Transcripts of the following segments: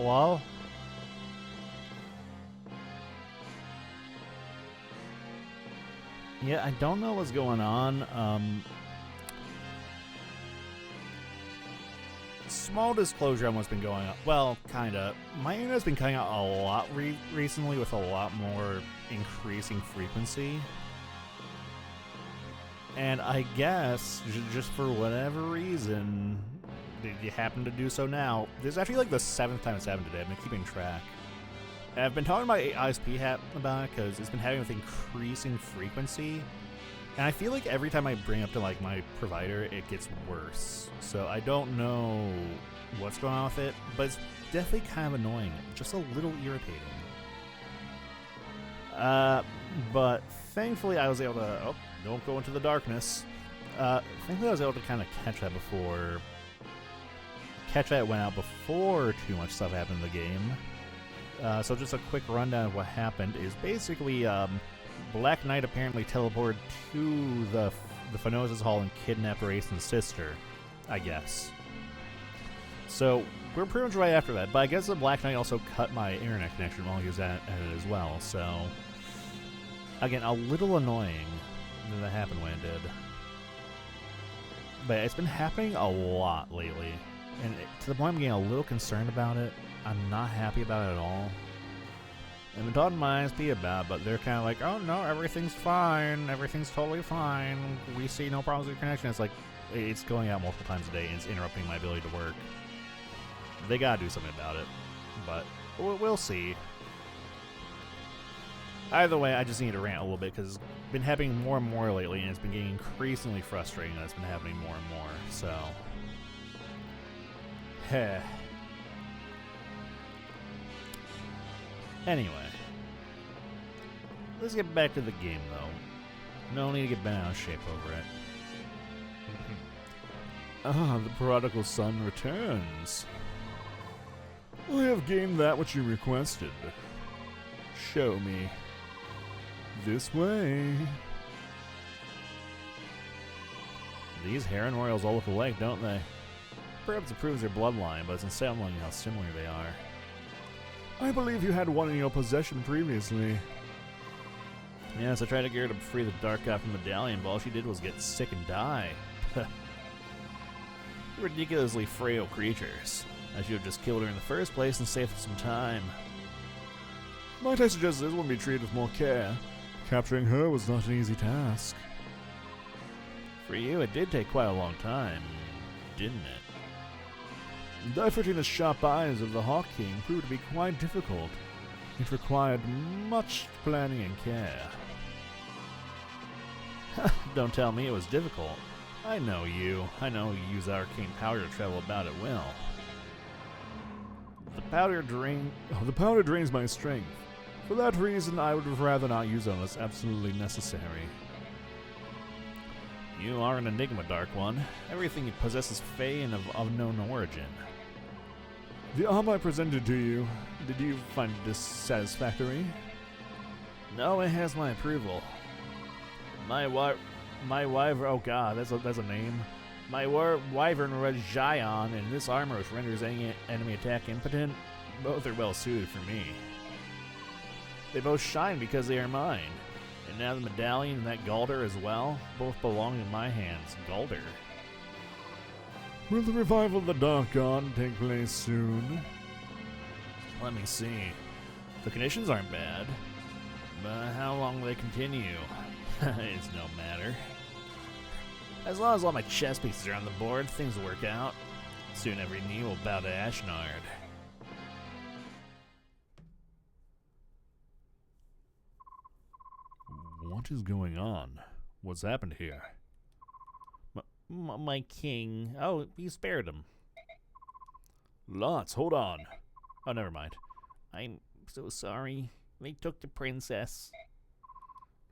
Hello? Yeah, I don't know what's going on. Small disclosure on what's been going on. Well, kinda. My internet's been cutting out a lot recently with a lot more increasing frequency. And I guess, just for whatever reason, you happen to do so now. This is actually like the 7th time it's happened today. I've been keeping track. And I've been talking to my ISP hat about it because it's been having with increasing frequency. And I feel like every time I bring up to like my provider, it gets worse. So I don't know what's going on with it, but it's definitely kind of annoying. Just a little irritating. But thankfully I was able to... Oh, don't go into the darkness. Thankfully I was able to kind of catch that before... Catch that went out before too much stuff happened in the game. So just a quick rundown of what happened is basically... Black Knight apparently teleported to the Phenosis Hall and kidnapped Raison's sister, I guess. So, we're pretty much right after that, but I guess the Black Knight also cut my internet connection while he was at it as well, so... Again, a little annoying that happened when it did. But it's been happening a lot lately, and to the point I'm getting a little concerned about it. I'm not happy about it at all. I've been talking to my ISP about it, but they're kind of like, oh no, everything's fine, everything's totally fine, we see no problems with your connection. It's like, it's going out multiple times a day and it's interrupting my ability to work. They gotta do something about it, but we'll see. Either way, I just need to rant a little bit because it's been happening more and more lately, and it's been getting increasingly frustrating that it's been happening more and more, so... Heh. Anyway, let's get back to the game, though. No need to get bent out of shape over it. Ah, the prodigal son returns. I have gained that which you requested. Show me. This way. These Heron Royals all look alike, don't they? Perhaps it proves their bloodline, but it's unsettling how similar they are. I believe you had one in your possession previously. Yes, I tried to get her to free the Dark God from the medallion, but all she did was get sick and die. Ridiculously frail creatures. I should have just killed her in the first place and saved some time. Might I suggest this one be treated with more care? Capturing her was not an easy task. For you, it did take quite a long time, didn't it? Diverting the sharp eyes of the Hawk King proved to be quite difficult. It required much planning and care. Don't tell me it was difficult. I know you. I know you use arcane powder to travel about at will. The powder drains my strength. For that reason, I would rather not use it unless absolutely necessary. You are an enigma, Dark One. Everything you possess is fey and of unknown origin. The armor I presented to you, did you find this satisfactory? No, it has my approval. My wyvern, oh god, that's a name. My wyvern Rajion, and this armor which renders any enemy attack impotent, both are well suited for me. They both shine because they are mine. And now the medallion and that Galder as well, both belong in my hands. Galder. Will the revival of the Dark God take place soon? Let me see. The conditions aren't bad. But how long will they continue? It's no matter. As long as all my chess pieces are on the board, things will work out. Soon every knee will bow to Ashnard. What is going on? What's happened here? My king. Oh, you spared him. Lots, hold on. Oh, never mind. I'm so sorry. They took the princess.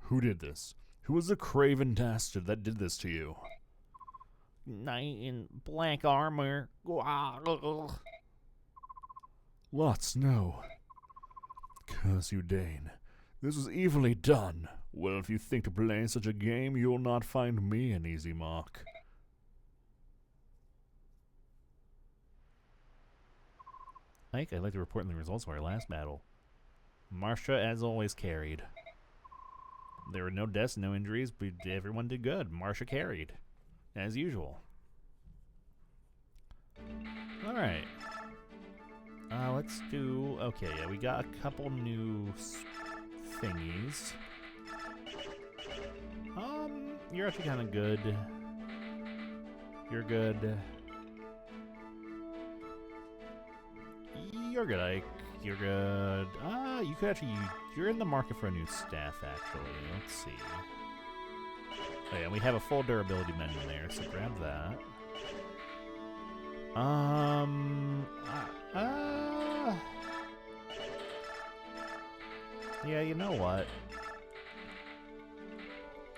Who did this? Who was the craven dastard that did this to you? Knight in black armor. Lots, no. Curse you, Dane. This was evilly done. Well, if you think to play such a game, you'll not find me an easy mark. Ike, I'd like to report on the results of our last battle. Marsha, as always, carried. There were no deaths, no injuries, but everyone did good. Marsha carried, as usual. Alright. Let's do... Okay, yeah, we got a couple new thingies. You're actually kind of good. You're good. You're good, Ike. You're good. You could actually... You're in the market for a new staff, actually. Let's see. Oh, yeah, we have a full durability menu there, so grab that. Yeah, you know what?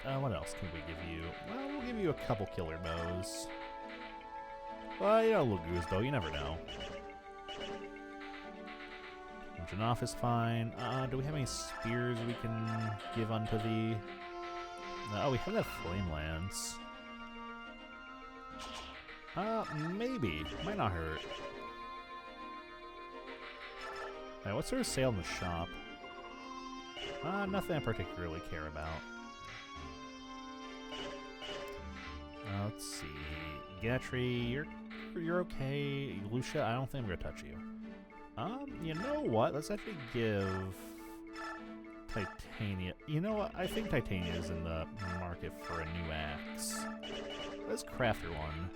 What else can we give you? Well, we'll give you a couple killer bows. Well, you know, a little goose bow, you never know. Janoph is fine. Do we have any spears we can give unto thee? Oh, we have that flame lance. Maybe. Might not hurt. Alright, what sort of sale in the shop? Nothing I particularly care about. Let's see. Gatry, you're okay. Lucia, I don't think I'm gonna touch you. You know what? Let's actually give Titania. You know what? I think Titania is in the market for a new axe. Let's craft her one.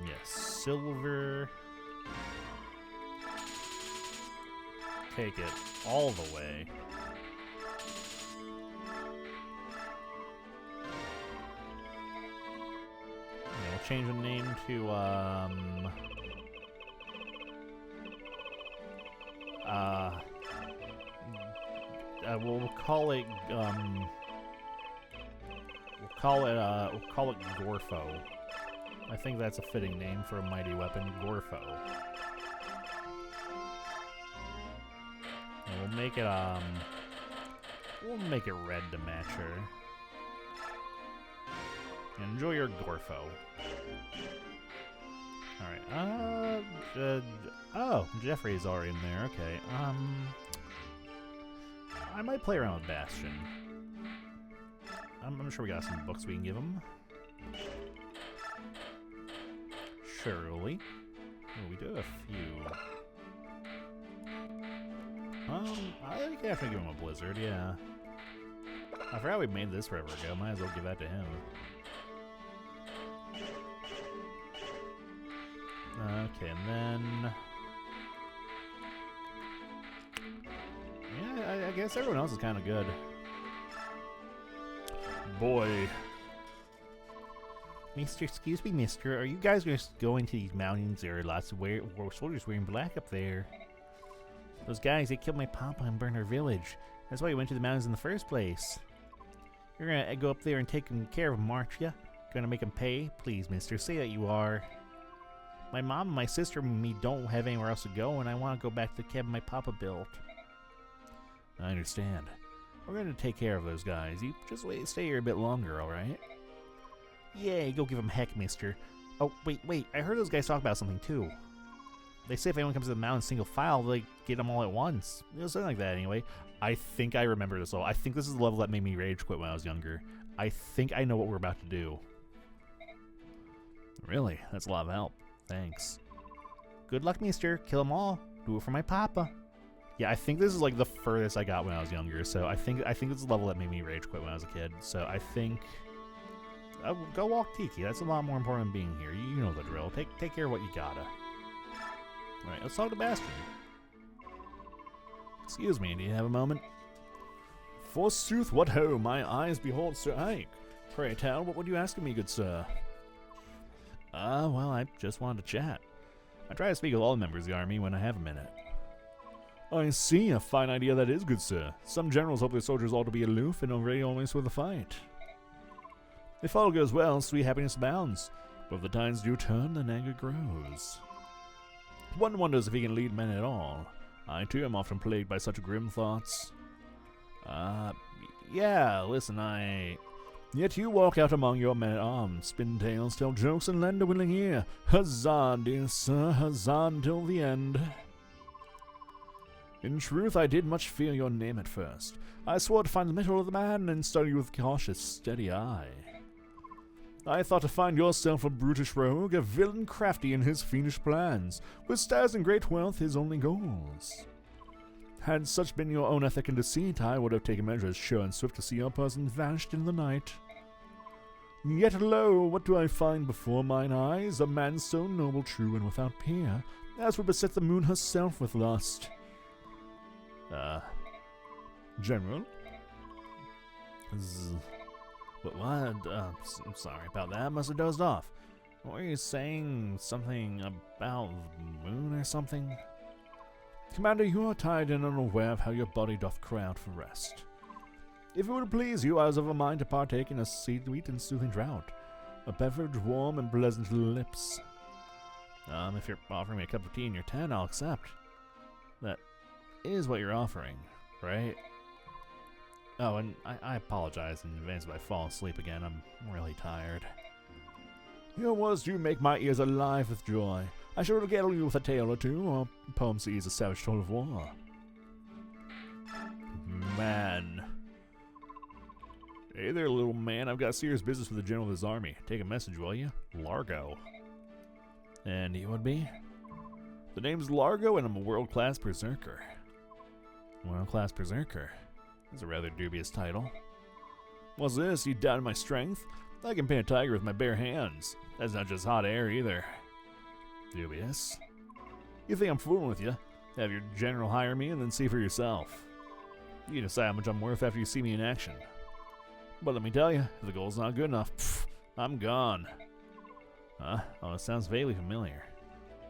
Yes, silver. Take it all the way. Yeah, we'll change the name to, we'll call it, we'll call it Gorfo. I think that's a fitting name for a mighty weapon, Gorfo. And we'll make it red to match her. Enjoy your Gorfo. Alright, oh, Jeffrey's already in there, okay. I might play around with Bastion. I'm sure we got some books we can give him. Surely. Oh, we do have a few. I think I have to give him a Blizzard, yeah. I forgot we made this forever ago. Might as well give that to him. Okay, and then... Yeah, I guess everyone else is kind of good. Boy. Mister, excuse me, mister. Are you guys just going to these mountains? There are lots of soldiers wearing black up there. Those guys, they killed my papa and burned our village. That's why we went to the mountains in the first place. You're gonna go up there and take care of them, aren't ya? Gonna make them pay? Please, mister, say that you are. My mom and my sister and me don't have anywhere else to go, and I want to go back to the cabin my papa built. I understand. We're gonna take care of those guys. You just stay here a bit longer, alright? Yay, go give them heck, mister. Oh, wait, I heard those guys talk about something, too. They say if anyone comes to the mountain single file, they get them all at once. You know, something like that, anyway. I think I remember this all. I think this is the level that made me rage quit when I was younger. I think I know what we're about to do. Really? That's a lot of help. Thanks. Good luck, mister. Kill them all. Do it for my papa. Yeah, I think this is like the furthest I got when I was younger, so I think this is the level that made me rage quit when I was a kid. So I think... go walk Tiki. That's a lot more important than being here. You know the drill. Take care of what you gotta. Alright, let's talk to Bastion. Excuse me, do you have a moment? Forsooth, what ho! My eyes behold Sir Ike. Pray tell, what would you ask of me, good sir? Well, I just wanted to chat. I try to speak with all the members of the army when I have a minute. I see, a fine idea that is, good sir. Some generals hope their soldiers all to be aloof and ready always for the fight. If all goes well, sweet happiness abounds. But if the tides do turn, then anger grows. One wonders if he can lead men at all. I too am often plagued by such grim thoughts. Yeah, listen, Yet you walk out among your men-at-arms, spin tales, tell jokes, and lend a willing ear. Huzzah, dear sir, huzzah until the end. In truth, I did much fear your name at first. I swore to find the mettle of the man and study with cautious, steady eye. I thought to find yourself a brutish rogue, a villain crafty in his fiendish plans, with stars and great wealth his only goals. Had such been your own ethic and deceit, I would have taken measures sure and swift to see your person vanished in the night. Yet lo, what do I find before mine eyes? A man so noble, true, and without peer, as would beset the moon herself with lust. General? But what? I'm sorry about that. I must have dozed off. Were you saying something about the moon or something? Commander, you are tired and unaware of how your body doth cry out for rest. If it would please you, I was of a mind to partake in a sweet and soothing draught, a beverage warm and pleasant to the lips. If you're offering me a cup of tea in your tent, I'll accept. That is what you're offering, right? Oh, and I apologize in advance if I fall asleep again. I'm really tired. Your words do make my ears alive with joy. I shall regale you with a tale or two, or poems to ease a savage toll of war. Man. Hey there, little man. I've got serious business with the general of his army. Take a message, will you? Largo. And you would be? The name's Largo, and I'm a world-class berserker. World-class berserker? That's a rather dubious title. What's this? You doubted my strength? I can paint a tiger with my bare hands. That's not just hot air, either. Dubious. You think I'm fooling with you? Have your general hire me and then see for yourself. You decide how much I'm worth after you see me in action. But let me tell you, if the goal's not good enough, I'm gone. Huh? Oh, it sounds vaguely familiar.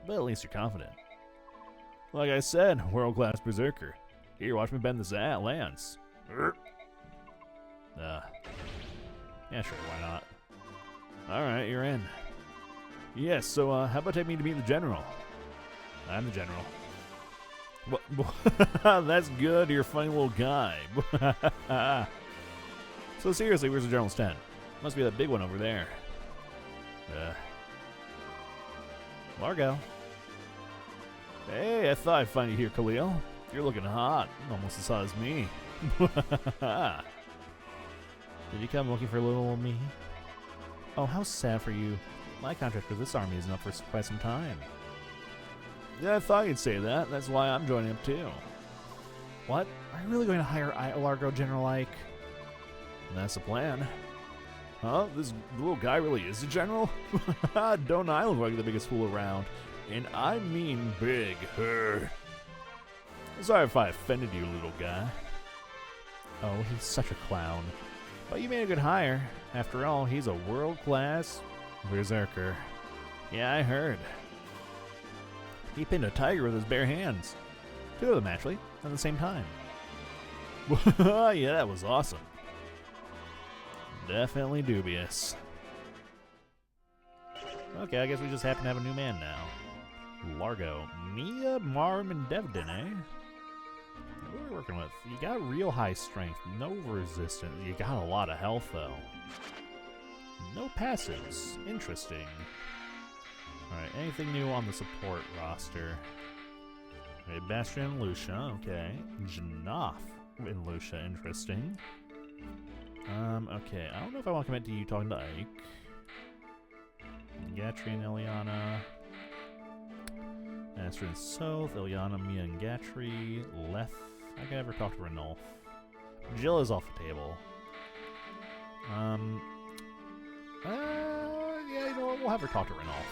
But at least you're confident. Like I said, world-class berserker. Here, watch me bend this lance. Yeah, sure, why not? Alright, you're in. Yes, so how about take me to meet the general? I'm the general. What? That's good, you're a funny little guy. So seriously, where's the general's tent? Must be that big one over there. Largo. Hey, I thought I'd find you here, Khalil. You're looking hot. Almost as hot as me. Did you come looking for little old me? Oh, how sad for you. My contract with this army isn't up for quite some time. Yeah, I thought you'd say that. That's why I'm joining up too. What? Are you really going to hire Largo, General Ike? That's the plan. Huh? This little guy really is the general? Don't I look like the biggest fool around? And I mean big. Sorry if I offended you, little guy. Oh, he's such a clown. But you made a good hire. After all, he's a world-class berserker. Yeah, I heard. He pinned a tiger with his bare hands. 2 of them, actually, at the same time. Yeah, that was awesome. Definitely dubious. Okay, I guess we just happen to have a new man now. Largo. Mia, Marm, and Devdin, eh? What are we working with? You got real high strength, no resistance. You got a lot of health, though. No passives. Interesting. Alright, anything new on the support roster? Okay, Bastion and Lucia, okay. Janoff and Lucia, interesting. Okay, I don't know if I want to commit to you talking to Ike. Gatry and Ilyana. Astrid and Soth, Ilyana, Mia and Gatry. Leth. I can never talk to Ranulf. Jill is off the table. Yeah, you know what? We'll have her talk to Ranulf.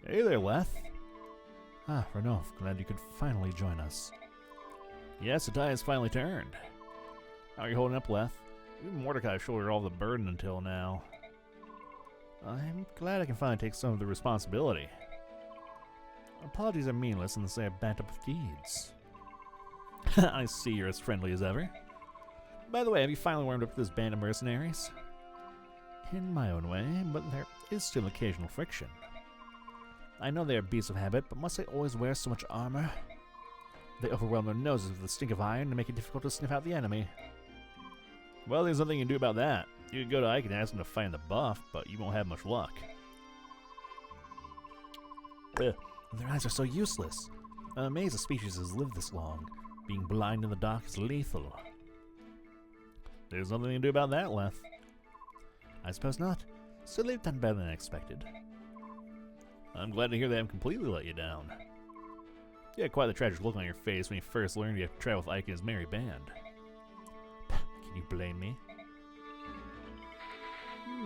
Hey there, Leth. Ah, Ranulf, glad you could finally join us. Yes, the tide has finally turned. How are you holding up, Leth? Even Mordecai shouldered all the burden until now. I'm glad I can finally take some of the responsibility. Apologies are meaningless unless they are backed up with deeds. I see you're as friendly as ever. By the way, have you finally warmed up to this band of mercenaries? In my own way, but there is still occasional friction. I know they are beasts of habit, but must they always wear so much armor? They overwhelm their noses with the stink of iron to make it difficult to sniff out the enemy. Well, there's nothing you can do about that. You can go to Ike and ask him to find the buff, but you won't have much luck. Ugh. Their eyes are so useless. I'm amazed a species has lived this long. Being blind in the dark is lethal. There's nothing you can do about that, Leth. I suppose not. Still, they've done better than I expected. I'm glad to hear they haven't completely let you down. You had quite the tragic look on your face when you first learned you have to travel with Ike and his merry band. Can you blame me?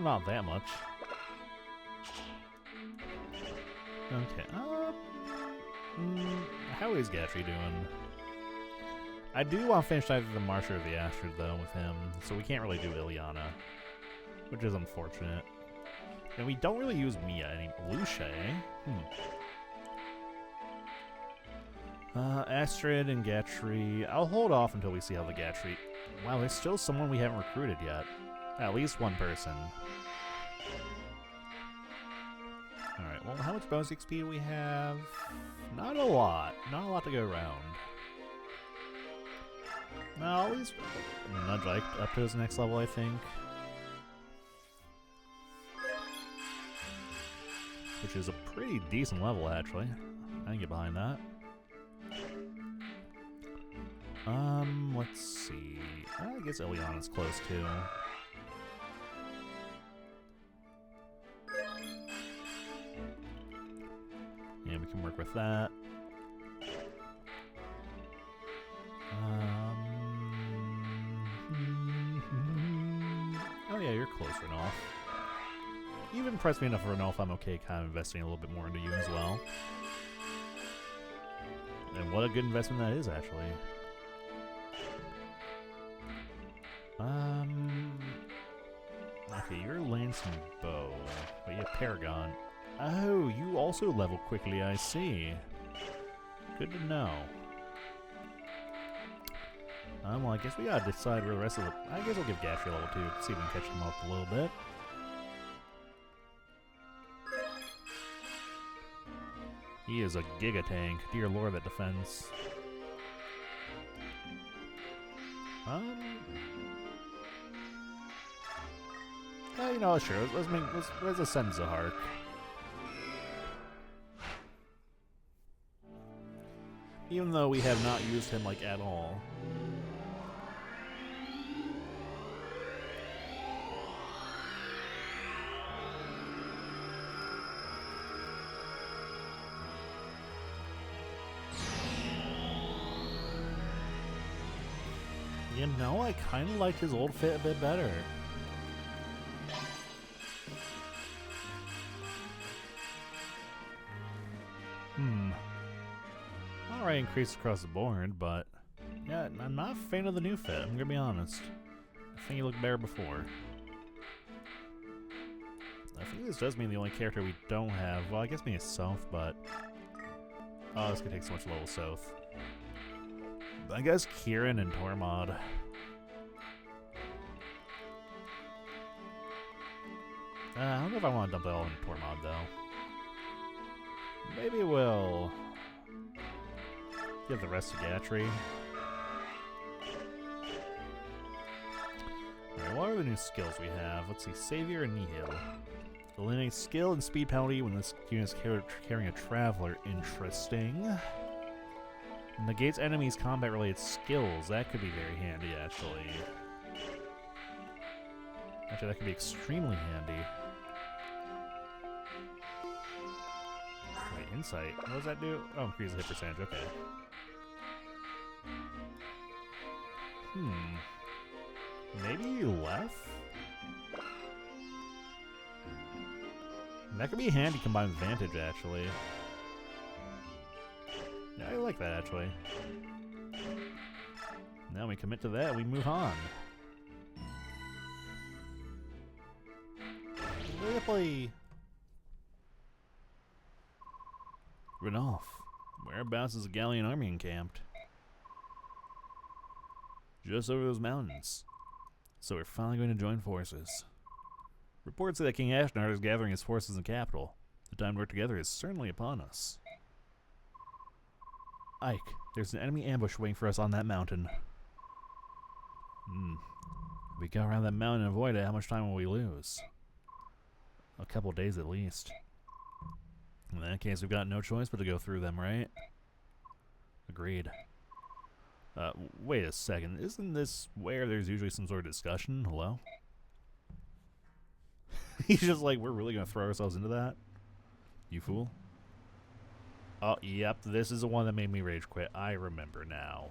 Not that much. Okay, how is Gatry doing? I do want to finish either the Marsher or the Astrid, though, with him, so we can't really do Ilyana, which is unfortunate. And we don't really use Mia anymore. Lucia, eh? Astrid and Gatry. I'll hold off until we see how the Gatry... Wow, there's still someone we haven't recruited yet. At least one person. Alright, well, how much bonus XP do we have? Not a lot. Not a lot to go around. No, I'll at least nudge Ike up to his next level, I think. Which is a pretty decent level, actually. I can get behind that. Let's see. I guess Ilyana's close, too. Yeah, we can work with that. Oh yeah, you're close, Renolf. You've impressed me enough for Renolf, I'm okay kind of investing a little bit more into you as well. And what a good investment that is, actually. Okay, you're Lance and Bow, but you have Paragon. Oh, you also level quickly, I see. Good to know. Well, I guess we gotta decide where the rest of the... I guess we'll give Gatry level 2, see if we can catch him up a little bit. He is a Giga Tank. Dear Lord, that defense. You know, sure. Let's ascend Zahark. Even though we have not used him like at all. You know, I kind of like his old fit a bit better. Alright, increase across the board, but yeah, I'm not a fan of the new fit, I'm gonna be honest. I think he looked better before. I think this does mean the only character we don't have, well, I guess maybe Soph, but... Oh, this could take so much level Soph. I guess Kieran and Tormod. I don't know if I want to dump it all in Tormod, though. Maybe we'll give the rest to Gatry. Alright, what are the new skills we have? Let's see, Savior and Nihil. Eliminate skill and speed penalty when this unit is carrying a Traveler. Interesting. Negates enemies' combat-related skills. That could be very handy, actually. Actually, that could be extremely handy. Wait, Insight. What does that do? Oh, increase the hit percentage. Okay. Maybe left? That could be handy combined with Vantage, actually. Yeah, I like that, actually. Now we commit to that, we move on. Ripley! Renolf. Whereabouts is the Galleon army encamped? Just over those mountains. So we're finally going to join forces. Reports say that King Ashnard is gathering his forces in the capital. The time to work together is certainly upon us. Ike, there's an enemy ambush waiting for us on that mountain. If we go around that mountain and avoid it, how much time will we lose? A couple days at least. In that case, we've got no choice but to go through them, right? Agreed. Wait a second. Isn't this where there's usually some sort of discussion? Hello? He's just like, we're really gonna throw ourselves into that? You fool. Oh, yep, this is the one that made me rage quit. I remember now.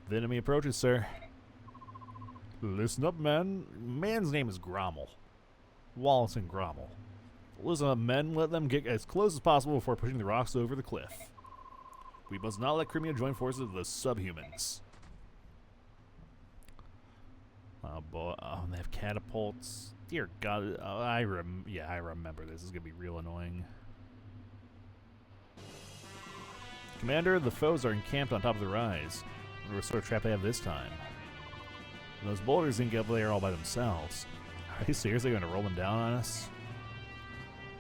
The enemy approaches, sir. Listen up, man. Man's name is Grommel. Wallace and Grommel. Listen up, men. Let them get as close as possible before pushing the rocks over the cliff. We must not let Crimea join forces with the subhumans. Oh boy, oh, they have catapults. Dear God, I remember this. This is gonna be real annoying. Commander, the foes are encamped on top of the rise. What sort of trap they have this time? Those boulders didn't get up there all by themselves. Are they seriously going to roll them down on us?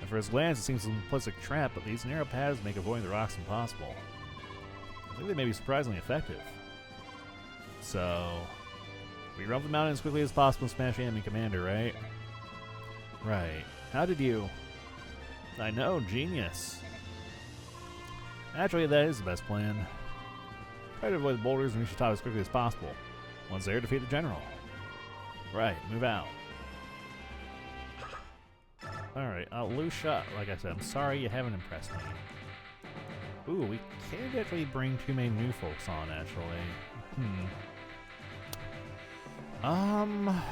At first glance, it seems a simplistic trap, but these narrow paths make avoiding the rocks impossible. I think they may be surprisingly effective. So, we run up the mountain as quickly as possible and smash the enemy commander, right? Right. How did you? I know, genius. Actually, that is the best plan. Try to avoid the boulders and reach the top as quickly as possible. Once there, defeat the general. Right, move out. Alright, Lucia, like I said, I'm sorry you haven't impressed me. Ooh, we can't actually bring too many new folks on, actually. I'll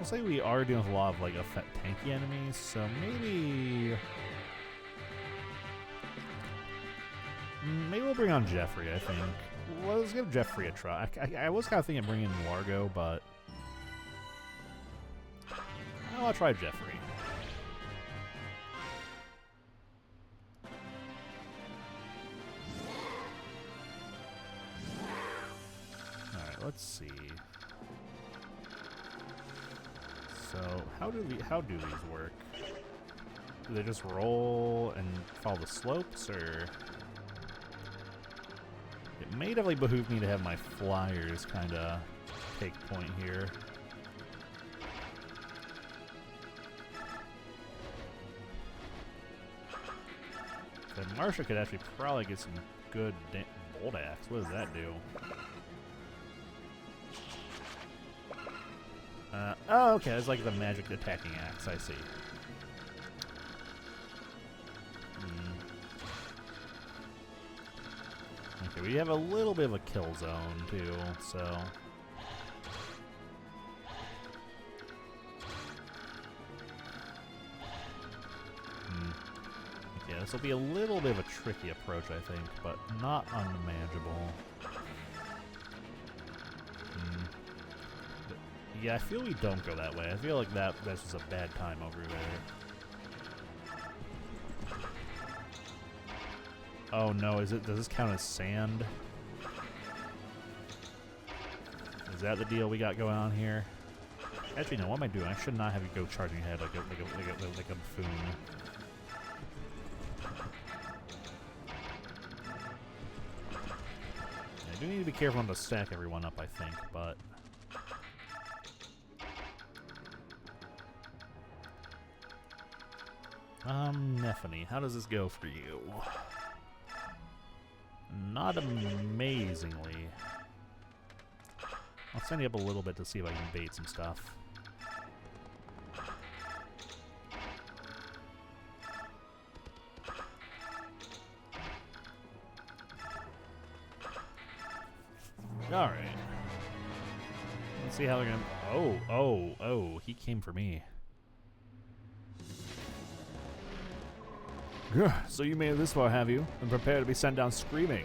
say we are dealing with a lot of, like, tanky enemies, so maybe... Maybe we'll bring on Jeffrey, I think. Well, let's give Jeffrey a try. I was kind of thinking of bringing in Largo, but... I'll try Jeffrey. Alright, let's see. So, how do these work? Do they just roll and follow the slopes, or... It may definitely behoove me to have my flyers kind of take point here. And Marsha could actually probably get some good bolt axe. What does that do? Oh, okay. It's like the magic attacking axe. I see. Okay, we have a little bit of a kill zone, too, so... Yeah, this will be a little bit of a tricky approach, I think, but not unmanageable. Yeah, I feel we don't go that way. I feel like that's just a bad time over there. Oh no, does this count as sand? Is that the deal we got going on here? Actually, no, what am I doing? I should not have you go charging ahead like a buffoon. I do need to be careful not to stack everyone up, I think, but... Nephany, how does this go for you? Not amazingly. I'll send you up a little bit to see if I can bait some stuff. Alright. Let's see how they're gonna... Oh, he came for me. So you made it this far, have you? And prepare to be sent down screaming.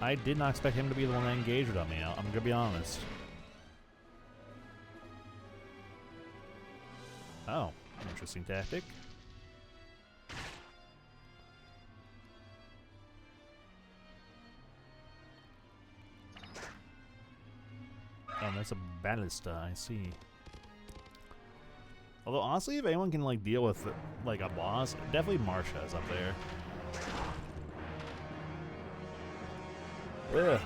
I did not expect him to be the one that engaged on me. I'm gonna be honest. Oh, interesting tactic. Oh, that's a ballista, I see. Although, honestly, if anyone can, like, deal with, like, a boss, definitely Marsha is up there. Ugh.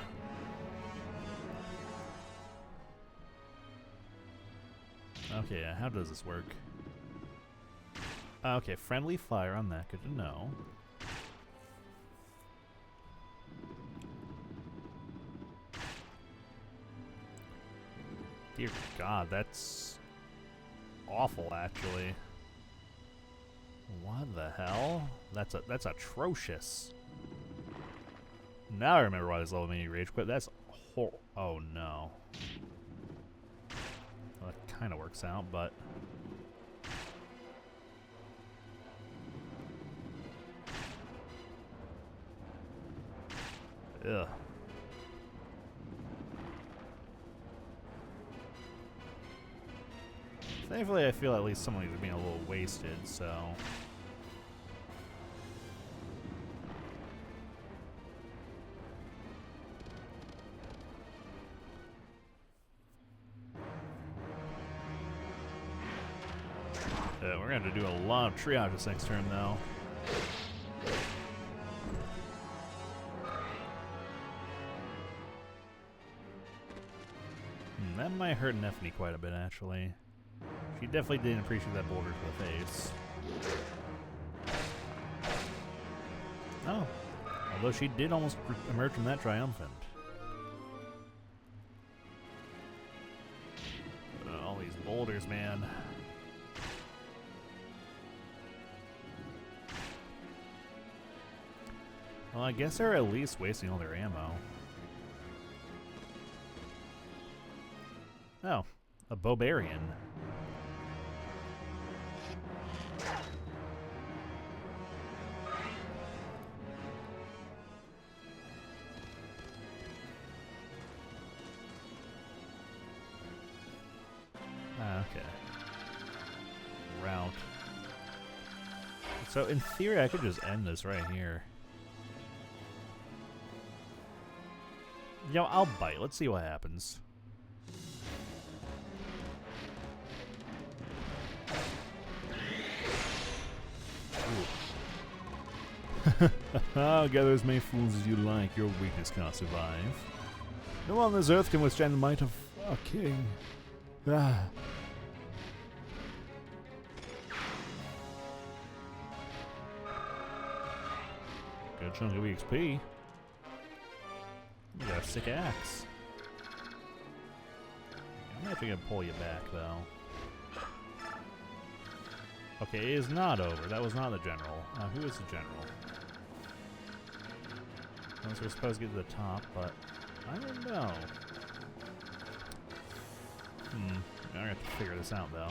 Okay, how does this work? Okay, friendly fire on that, good to know. Dear God, that's awful, actually. What the hell? That's atrocious. Now I remember why this level made me rage quit. That's oh no. Well, that kind of works out, but ugh. Thankfully, I feel at least some of these are being a little wasted, so. We're going to have to do a lot of triage this next turn, though. That might hurt Neffany quite a bit, actually. She definitely didn't appreciate that boulder to the face. Oh. Although she did almost emerge from that triumphant. All these boulders, man. Well, I guess they're at least wasting all their ammo. Oh, a Bobarian. Okay. Route. So in theory, I could just end this right here. Yo, I'll bite. Let's see what happens. Gather as many fools as you like. Your weakness cannot survive. No one on this earth can withstand the might of a king. Ah. Good chunk of XP. You got a sick axe. I'm actually gonna pull you back, though. Okay, it is not over. That was not the general. Who is the general? Unless we're supposed to get to the top, but I don't know. I'm gonna have to figure this out, though.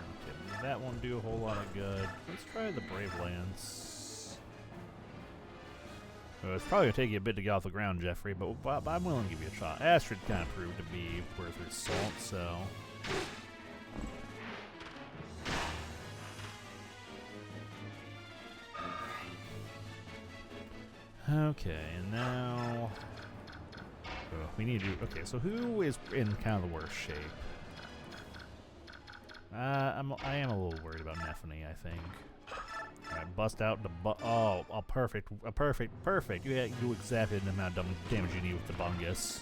Okay, that won't do a whole lot of good. Let's try the Brave Lance. Well, it's probably gonna take you a bit to get off the ground, Jeffrey, but I'm willing to give you a shot. Astrid kind of proved to be worth its salt, so. Okay, and now we need to do. Okay, so who is in kind of the worst shape? I am a little worried about Neffany, I think. Alright, bust out the perfect. You do exactly the amount of damage you need with the Bungus.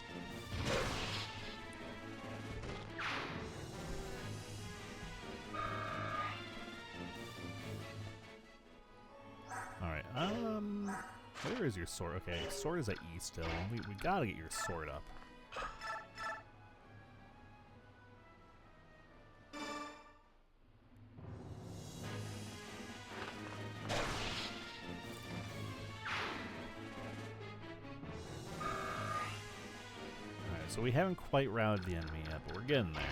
Alright, where is your sword? Okay, sword is at E still. We gotta get your sword up. Alright, so we haven't quite routed the enemy yet, but we're getting there.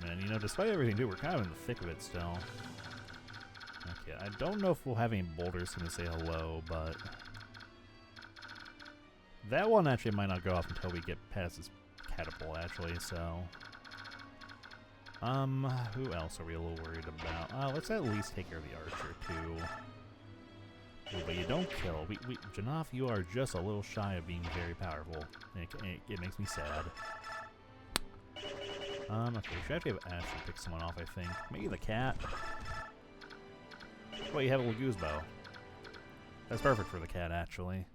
And, you know, despite everything, dude, we're kind of in the thick of it still. Okay, I don't know if we'll have any boulders to say hello, but that one actually might not go off until we get past this catapult, actually, so. Who else are we a little worried about? Let's at least take care of the archer, too. But you don't kill. Janaf, you are just a little shy of being very powerful. It makes me sad. Okay, we should actually have Ashley pick someone off, I think. Maybe the cat? Well, you have a Lagoose bow. That's perfect for the cat, actually.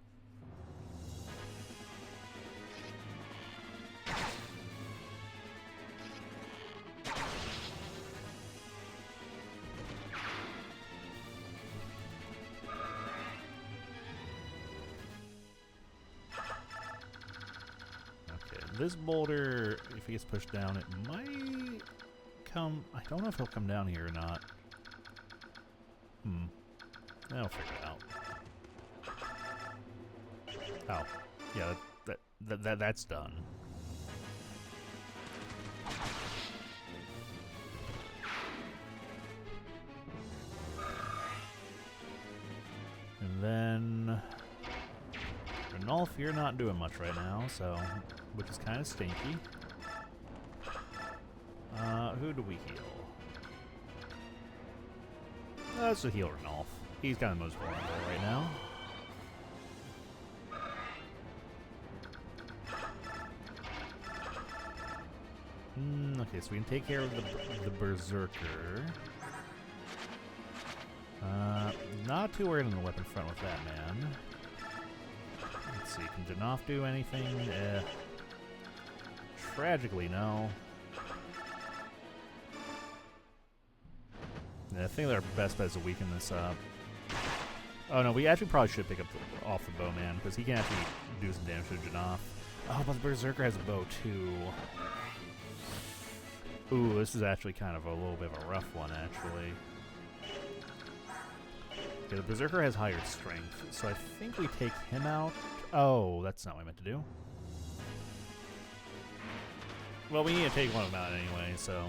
This boulder, if he gets pushed down, it might come... I don't know if he'll come down here or not. I'll figure it out. Oh. Yeah, that's done. And then... Renolf, you're not doing much right now, so... which is kind of stinky. Who do we heal? Let's just heal Renolf. He's kind of the most vulnerable right now. Okay, so we can take care of the Berserker. Not too worried on the weapon front with that man. Let's see, can Janaf do anything? Tragically, no. Yeah, I think our best bet is to weaken this up. Oh no, we actually probably should pick up off the bowman, because he can actually do some damage to Janaf. Oh, but the Berserker has a bow too. Ooh, this is actually kind of a little bit of a rough one, actually. Okay, the Berserker has higher strength, so I think we take him out. Oh, that's not what I meant to do. Well, we need to take one of them out anyway, so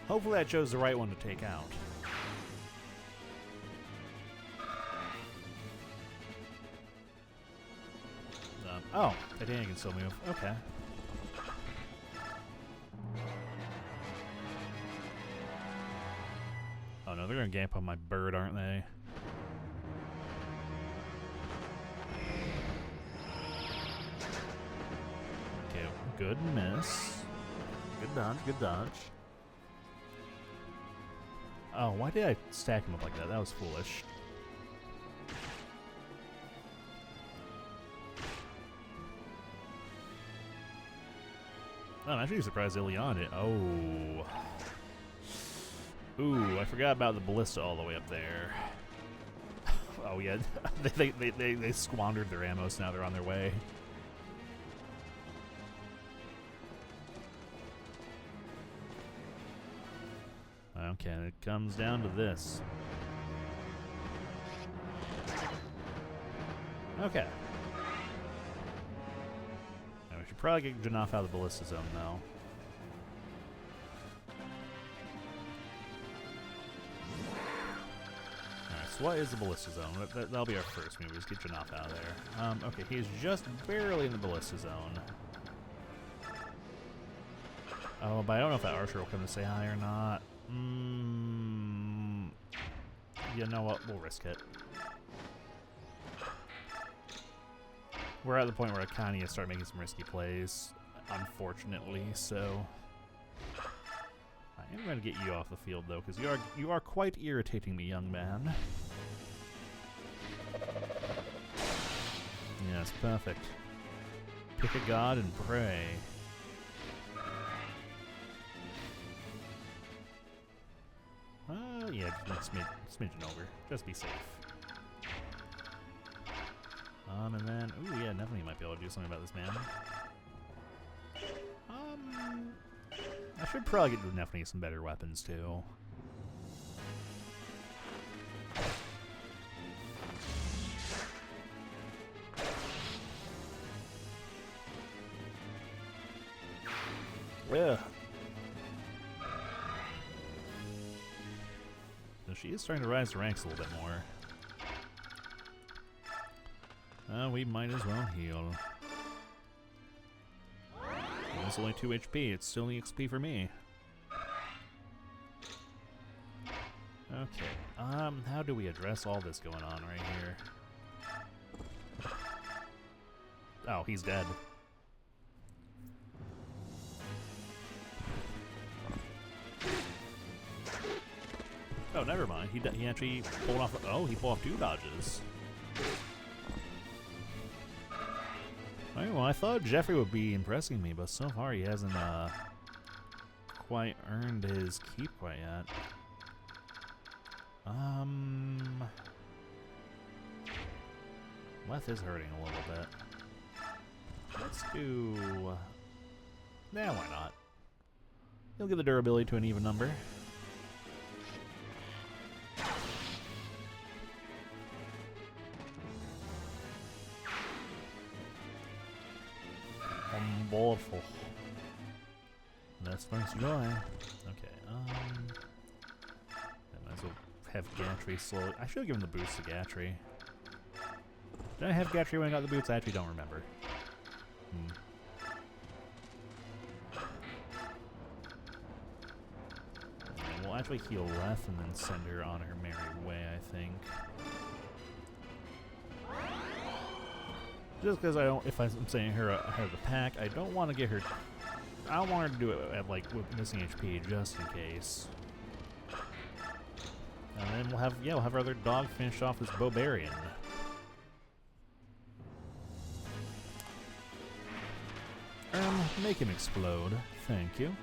hopefully that chose the right one to take out. Oh, Titania can still move. Okay. Oh no, they're gonna gamp on my bird, aren't they? Okay, good miss. Good dodge, good dodge. Oh, why did I stack him up like that? That was foolish. Oh, I'm actually surprised Ileana did. Oh. Ooh, I forgot about the ballista all the way up there. Oh yeah, they squandered their ammo, so now they're on their way. Okay, it comes down to this. Okay. Now we should probably get Janaf out of the ballista zone, though. Alright, so what is the ballista zone? That'll be our first move, is get Janaf out of there. Okay, he's just barely in the ballista zone. Oh, but I don't know if that archer will come to say hi or not. You know what? We'll risk it. We're at the point where I kind of need to start making some risky plays, unfortunately, so... I am going to get you off the field, though, because you are quite irritating me, young man. Yes, perfect. Pick a god and pray. Yeah, just smidgen over. Just be safe. And then, ooh, yeah, definitely might be able to do something about this man. I should probably get Nephany some better weapons, too. Yeah. So she is starting to rise the ranks a little bit more. We might as well heal. It's only 2 HP, it's still XP for me. Okay, how do we address all this going on right here? Oh, he's dead. Oh, never mind. He actually pulled off. Oh, he pulled off 2 dodges. Alright, well, I thought Jeffrey would be impressing me, but so far he hasn't quite earned his keep quite yet. Left is hurting a little bit. Let's do. Nah, why not? He'll give the durability to an even number. Unbelievable. That's nice going. Okay, I might as well have Gatry slow. I should have given the boost to Gatry. Did I have Gatry when I got the boots? I actually don't remember. Yeah, we'll actually heal left and then send her on her merry way, I think. Just because I don't, if I'm saying her ahead of the pack, I don't want to get her. I don't want her to do it at like with missing HP, just in case. And then we'll have our other dog finish off this Bobarian. Make him explode. Thank you.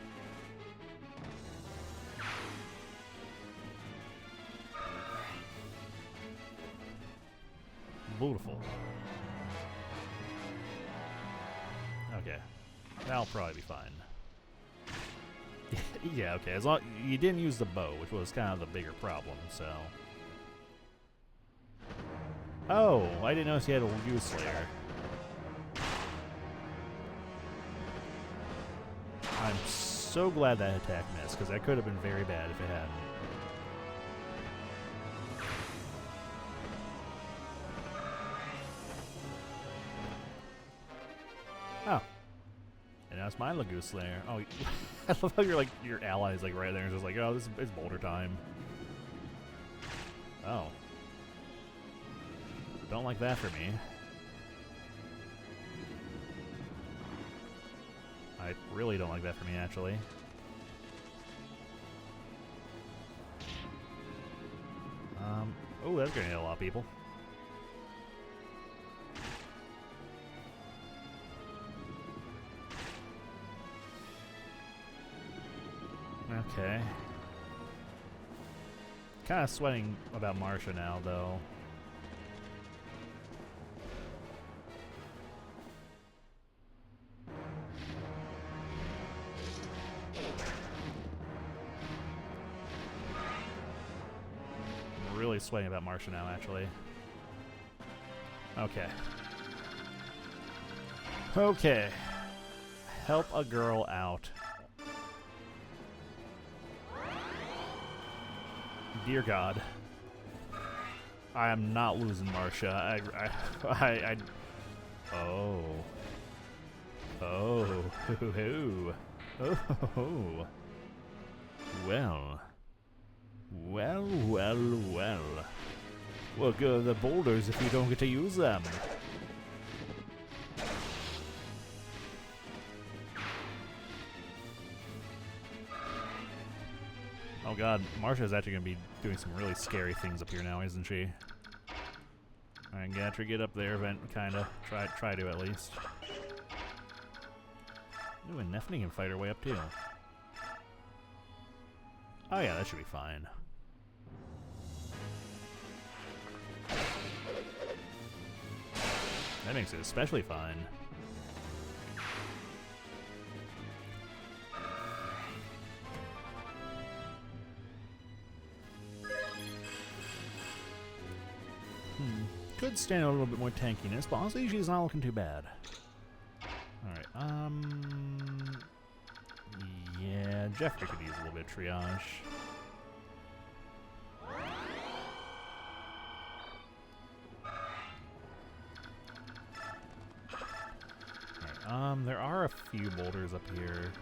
Beautiful. Okay. That'll probably be fine. Yeah, okay. As long you didn't use the bow, which was kind of the bigger problem, so. Oh, I didn't notice he had a Goose Slayer. I'm so glad that attack missed, because that could have been very bad if it hadn't. Oh. And now it's my Goose Slayer. Oh, I love how your ally's like right there and just like, oh, this is boulder time. Oh. Don't like that for me. I really don't like that for me, actually. Oh, that's gonna hit a lot of people. Okay. Kind of sweating about Marsha now, though. Really sweating about Marsha now, actually. Okay. Okay. Help a girl out. Dear God. I am not losing Marsha. Oh. Oh. Oh. Well. Well. What good are the boulders if you don't get to use them? Oh god, Marsha's actually going to be doing some really scary things up here now, isn't she? Alright, Gatry, get up there, kinda. Try to at least. Ooh, and Neffany can fight her way up too. Oh yeah, that should be fine. That makes it especially fine. Could stand a little bit more tankiness, but honestly, she's not looking too bad. Alright, yeah, Jeffrey could use a little bit of triage. Alright, there are a few boulders up here.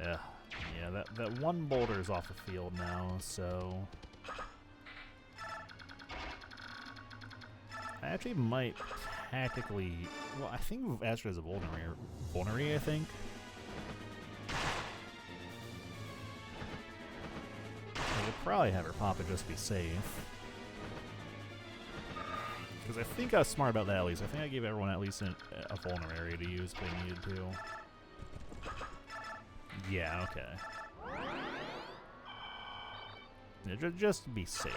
Yeah, that one boulder is off the field now, so... I actually might tactically... Well, I think Astra is a vulnerary, I think. I could probably have her pop it just to be safe. Because I think I was smart about that at least. I think I gave everyone at least a vulnerary to use if they needed to. Yeah, okay. Yeah, just to be safe.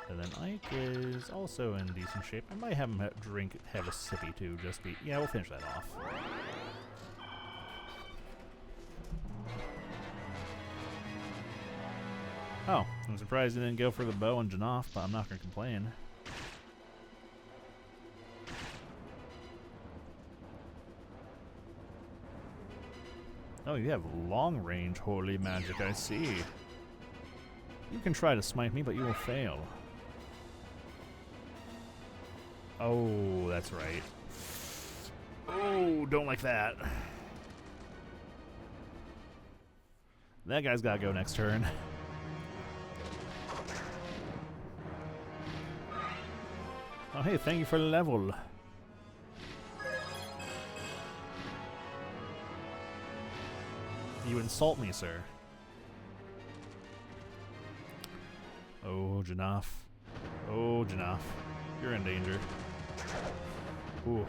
And then Ike is also in decent shape. I might have him have a sippy too, just be... Yeah, we'll finish that off. Oh, I'm surprised he didn't go for the bow and Janaf, but I'm not going to complain. Oh, you have long-range holy magic, I see. You can try to smite me, but you will fail. Oh, that's right. Oh, don't like that. That guy's got to go next turn. Oh, hey, thank you for the level. You insult me, sir. Oh, Janaf. Oh, Janaf. You're in danger. Ooh.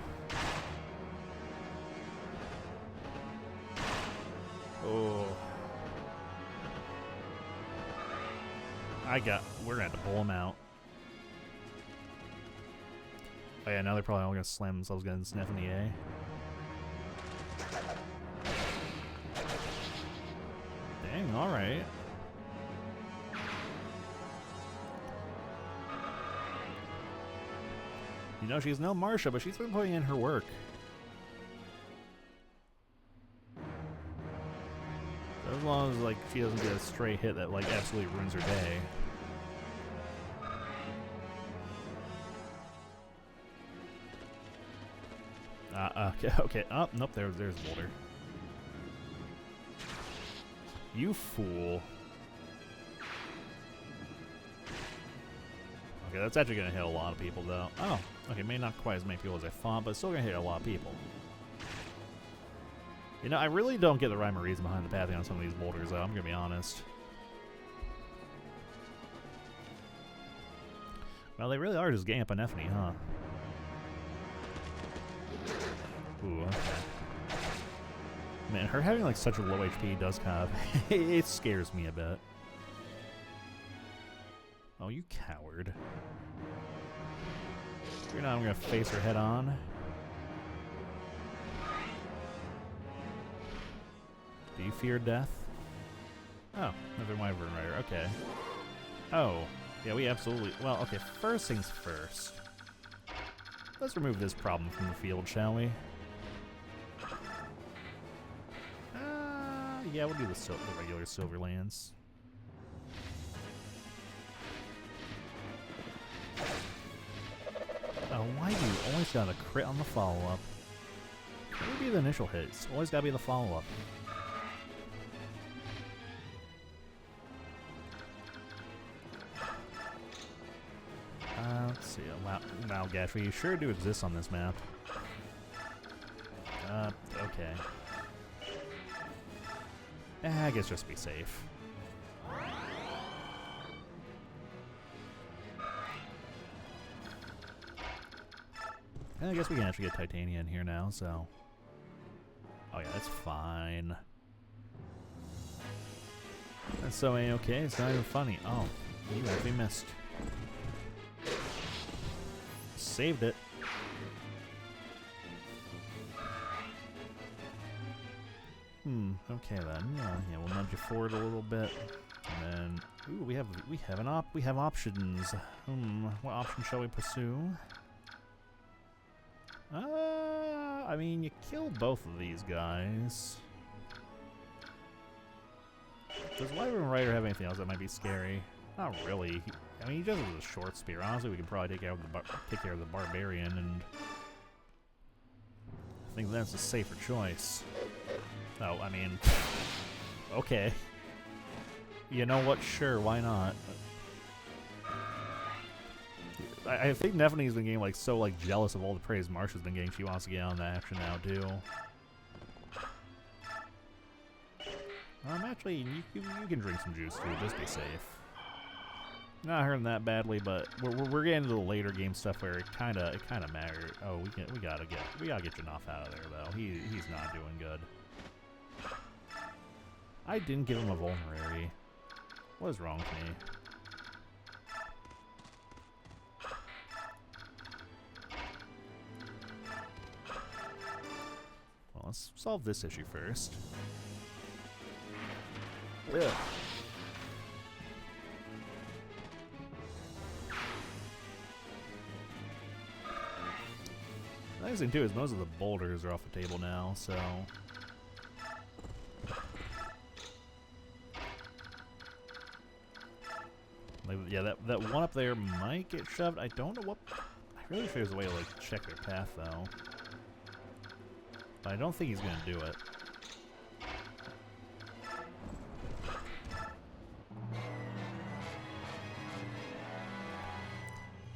Oh. We're gonna have to pull him out. Oh yeah, now they're probably all gonna slam themselves getting sniff in the A. Dang, alright. You know, she's no Marsha, but she's been putting in her work. So as long as, like, she doesn't get a stray hit that, like, absolutely ruins her day. Okay. Oh, nope, there's Boulder. You fool. Okay, that's actually going to hit a lot of people, though. Oh, okay, maybe not quite as many people as I thought, but it's still going to hit a lot of people. You know, I really don't get the rhyme or reason behind the pathing on some of these boulders, though, I'm going to be honest. Well, they really are just getting up on Ephany, huh? Ooh, okay. Man, her having like such a low HP does kind of... it scares me a bit. Oh, you coward. You're not going to face her head on. Do you fear death? Oh, another Wyvern Rider, okay. Oh, yeah, we absolutely... Well, okay, first things first. Let's remove this problem from the field, shall we? Yeah, we'll do the regular Silver Lance. Oh, why do you always gotta crit on the follow-up? What would be the initial hits? Always gotta be the follow-up. Let's see. Wow, Gashly, you sure do exist on this map. Okay. I guess just be safe. And I guess we can actually get Titania in here now, so... Oh yeah, that's fine. That's so A-okay, it's not even funny. Oh, you actually missed. Saved it. Okay then. Yeah, we'll nudge you forward a little bit. And then ooh, we have options. What option shall we pursue? I mean, you kill both of these guys. Does Wyvern Rider have anything else that might be scary? Not really. I mean, he just has a short spear. Honestly, we can probably take care of the Barbarian, and I think that's a safer choice. Oh, I mean, okay. You know what? Sure, why not? I think Nephine's been getting like so like jealous of all the praise Marsha's been getting. She wants to get on the action now too. Actually, you can drink some juice too. Just be safe. Not hurting that badly, but we're getting into the later game stuff where it kind of matters. Oh, we gotta get Janaf out of there though. He's not doing good. I didn't give him a vulnerary. What is wrong with me? Well, let's solve this issue first. Yeah. The nice thing too is most of the boulders are off the table now, so yeah, that one up there might get shoved. I don't know what. I really wish there's a way to like check their path though, but I don't think he's gonna do it.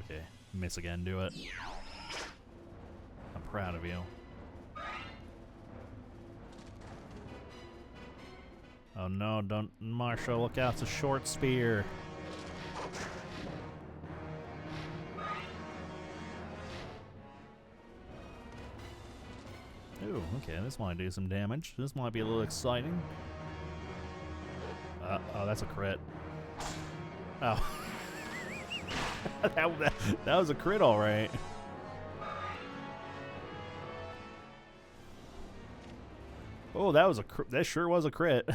Okay, miss again. Do it. I'm proud of you. Oh no, don't, Marshall, look out, it's a short spear. Ooh, okay, this might do some damage. This might be a little exciting. Oh, that's a crit. Oh. that was a crit, alright. Oh, that sure was a crit.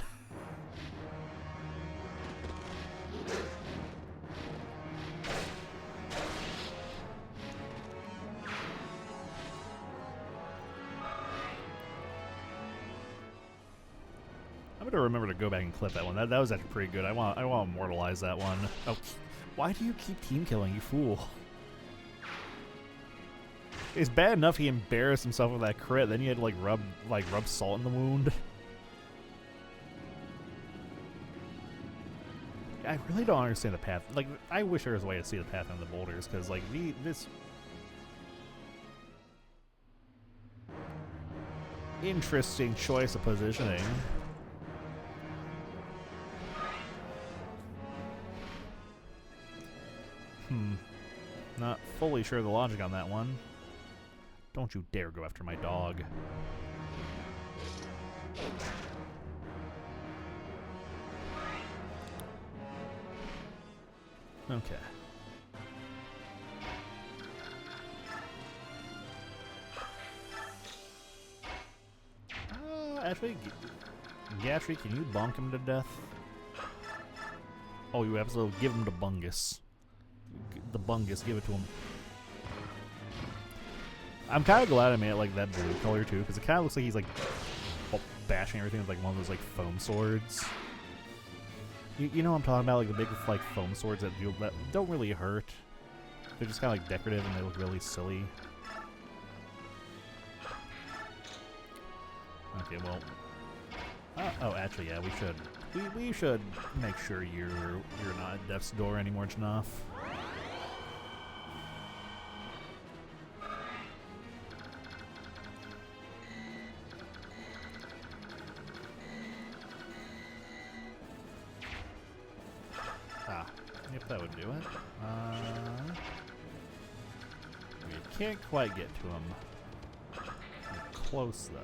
I'm gonna remember to go back and clip that one. That was actually pretty good. I want to immortalize that one. Oh, why do you keep team killing, you fool? It's bad enough he embarrassed himself with that crit, then you had to like rub salt in the wound. I really don't understand the path. Like, I wish there was a way to see the path on the boulders, because like this interesting choice of positioning. Not fully sure of the logic on that one. Don't you dare go after my dog. Okay. Actually, Gatry, can you bonk him to death? Oh, you absolutely give him to Bungus. The Bungus, give it to him. I'm kind of glad I made it like that blue color too, because it kind of looks like he's like bashing everything with like one of those like foam swords. You know what I'm talking about, like the big like foam swords that don't really hurt. They're just kind of like decorative and they look really silly. Okay, well. Oh, actually, yeah, we should make sure you're not at death's door anymore, Janaf. Yep, that would do it. We can't quite get to him. We're close, though.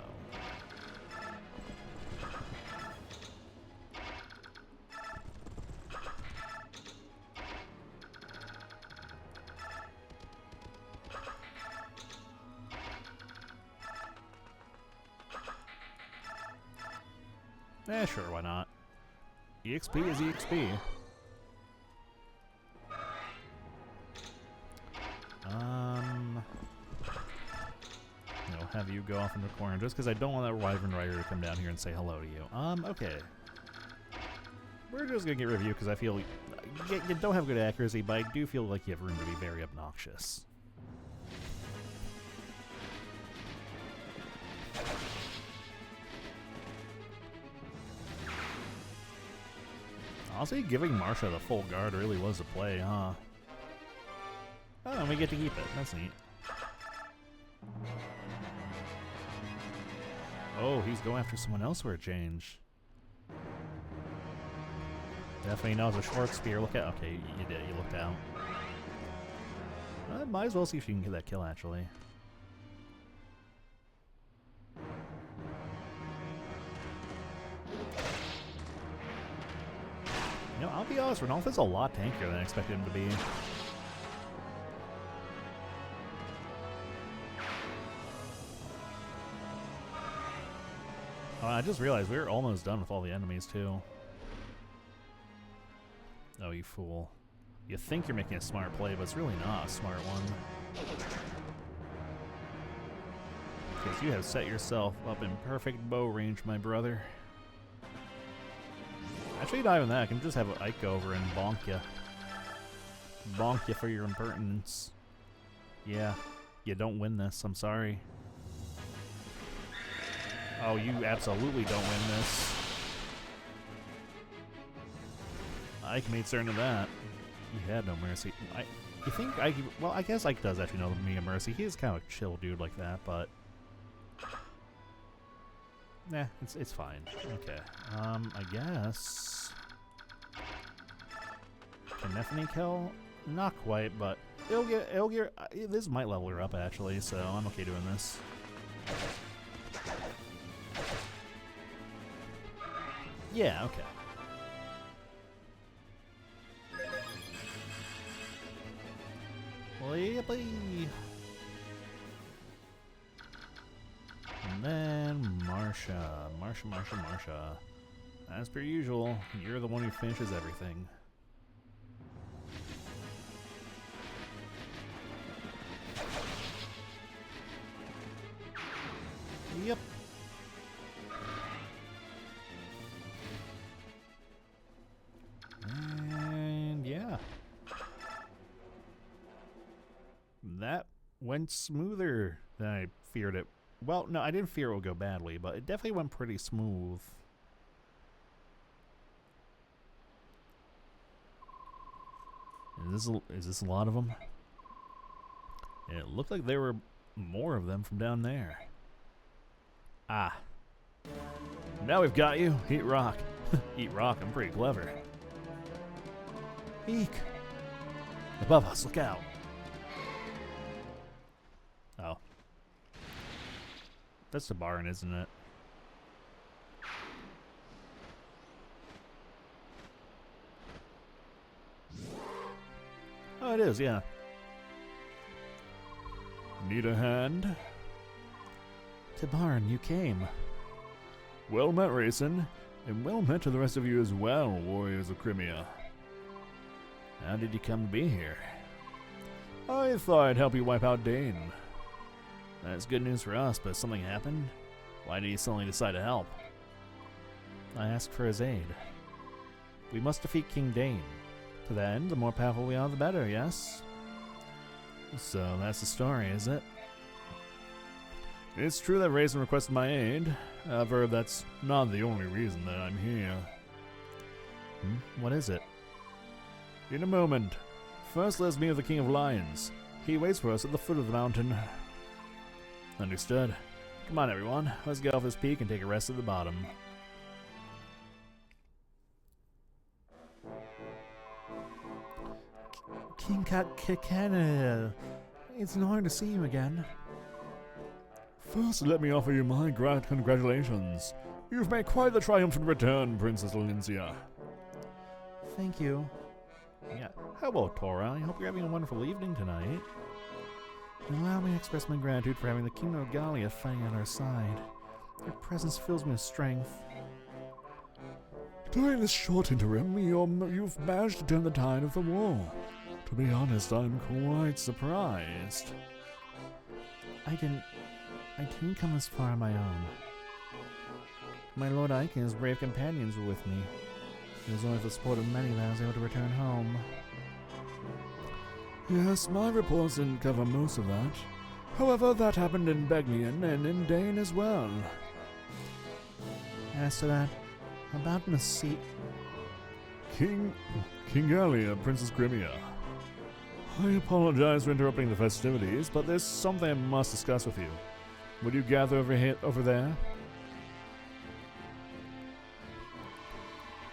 Sure, why not? EXP is EXP. Have you go off in the corner just because I don't want that Wyvern Rider to come down here and say hello to you. Okay. we're just gonna get review because I feel you don't have good accuracy, but I do feel like you have room to be very obnoxious. Honestly, giving Marsha the full guard really was a play, huh? Oh, and we get to keep it. That's neat. Oh, he's going after someone else for a change. Definitely knows a short spear. Look at. Okay, you did. You looked out. Might as well see if you can get that kill, actually. You know, I'll be honest, Renolf is a lot tankier than I expected him to be. Oh, I just realized we're almost done with all the enemies, too. Oh, you fool. You think you're making a smart play, but it's really not a smart one. Because you have set yourself up in perfect bow range, my brother. Actually, not even that. I can just have Ike go over and bonk you. Bonk you for your impertinence. Yeah, you don't win this. I'm sorry. Oh, you absolutely don't win this. Ike made certain of that. He had no mercy. You think Ike... Well, I guess Ike does actually know me a mercy. He is kind of a chill dude like that, but... Nah, it's fine. Okay. I guess... Can Neffany kill? Not quite, but... It'll get... This might level her up, actually, so I'm okay doing this. Yeah, okay. And then Marsha. As per usual, you're the one who finishes everything. Yep. And yeah. That went smoother than I feared it. Well, no, I didn't fear it would go badly, but it definitely went pretty smooth. Is this a lot of them? It looked like there were more of them from down there. Ah. Now we've got you. Eat rock. Eat rock, I'm pretty clever. Eek. Above us, look out. Oh. That's the barn, isn't it? Oh, it is, yeah. Need a hand? To barn, you came. Well met, Raisin. And well met to the rest of you as well, warriors of Crimea. How did you come to be here? I thought I'd help you wipe out Dane. That's good news for us, but something happened? Why did you suddenly decide to help? I asked for his aid. We must defeat King Dane. To that end, the more powerful we are, the better, yes? So that's the story, is it? It's true that Raisin requested my aid. However, that's not the only reason that I'm here. What is it? In a moment. First, let's meet with the King of Lions. He waits for us at the foot of the mountain. Understood. Come on, everyone. Let's get off this peak and take a rest at the bottom. King Canada. It's an honor to see you again. First, let me offer you my congratulations. You've made quite the triumphant return, Princess Lincia. Thank you. Yeah. Hello, Tora. I hope you're having a wonderful evening tonight. Allow me to express my gratitude for having the Kingdom of Gallia fighting on our side. Your presence fills me with strength. During this short interim, you've managed to turn the tide of the war. To be honest, I'm quite surprised. I didn't come this far on my own. My Lord Ike and his brave companions were with me. It was only with the support of many that I was able to return home. Yes, my reports didn't cover most of that. However, that happened in Begnian and in Dane as well. As to that, about Messi... King Alia, Princess Crimea. I apologize for interrupting the festivities, but there's something I must discuss with you. Would you gather over there?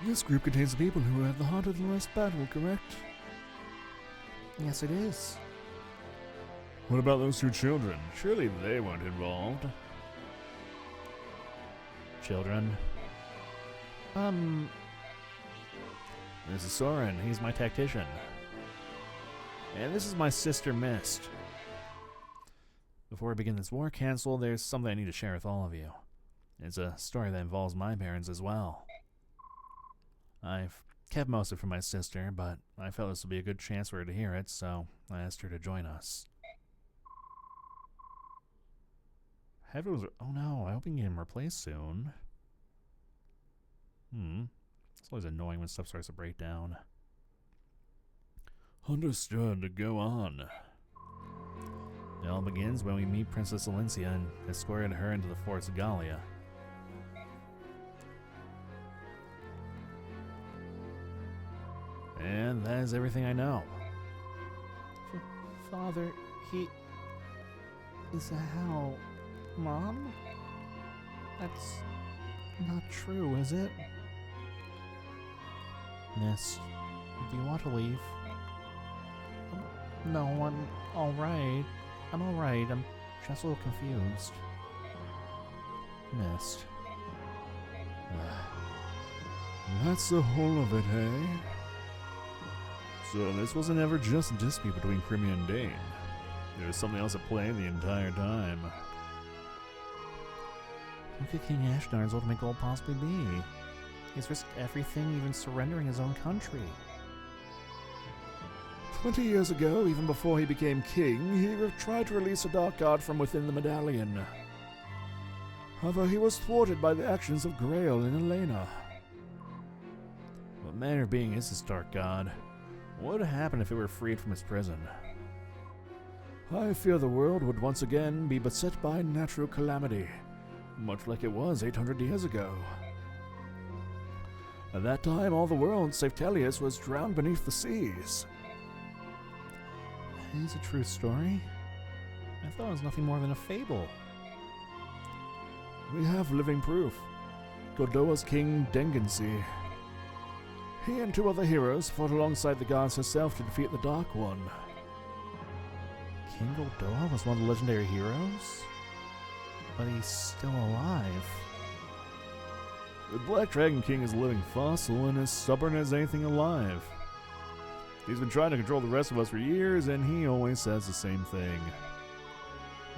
This group contains people who are at the heart of the last battle, correct? Yes, it is. What about those two children? Surely they weren't involved. Children? This is Soren. He's my tactician. And this is my sister, Mist. Before we begin this war council, there's something I need to share with all of you. It's a story that involves my parents as well. I've kept most of it from my sister, but I felt this would be a good chance for her to hear it, so I asked her to join us. Oh no, I hope we can get him replaced soon. It's always annoying when stuff starts to break down. Understood. Go on. It all begins when we meet Princess Alencia and escorted her into the forest of Gallia. And that is everything I know. Father, is that how... Mom? That's not true, is it? Miss, do you want to leave? No, I'm alright. I'm alright. I'm just a little confused. Missed. That's the whole of it, hey? So this wasn't ever just a dispute between Crimea and Dane. There was something else at play the entire time. What could King Ashnar's ultimate goal possibly be? He's risked everything, even surrendering his own country. 20 years ago, even before he became king, he tried to release a dark god from within the medallion. However, he was thwarted by the actions of Grail and Elena. What manner of being is this dark god? What would happen if it were freed from its prison? I fear the world would once again be beset by natural calamity, much like it was 800 years ago. At that time, all the world, save Tellius, was drowned beneath the seas. That is a true story? I thought it was nothing more than a fable. We have living proof. Godoa's king, Dengensi. He and two other heroes fought alongside the goddess herself to defeat the Dark One. King Godoa was one of the legendary heroes? But he's still alive. The Black Dragon King is a living fossil and as stubborn as anything alive. He's been trying to control the rest of us for years, and he always says the same thing.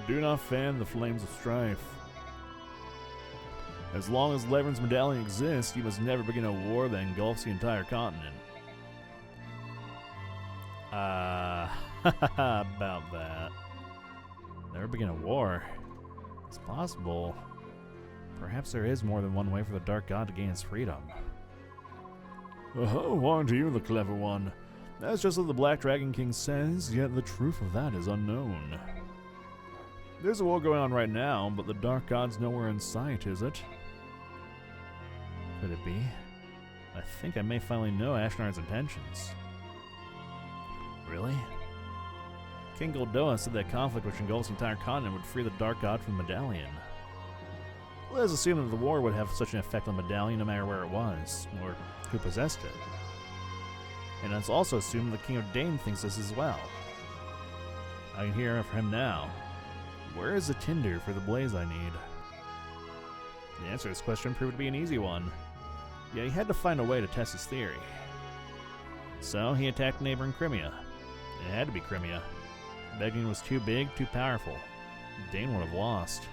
Do not fan the flames of strife. As long as Leverin's medallion exists, you must never begin a war that engulfs the entire continent. About that. Never begin a war. It's possible. Perhaps there is more than one way for the Dark God to gain his freedom. Oh, aren't you the clever one? That's just what the Black Dragon King says, yet the truth of that is unknown. There's a war going on right now, but the Dark God's nowhere in sight, is it? Could it be? I think I may finally know Ashnar's intentions. Really? King Goldoa said that conflict which engulfs the entire continent would free the Dark God from the medallion. Let's assume that the war would have such an effect on the medallion no matter where it was, or who possessed it. And let's also assume the King of Dane thinks this as well. I can hear from him now. Where is the tinder for the blaze I need? The answer to this question proved to be an easy one. Yet he had to find a way to test his theory. So he attacked neighboring Crimea. It had to be Crimea. Begnian was too big, too powerful. Dane would have lost.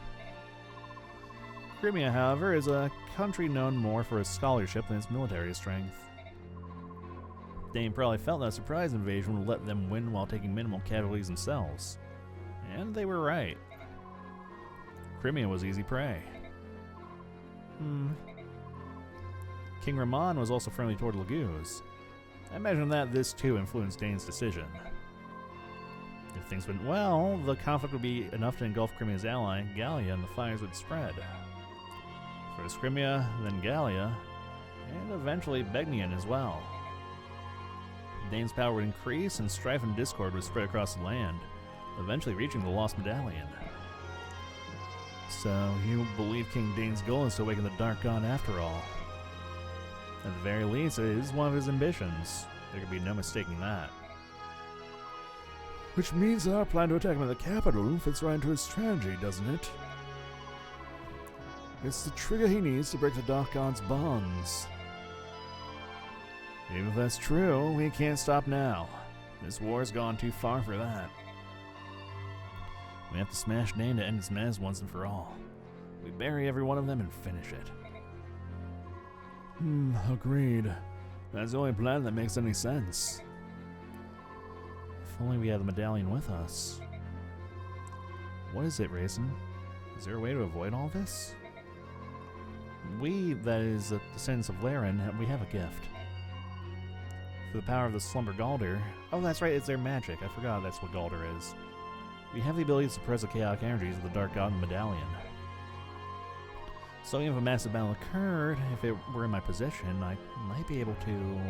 Crimea, however, is a country known more for its scholarship than its military strength. Dane probably felt that a surprise invasion would let them win while taking minimal casualties themselves. And they were right. Crimea was easy prey. King Ramon was also friendly toward Laguz. I imagine that this too influenced Dane's decision. If things went well, the conflict would be enough to engulf Crimea's ally, Gallia, and the fires would spread. First Crimea, then Gallia, and eventually Begnion as well. Dane's power would increase, and strife and discord would spread across the land, eventually reaching the Lost Medallion. So, you believe King Dane's goal is to awaken the Dark God after all. At the very least, it is one of his ambitions. There could be no mistaking that. Which means our plan to attack him at the capital fits right into his strategy, doesn't it? It's the trigger he needs to break the Dark God's bonds. Even if that's true, we can't stop now. This war's gone too far for that. We have to smash Dane to end his mess once and for all. We bury every one of them and finish it. Agreed. That's the only plan that makes any sense. If only we had the medallion with us. What is it, Raisin? Is there a way to avoid all this? We, that is, the descendants of Laren, we have a gift. For the power of the Slumber Galder. Oh, that's right, it's their magic. I forgot that's what Galder is. We have the ability to suppress the chaotic energies of the Dark God and the Medallion. So even if a massive battle occurred, if it were in my possession, I might be able to...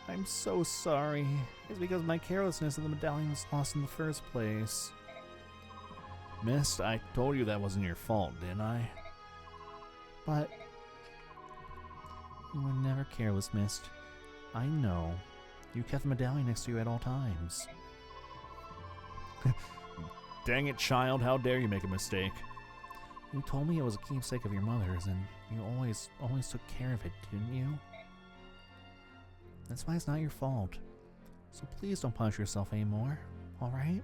I'm so sorry. It's because of my carelessness that the medallion was lost in the first place. Mist, I told you that wasn't your fault, didn't I? But... You were never careless, Mist. I know. You kept the medallion next to you at all times. Dang it, child, how dare you make a mistake? You told me it was a keepsake of your mother's, and you always took care of it, didn't you? That's why it's not your fault. So please don't punish yourself anymore, alright?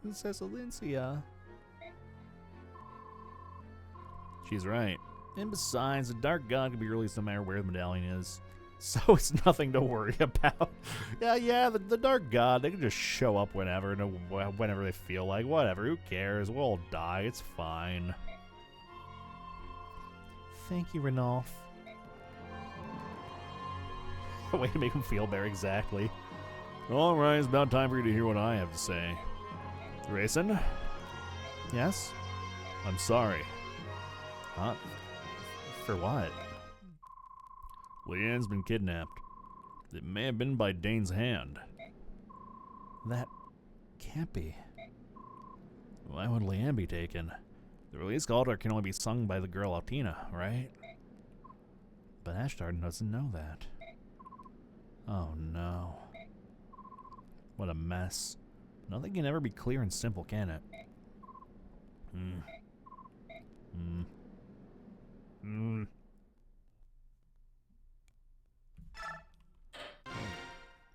Princess Alicia. She's right. And besides, the Dark God can be released no matter where the medallion is. So it's nothing to worry about. The Dark God, they can just show up whenever they feel like. Whatever, who cares? We'll all die, it's fine. Thank you, Ranulf. Way to make him feel better, exactly. Alright, it's about time for you to hear what I have to say. Grayson? Yes? I'm sorry. Huh? For what? Leanne's been kidnapped. It may have been by Dane's hand. That can't be. Why would Leanne be taken? The release altar can only be sung by the girl Altina, right? But Ashtard doesn't know that. Oh no. What a mess. Nothing can ever be clear and simple, can it?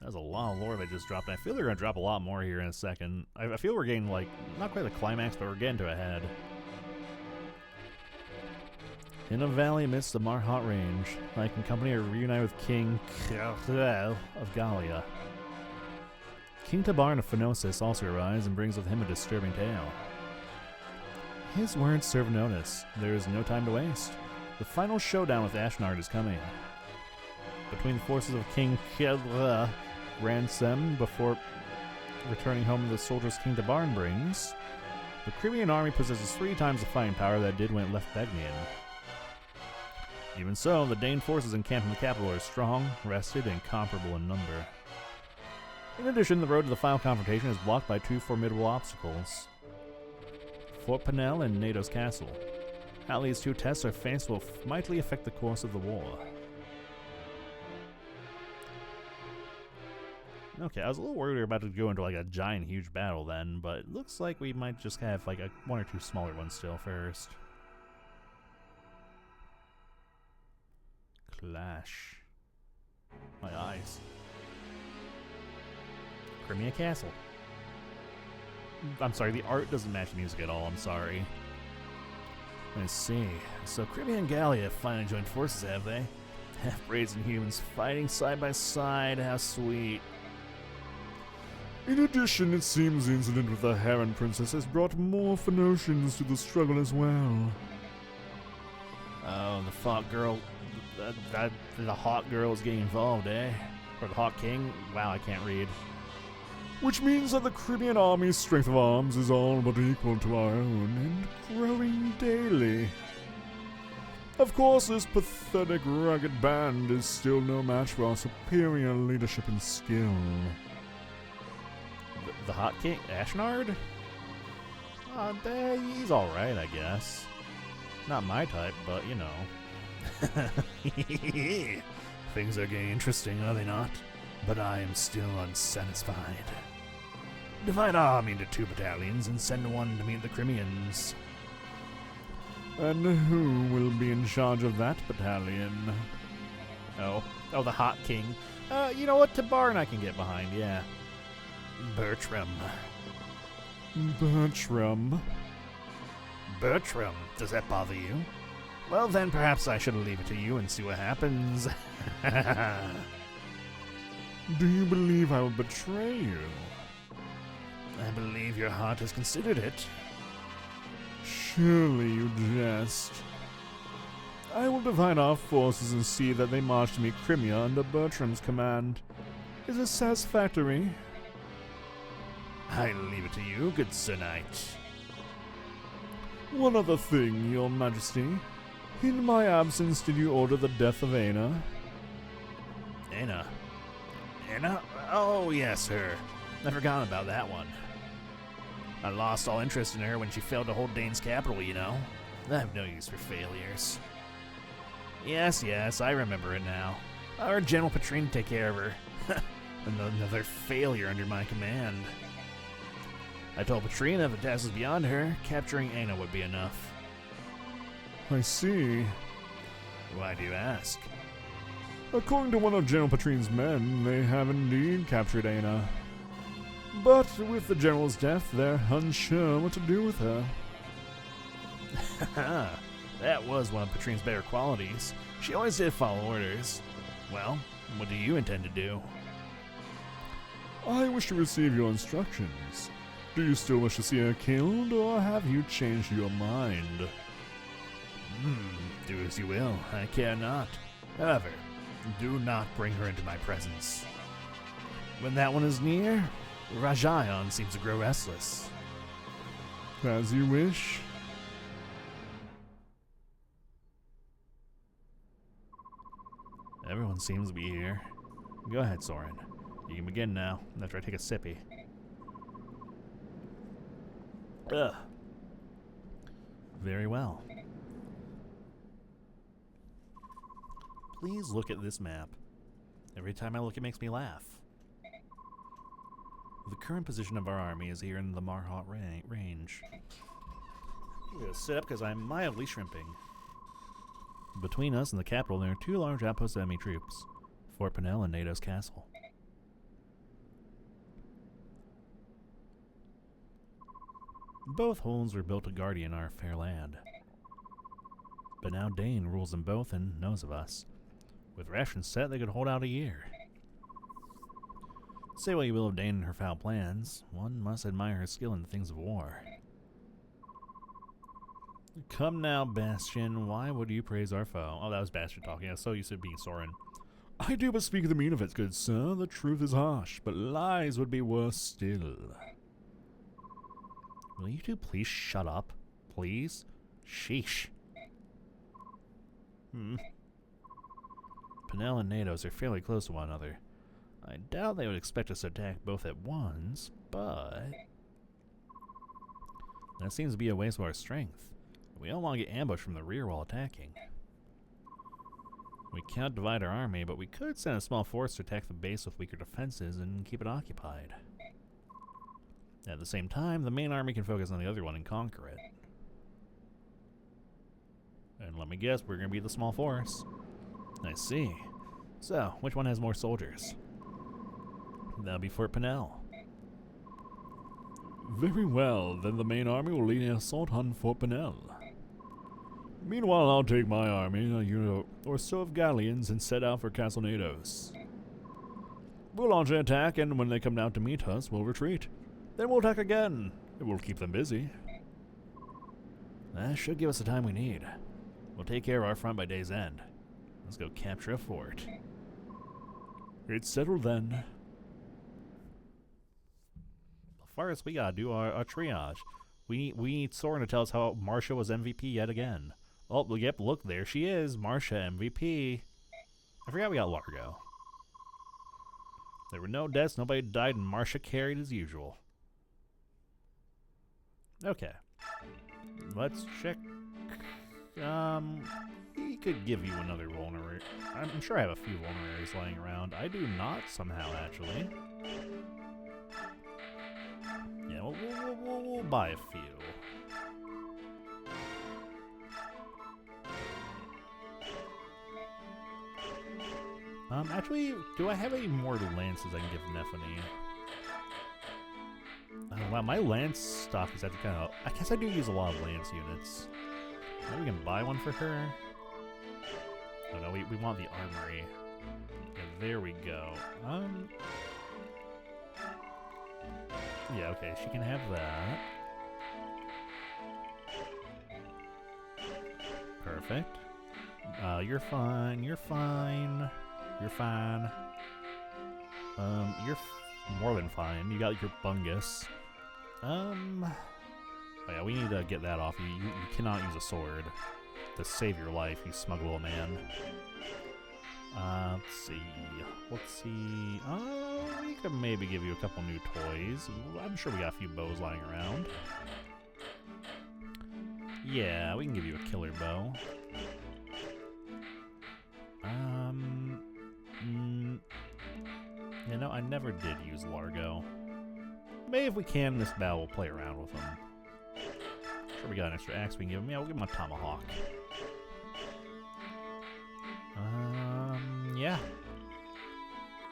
That's a lot of lore they just dropped. I feel they're going to drop a lot more here in a second. I feel we're getting, like, not quite the climax, but we're getting to a head. In a valley amidst the Marhat Range, I can accompany or reunite with King of Gallia. King Tabarn of Phenosis also arrives and brings with him a disturbing tale. His words serve notice. There is no time to waste. The final showdown with Ashnard is coming. Between the forces of King Kjedra ransom before returning home the soldiers King Tabarn brings, the Crimean army possesses 3 times the fighting power that it did when it left Begnion. Even so, the Dane forces encamped in the capital are strong, rested, and comparable in number. In addition, the road to the final confrontation is blocked by 2 formidable obstacles: Fort Penel and Nado's castle. How these 2 tests are faced will mightily affect the course of the war. Okay, I was a little worried we were about to go into like a giant, huge battle then, but it looks like we might just have like 1 or 2 smaller ones still first. Clash. My eyes. Crimea Castle. I'm sorry, the art doesn't match the music at all, I'm sorry. Let's see. So Crimea and Gallia have finally joined forces, have they? Half-breeds and humans fighting side by side, how sweet. In addition, it seems the incident with the Heron Princess has brought more Phoenicians to the struggle as well. thought the hot girl is getting involved, eh? Or the hot king? Wow, I can't read. Which means that the Caribbean Army's strength of arms is all but equal to our own, and growing daily. Of course, this pathetic, rugged band is still no match for our superior leadership and skill. The hot king? Ashnard? He's alright, I guess. Not my type, but you know. Things are getting interesting, are they not? But I am still unsatisfied. Divide our army into 2 battalions and send one to meet the Crimeans. And who will be in charge of that battalion? Oh, the Hot King. You know what? Tabarn I can get behind, yeah. Bertram. Bertram, does that bother you? Well then, perhaps I should leave it to you and see what happens. Do you believe I will betray you? I believe your heart has considered it. Surely you jest. I will divide our forces and see that they march to meet Crimea under Bertram's command. Is this satisfactory? I leave it to you, good Sir Knight. One other thing, Your Majesty. In my absence, did you order the death of Aina? Aina? Aina? Oh, yes, her. I forgot about that one. I lost all interest in her when she failed to hold Dane's capital, you know. I have no use for failures. Yes, I remember it now. Our General Petrine take care of her. Another failure under my command. I told Petrine if the task was beyond her, capturing Aina would be enough. I see. Why do you ask? According to one of General Petrine's men, they have indeed captured Aina. But with the General's death, they're unsure what to do with her. That was one of Petrine's better qualities. She always did follow orders. Well, what do you intend to do? I wish to receive your instructions. Do you still wish to see her killed, or have you changed your mind? Do as you will. I care not. However, do not bring her into my presence. When that one is near, Rajayan seems to grow restless. As you wish. Everyone seems to be here. Go ahead, Soren. You can begin now, after I take a sippy. Ugh. Very well. Please look at this map. Every time I look, it makes me laugh. The current position of our army is here in the Marhat range. I'm going to sit up because I'm mildly shrimping. Between us and the capital, there are 2 large outposts of enemy troops, Fort Penel and Nado's castle. Both holds were built to guardian our fair land. But now Dane rules them both and knows of us. With rations set, they could hold out a year. Say what you will of Dane and her foul plans, one must admire her skill in things of war. Come now, Bastion, why would you praise our foe? Oh, that was Bastion talking. I was so used to being Soren. I do but speak the mean of it, good sir. The truth is harsh, but lies would be worse still. Will you two please shut up? Please? Sheesh. Penel and Nados are fairly close to one another. I doubt they would expect us to attack both at once, but that seems to be a waste of our strength. We don't want to get ambushed from the rear while attacking. We can't divide our army, but we could send a small force to attack the base with weaker defenses and keep it occupied. At the same time, the main army can focus on the other one and conquer it. And let me guess, we're going to be the small force. I see. So, which one has more soldiers? That'll be Fort Penel. Very well, then the main army will lead an assault on Fort Penel. Meanwhile, I'll take my army, a unit or so of galleons, and set out for Castle Nados. We'll launch an attack, and when they come down to meet us, we'll retreat. Then we'll attack again. It will keep them busy. That should give us the time we need. We'll take care of our front by day's end. Let's go capture a fort. It's settled then. First, we gotta do our triage. We need Soren to tell us how Marcia was MVP yet again. Oh, yep, look, there she is. Marcia MVP. I forgot we got Largo. There were no deaths, nobody died, and Marcia carried as usual. Okay. Let's check. We could give you another vulnerary. I'm sure I have a few vulneraries lying around. I do not, somehow, actually. Yeah, we'll buy a few. Actually, do I have any more lances I can give Nephany? Wow, my lance stock is actually kind of... I guess I do use a lot of lance units. Maybe we can buy one for her? Oh no, we want the armory. Yeah, there we go. Yeah, okay, she can have that. Perfect. You're fine, you're fine. You're fine. You're more than fine. You got your bungus. Oh yeah, we need to get that off. You cannot use a sword to save your life, you smug little man. Let's see. We could maybe give you a couple new toys. I'm sure we got a few bows lying around. Yeah, we can give you a killer bow. You know, I never did use Largo. Maybe if we can in this battle, we'll play around with him. Sure, we got an extra axe we can give him. Yeah, we'll give him a tomahawk. Yeah.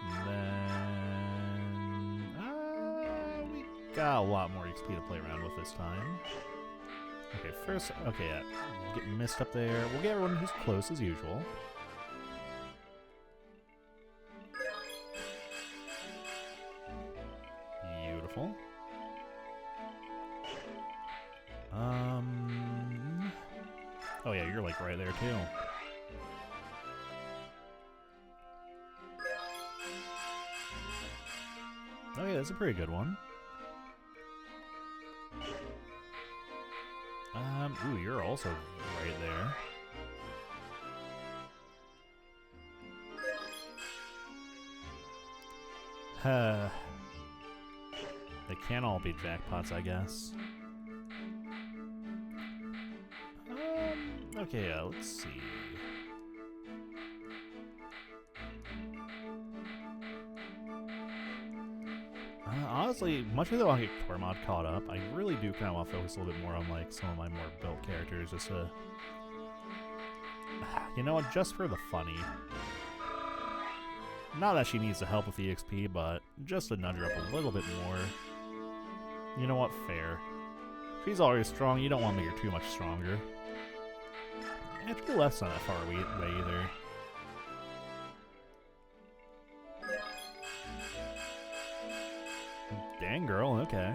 And then... we got a lot more XP to play around with this time. Okay, first... Okay, yeah. Get mist up there. We'll get everyone who's close as usual. Beautiful. Oh yeah, you're like right there too. Oh yeah, that's a pretty good one. Ooh, you're also right there. They can't all be jackpots, I guess. Okay, yeah, let's see. Honestly, much as I want to get Tormod caught up, I really do kind of want to focus a little bit more on like some of my more built characters, just to, you know what, just for the funny. Not that she needs the help with the XP, but just to nudge her up a little bit more. You know what, fair. She's already strong, you don't want to make her too much stronger. Actually, left's not that far away either. Dang, girl, okay.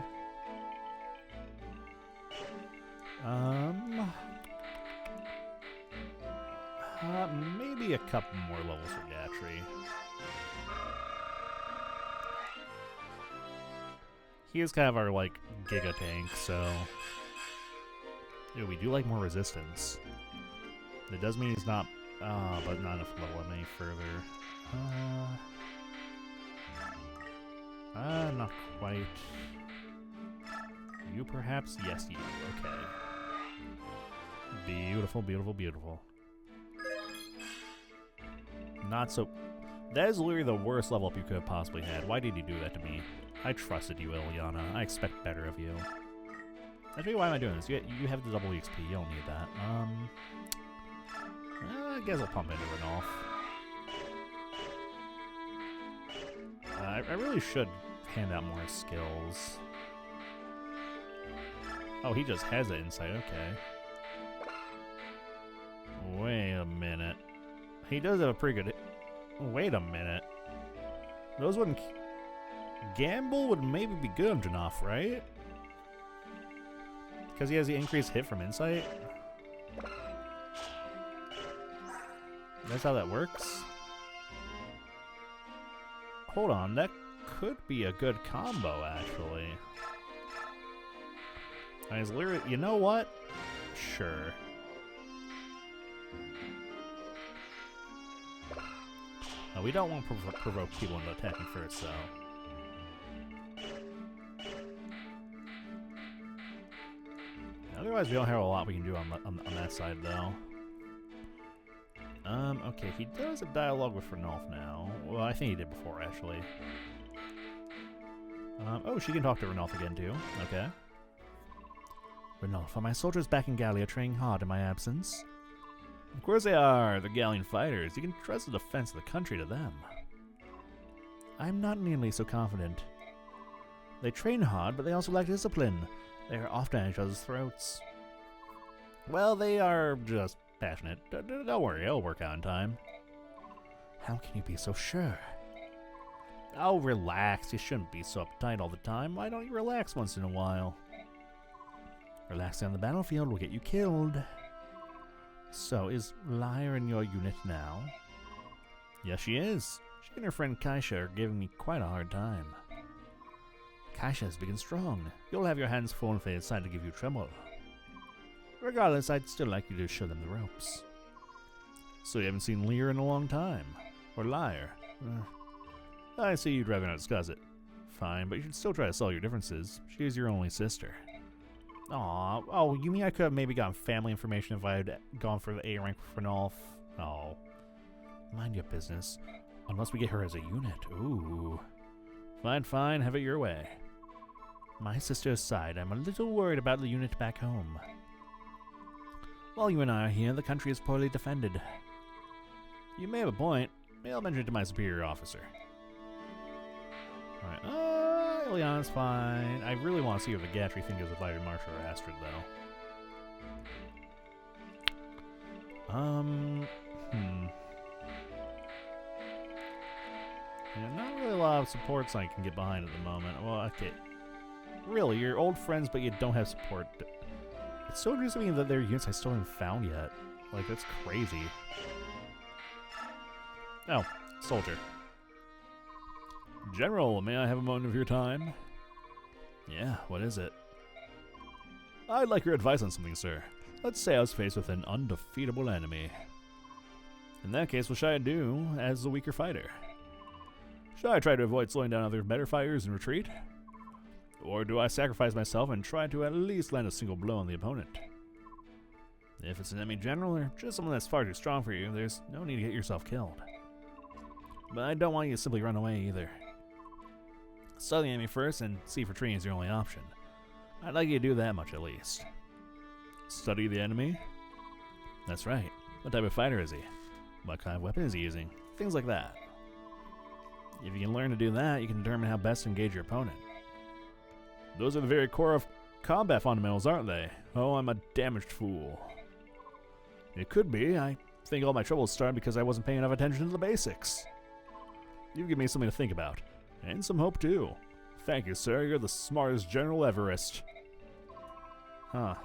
Maybe a couple more levels for Gatry. He is kind of our, like, Giga Tank, so... Yeah, we do like more resistance. It does mean he's not... but not enough level him any further. Not quite. You perhaps? Yes, you. Okay. Beautiful, beautiful, beautiful. Not so... That is literally the worst level up you could have possibly had. Why did you do that to me? I trusted you, Ilyana. I expect better of you. Actually, why am I doing this? You have the double XP. You don't need that. I guess I'll pump into Renolf. I really should hand out more skills. Oh, he just has the insight. Okay. Wait a minute. He does have a pretty good... Wait a minute. Those wouldn't... Gamble would maybe be good on Janaf, right? Because he has the increased hit from insight? That's how that works? Hold on, that could be a good combo, actually. I was literally, you know what? Sure. No, we don't want to provoke people into attacking first, though. Otherwise, we don't have a lot we can do on that side, though. Okay, he does a dialogue with Renolf now. Well, I think he did before, actually. Oh, she can talk to Renolf again, too. Okay. Renolf, are my soldiers back in Gallia training hard in my absence? Of course they are. They're Gallian fighters. You can trust the defense of the country to them. I'm not nearly so confident. They train hard, but they also lack discipline. They are often at each other's throats. Well, they are just passionate. Don't worry, it'll work out in time. How can you be so sure? Oh, relax. You shouldn't be so uptight all the time. Why don't you relax once in a while? Relaxing on the battlefield will get you killed. So, is Lyre in your unit now? Yes, she is. She and her friend Kaisha are giving me quite a hard time. Kaisha is big and strong. You'll have your hands full if they decide to give you trouble. Regardless, I'd still like you to show them the ropes. So you haven't seen Lyre in a long time? Or Lyre? I see you'd rather not discuss it. Fine, but you should still try to solve your differences. She is your only sister. Aw, oh, you mean I could have maybe gotten family information if I had gone for the A rank for Renolf? Oh. Mind your business. Unless we get her as a unit. Ooh. Fine, fine, have it your way. My sister aside, I'm a little worried about the unit back home. While you and I are here, the country is poorly defended. You may have a point. Maybe I'll mention it to my superior officer. Alright, Ileana's fine. I really want to see what the Gatry thing is with either Marsha or Astrid, though. Yeah, not really a lot of supports I can get behind at the moment. Well, okay. Really, you're old friends, but you don't have support. It's so interesting to me that there are units I still haven't found yet. Like, that's crazy. Oh, soldier. General, may I have a moment of your time? Yeah, what is it? I'd like your advice on something, sir. Let's say I was faced with an undefeatable enemy. In that case, what should I do as the weaker fighter? Should I try to avoid slowing down other better fighters and retreat? Or do I sacrifice myself and try to at least land a single blow on the opponent? If it's an enemy general or just someone that's far too strong for you, there's no need to get yourself killed. But I don't want you to simply run away either. Study the enemy first and see if retreating is your only option. I'd like you to do that much at least. Study the enemy? That's right. What type of fighter is he? What kind of weapon is he using? Things like that. If you can learn to do that, you can determine how best to engage your opponent. Those are the very core of combat fundamentals, aren't they? Oh, I'm a damaged fool. It could be. I think all my troubles started because I wasn't paying enough attention to the basics. You give me something to think about. And some hope, too. Thank you, sir. You're the smartest General Everest. Huh.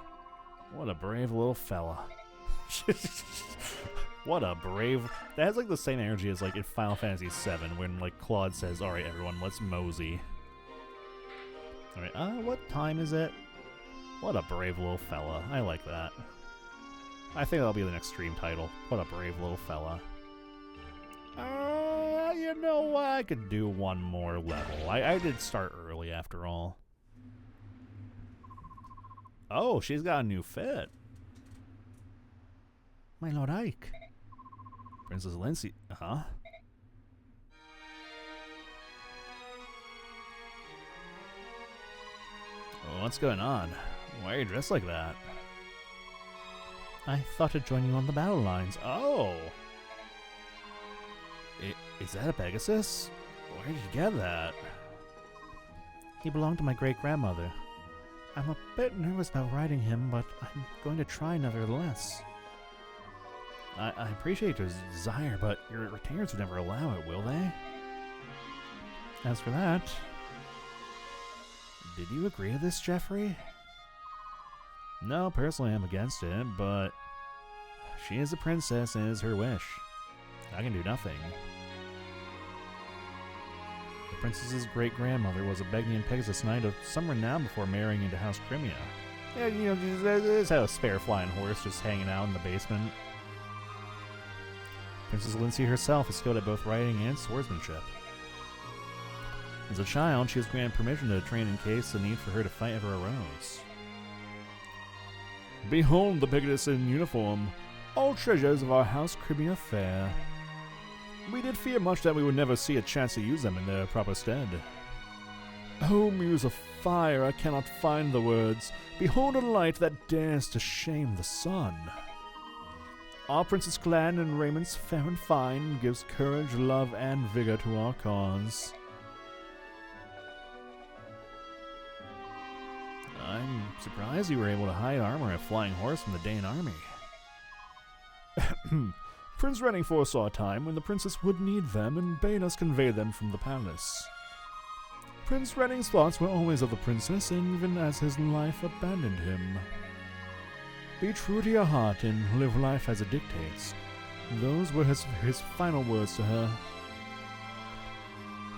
What a brave little fella. What a brave... That has, like, the same energy as, like, in Final Fantasy VII when, like, Claude says, alright, everyone, let's mosey. Alright, what time is it? What a brave little fella. I like that. I think that'll be the next stream title. What a brave little fella. You know what? I could do one more level. I did start early, after all. Oh, she's got a new fit. My Lord Ike. Princess Lindsay. Huh? Oh, what's going on? Why are you dressed like that? I thought to join you on the battle lines. Oh! Is that a Pegasus? Where did you get that? He belonged to my great-grandmother. I'm a bit nervous about riding him, but I'm going to try nevertheless. I appreciate your desire, but your retainers would never allow it, will they? As for that... Did you agree to this, Jeffrey? No, personally I'm against it, but... She is a princess and it is her wish. I can do nothing. The princess's great-grandmother was a Begnian Pegasus knight of some renown before marrying into House Crimea. Yeah, you know, there's a spare flying horse just hanging out in the basement. Princess Lindsay herself is skilled at both riding and swordsmanship. As a child, she was granted permission to train in case the need for her to fight ever arose. Behold the Pegasus in uniform, all treasures of our House Crimea fair. We did fear much that we would never see a chance to use them in their proper stead. O muse of fire, I cannot find the words. Behold a light that dares to shame the sun. Our princess clad in raiments fair and fine gives courage, love, and vigor to our cause. I'm surprised you were able to hide armor and a flying horse from the Dane army. Prince Renning foresaw a time when the princess would need them and bade us convey them from the palace. Prince Renning's thoughts were always of the princess, even as his life abandoned him. Be true to your heart and live life as it dictates. Those were his final words to her.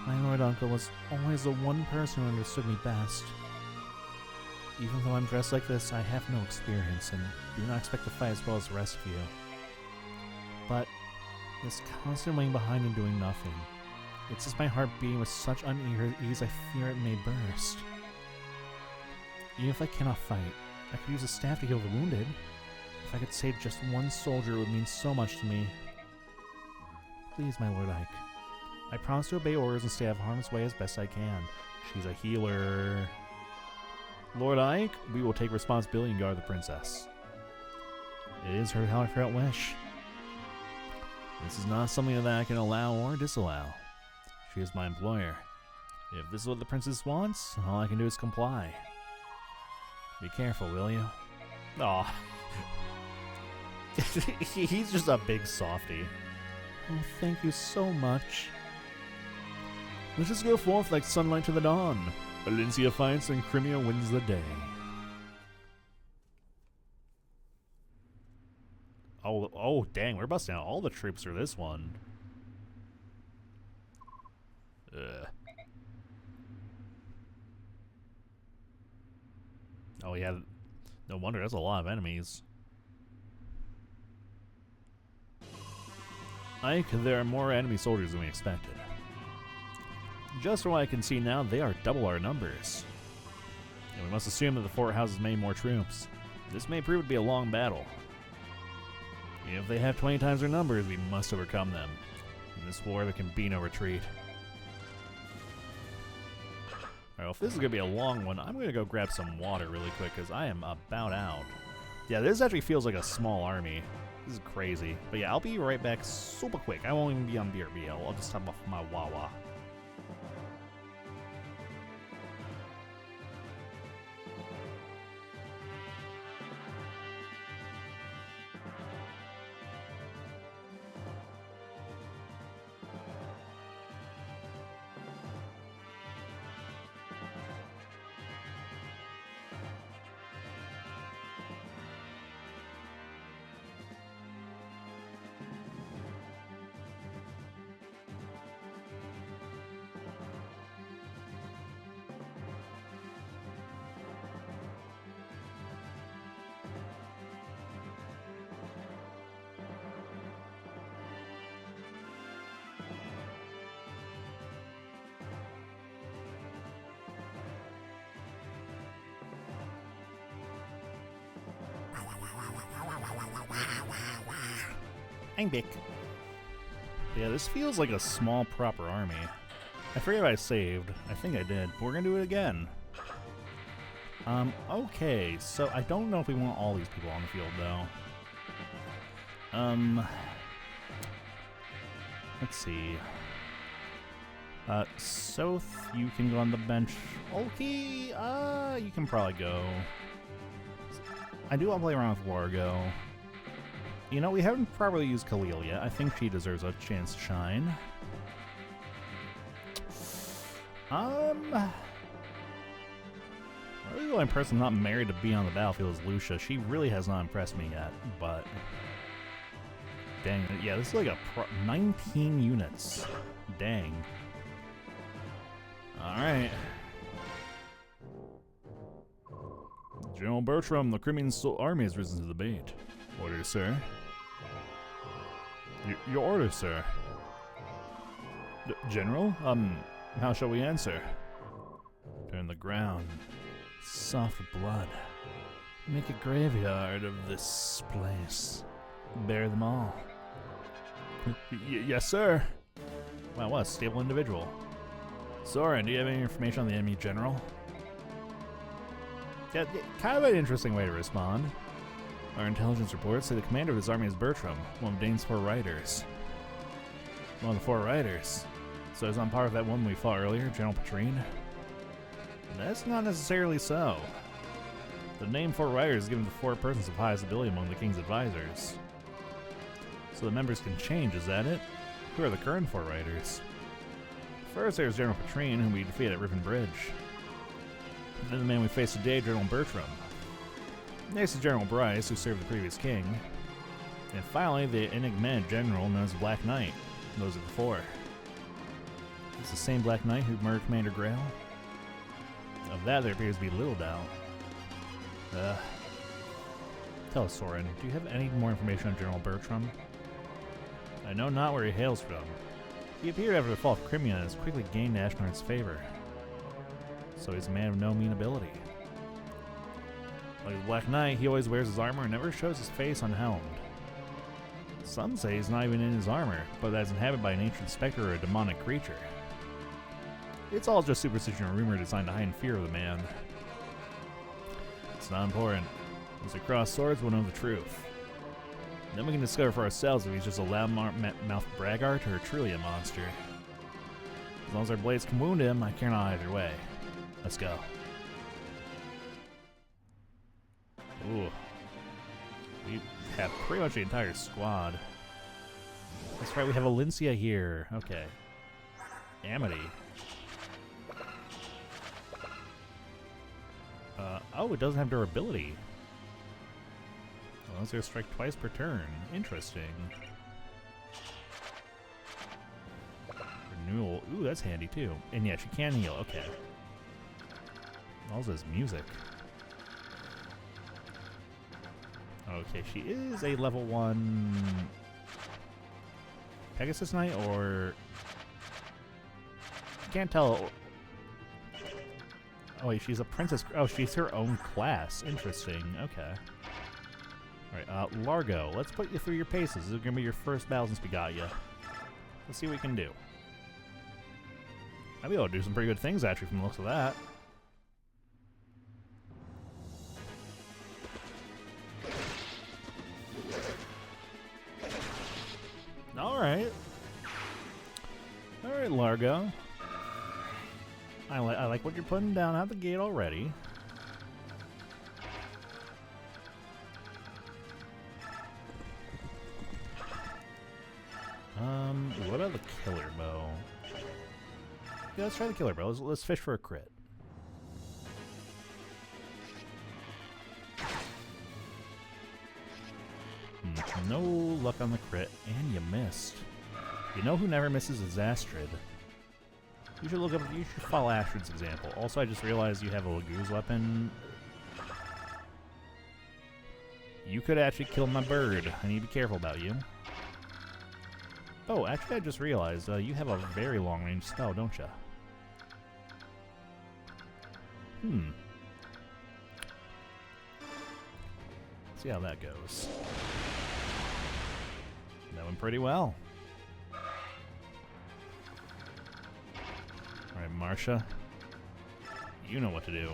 My lord uncle was always the one person who understood me best. Even though I'm dressed like this, I have no experience and do not expect to fight as well as the rest of you. But this constant waiting behind and doing nothing. It's just my heart beating with such unease I fear it may burst. Even if I cannot fight, I could use a staff to heal the wounded. If I could save just one soldier, it would mean so much to me. Please, my Lord Ike. I promise to obey orders and stay out of harm's way as best I can. She's a healer. Lord Ike, we will take responsibility and guard the princess. It is her heartfelt wish. This is not something that I can allow or disallow. She is my employer. If this is what the princess wants, all I can do is comply. Be careful, will you? Aw. He's just a big softy. Oh, thank you so much. Let's just go forth like sunlight to the dawn. Valencia fights and Crimea wins the day. Oh, dang, we're busting out all the troops for this one. Ugh. Oh, yeah. No wonder, that's a lot of enemies. Ike, there are more enemy soldiers than we expected. Just from what I can see now, they are double our numbers. And we must assume that the fort houses many more troops. This may prove to be a long battle. If they have 20 times their numbers, we must overcome them. In this war, there can be no retreat. Alright, well, if this is going to be a long one, I'm going to go grab some water really quick, because I am about out. Yeah, this actually feels like a small army. This is crazy. But yeah, I'll be right back super quick. I won't even be on BRB. I'll just top off my Wawa. I'm back. Yeah, this feels like a small proper army. I forget if I saved. I think I did. But we're gonna do it again. Okay, so I don't know if we want all these people on the field though. Let's see. Soth, you can go on the bench. Okay, you can probably go. I do want to play around with Wargo. You know, we haven't properly used Khalil yet. I think she deserves a chance to shine. Really the only person not married to be on the battlefield is Lucia. She really has not impressed me yet, but Dang, yeah, this is like a 19 units. Dang. Alright. General Bertram, the Crimean army has risen to the bait. Orders, sir. Your orders, sir. General? How shall we answer? Turn the ground. Soft blood. Make a graveyard of this place. Bury them all. Yes, sir. Wow, what a stable individual. Soren, do you have any information on the enemy general? Yeah, kind of an interesting way to respond. Our intelligence reports say the commander of this army is Bertram, one of Dane's 4 riders. One of the 4 riders. So is on par with that one we fought earlier, General Petrine? That's not necessarily so. The name 4 riders is given to 4 persons of highest ability among the king's advisors. So the members can change, is that it? Who are the current 4 riders? First there's General Petrine, whom we defeated at Riven Bridge. Then the man we face today, General Bertram. Next is General Bryce, who served the previous king. And finally, the enigmatic general known as Black Knight. Those are the 4. It's the same Black Knight who murdered Commander Grail? Of that there appears to be little doubt. Tell us, Soren, do you have any more information on General Bertram? I know not where he hails from. He appeared after the fall of Crimea and has quickly gained Ashnard's favor. So he's a man of no mean ability. Like the Black Knight, he always wears his armor and never shows his face unhelmed. Some say he's not even in his armor, but that is inhabited by an ancient specter or a demonic creature. It's all just superstition or rumor designed to heighten fear of the man. It's not important. As we cross swords, we'll know the truth. Then we can discover for ourselves if he's just a loud-mouthed braggart or truly a monster. As long as our blades can wound him, I care not either way. Let's go. Ooh. We have pretty much the entire squad. That's right, we have Valencia here. Okay. Amity. Oh, it doesn't have durability. Allows her to strike twice per turn. Interesting. Renewal. Ooh, that's handy too. And yeah, she can heal. Okay. Also has music. Okay, she is a level 1 Pegasus Knight, or I can't tell. Oh wait, she's a princess. Oh, she's her own class. Interesting. Okay. Alright, Largo, let's put you through your paces. This is gonna be your first battle since we got you. Let's see what we can do. I'll be able to do some pretty good things actually from the looks of that. Alright. Alright, Largo. I like what you're putting down out the gate already. What about the killer bow? Yeah, let's try the killer bow. Let's fish for a crit. No luck on the crit, and you missed. You know who never misses is Astrid. You should follow Astrid's example. Also, I just realized you have a Laguz weapon. You could actually kill my bird. I need to be careful about you. Oh, actually, I just realized you have a very long-range spell, don't you? See how that goes. That went pretty well. Alright, Marcia. You know what to do.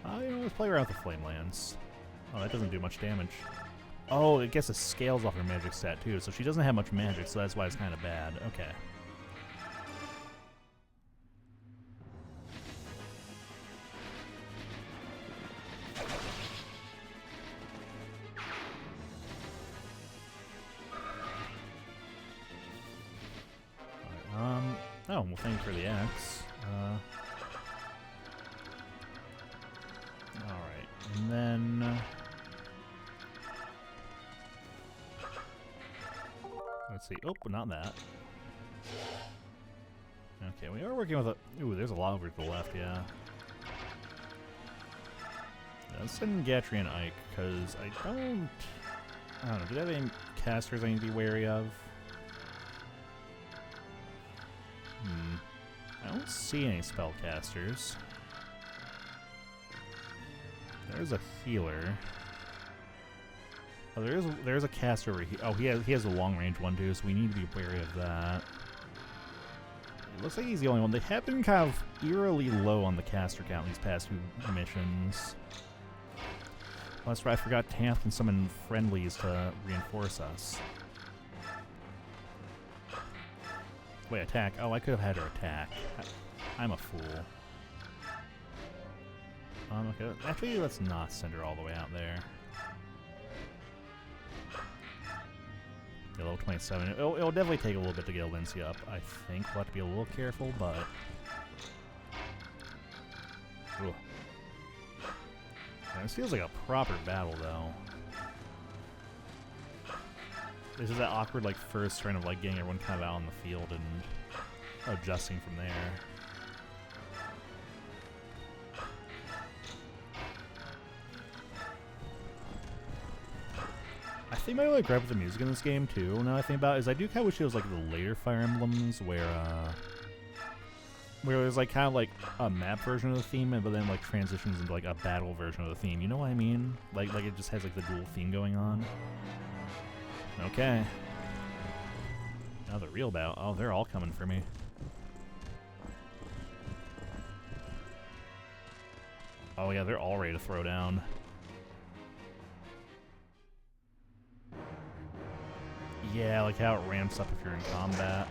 You know, let's play around with the Flame Lance. Oh, that doesn't do much damage. Oh, it gets the scales off her magic stat too, so she doesn't have much magic, so that's why it's kind of bad. Okay. Oh, well, thank you for the axe. Alright, and then... see. Oh, but not that. Okay, we are working with a... Ooh, there's a lot over to the left, yeah. Let's send Gatry and Ike, because I don't know, do they have any casters I need to be wary of? I don't see any spellcasters. There's a healer. Oh, there's a caster over here. Oh, he has a long range one too, so we need to be wary of that. It looks like he's the only one. They have been kind of eerily low on the caster count these past few missions. Well, that's right, I forgot Taft can summon friendlies to reinforce us. Wait, attack. Oh, I could have had her attack. I'm a fool. Okay, actually, let's not send her all the way out there. Yeah, level 27. It'll definitely take a little bit to get Alincia up, I think. We'll have to be a little careful, but... Ooh. This feels like a proper battle, though. This is that awkward, like, first turn of, like, getting everyone kind of out on the field and adjusting from there. I think my only gripe with the music in this game, too, now I think about it, is I do kind of wish it was, like, the later Fire Emblems where there's, like, kind of, like, a map version of the theme, but then, like, transitions into, like, a battle version of the theme. You know what I mean? Like it just has, like, the dual theme going on. Okay. Now the real bout. Oh, they're all coming for me. Oh, yeah, they're all ready to throw down. Yeah, like how it ramps up if you're in combat.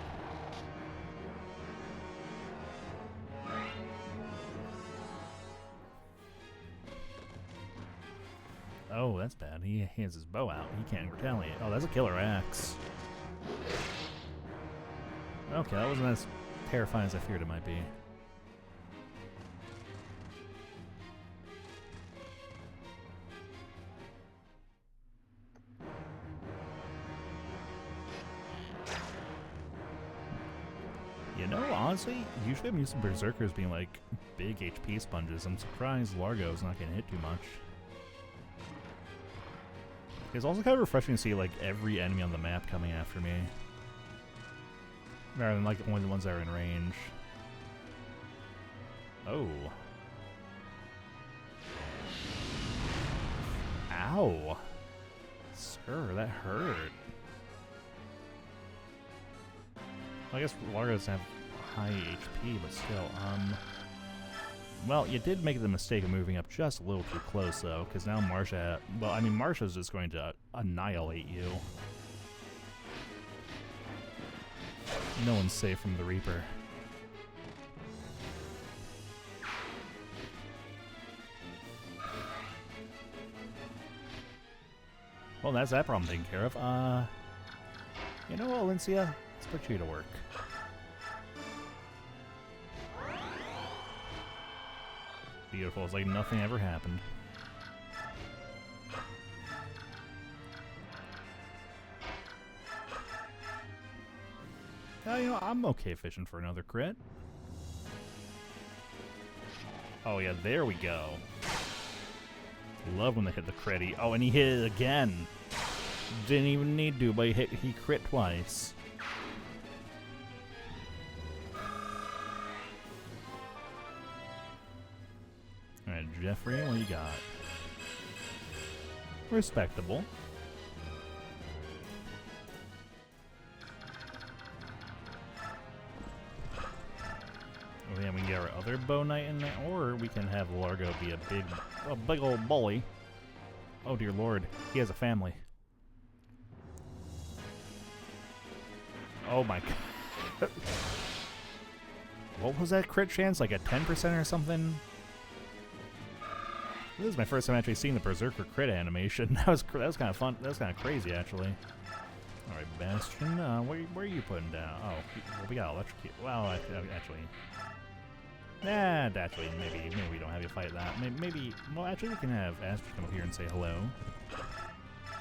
Oh, that's bad. He has his bow out. He can't retaliate. Oh, that's a killer axe. Okay, that wasn't as terrifying as I feared it might be. You know, honestly, usually I'm used to Berserkers being like big HP sponges. I'm surprised Largo's not getting hit too much. It's also kind of refreshing to see like every enemy on the map coming after me, rather than like only the ones that are in range. Oh. Ow. Sir, that hurt. I guess Largo doesn't have high HP, but still, well, you did make the mistake of moving up just a little too close, though, because now Marsha... Well, I mean, Marsha's just going to annihilate you. No one's safe from the Reaper. Well, that's that problem taken care of. You know what, Alincia? Let's put you to work. Beautiful. It's like nothing ever happened. You know, I'm okay fishing for another crit. Oh yeah, there we go. Love when they hit the crit. Oh, and he hit it again. Didn't even need to, but he crit twice. Alright, Jeffrey, what do you got? Respectable. Oh yeah, we can get our other bow knight in there, or we can have Largo be a big old bully. Oh dear lord, he has a family. Oh my god. What was that crit chance? Like a 10% or something? This is my first time actually seeing the Berserker crit animation. That was kind of fun. That was kind of crazy, actually. All right, Bastion. Where are you putting down? Oh, well, we got electrocute. Well, actually, maybe we don't have you fight that. Maybe. Well, actually, we can have Astrid come up here and say hello.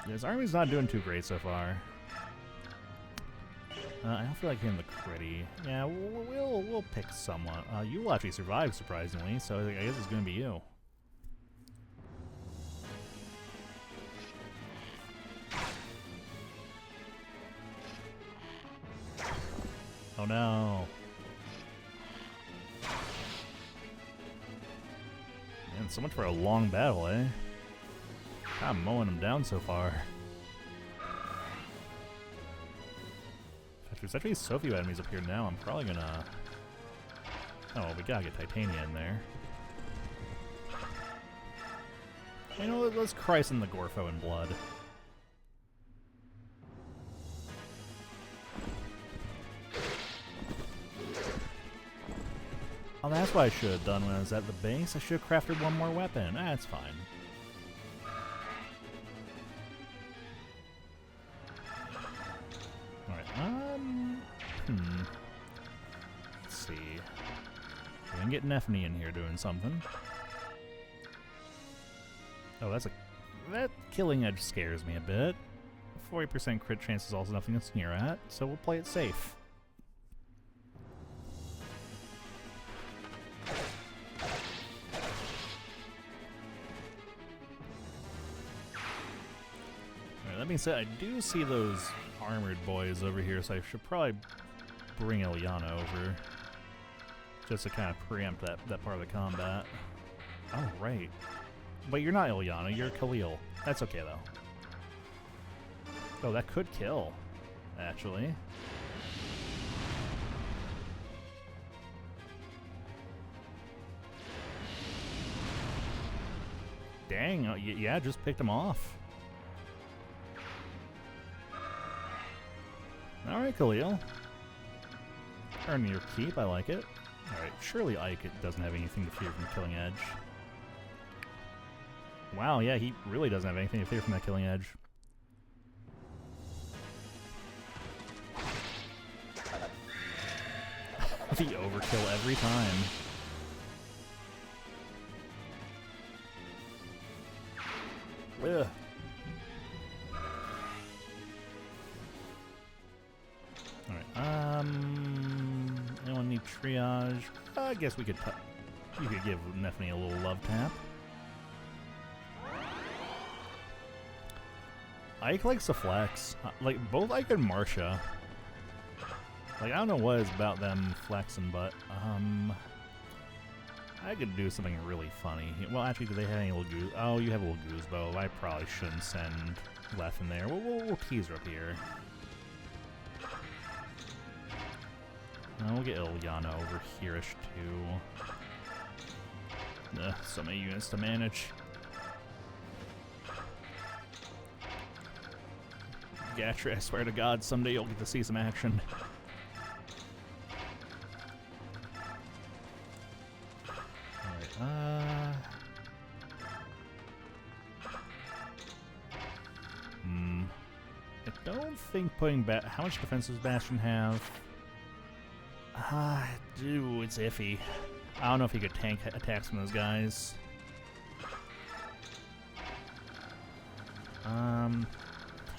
His army's not doing too great so far. I don't feel like hitting the critty. Yeah, we'll pick someone. You will actually survive, surprisingly, so I guess it's gonna be you. Oh no. Man, so much for a long battle, eh? I'm mowing them down so far. There's actually so few enemies up here now, I'm probably gonna... Oh, we gotta get Titania in there. You know, let's christen the Gorfo in blood. Oh, that's what I should have done when I was at the base. I should have crafted one more weapon. That's fine. Let's see. We can get Nephany in here doing something. Oh, that killing edge scares me a bit. 40% crit chance is also nothing to sneer at, so we'll play it safe. Alright, that being said, I do see those armored boys over here, so I should probably bring Ilyana over. Just to kind of preempt that part of the combat. Oh, right. But you're not Ilyana, you're Khalil. That's okay, though. Oh, that could kill, actually. Dang, yeah, just picked him off. Alright, Khalil. Earn your keep, I like it. Alright, surely Ike doesn't have anything to fear from the killing edge. Wow, yeah, he really doesn't have anything to fear from that killing edge. The overkill every time. Ugh. Alright, anyone need triage? I guess we could you could give Nephany a little love tap. Ike likes to flex. Like, both Ike and Marcia. Like, I don't know what it's about them flexing, but, I could do something really funny. Well, actually, do they have any little goose? Oh, you have a little goose bow. I probably shouldn't send Leth in there. We'll tease her up here. We'll get Ilyana over here-ish, too. So many units to manage. Gatry, I swear to God, someday you'll get to see some action. Alright, I don't think putting back... How much defense does Bastion have? Dude, it's iffy. I don't know if he could tank attacks from those guys.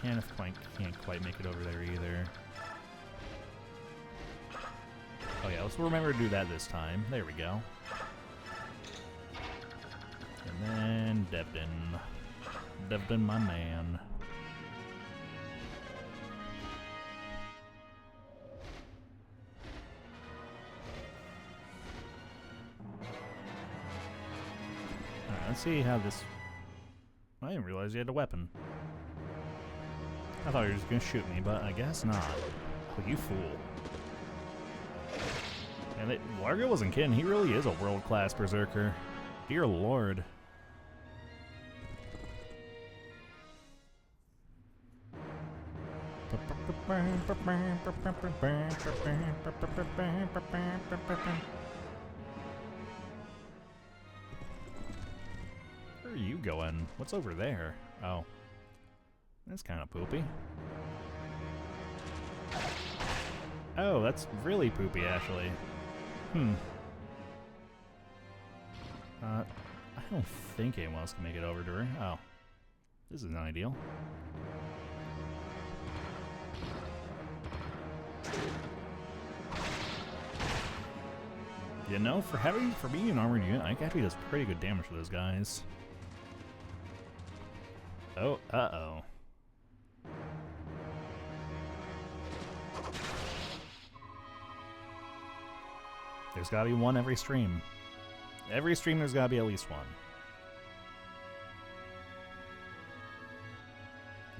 Tanith can't quite make it over there either. Oh yeah, let's remember to do that this time. There we go. And then Devdin. Devdin, my man. Alright, let's see how this... I didn't realize you had a weapon. I thought you were just gonna shoot me, but I guess not. Oh, you fool. And Largo wasn't kidding, he really is a world-class berserker. Dear Lord. Where are you going? What's over there? Oh. That's kind of poopy. Oh, that's really poopy, actually. I don't think anyone else can make it over to her. Oh. This isn't ideal. You know, for being an armored unit, I think actually does pretty good damage to those guys. Oh, uh-oh. There's gotta be one every stream. Every stream there's gotta be at least one.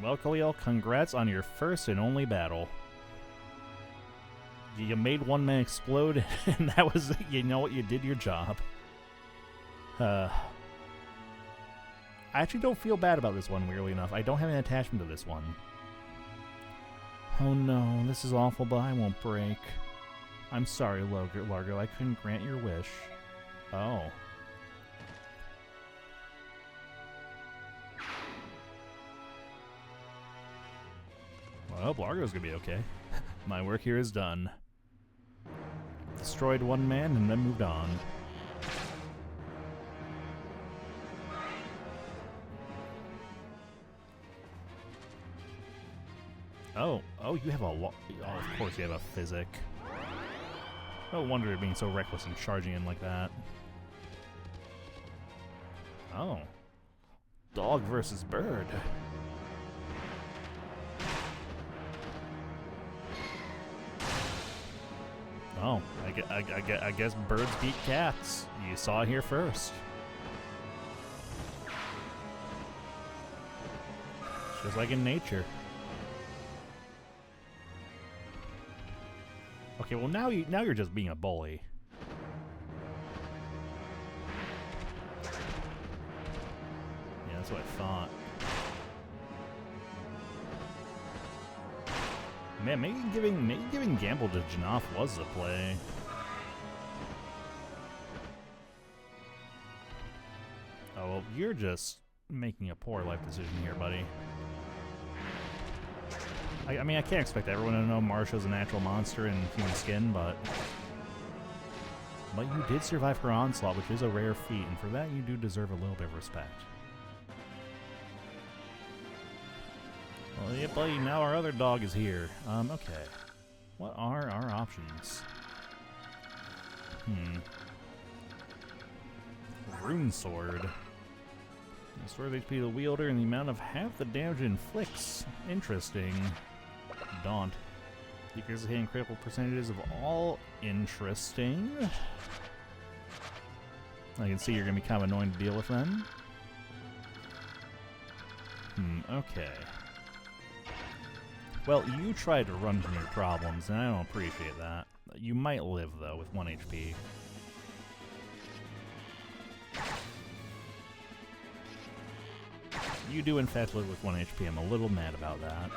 Well, Khalil, congrats on your first and only battle. You made one man explode, and that was, you know what, you did your job. I actually don't feel bad about this one, weirdly enough. I don't have an attachment to this one. Oh no, this is awful, but I won't break. I'm sorry, Largo, I couldn't grant your wish. Oh. Well, I hope Largo's gonna be okay. My work here is done. Destroyed one man and then moved on. Oh, you have a lot. Oh, of course you have a physic. No wonder it being so reckless and charging in like that. Oh. Dog versus bird. Oh, I guess birds beat cats. You saw it here first. Just like in nature. Okay, well now you're just being a bully. Yeah, that's what I thought. Man, maybe giving Gamble to Janoph was the play. Oh, well, you're just making a poor life decision here, buddy. I mean, I can't expect everyone to know Marsha's a natural monster in human skin, but you did survive her onslaught, which is a rare feat, and for that you do deserve a little bit of respect. Well, yeah, buddy, now our other dog is here. Okay. What are our options? Rune Sword. Restore HP to the wielder and the amount of half the damage it inflicts. Interesting. Daunt. Decreases hitting critical percentages of all. Interesting. I can see you're going to be kind of annoying to deal with then. Okay. Well, you tried to run from your problems, and I don't appreciate that. You might live, though, with 1 HP. You do, in fact, live with 1 HP. I'm a little mad about that.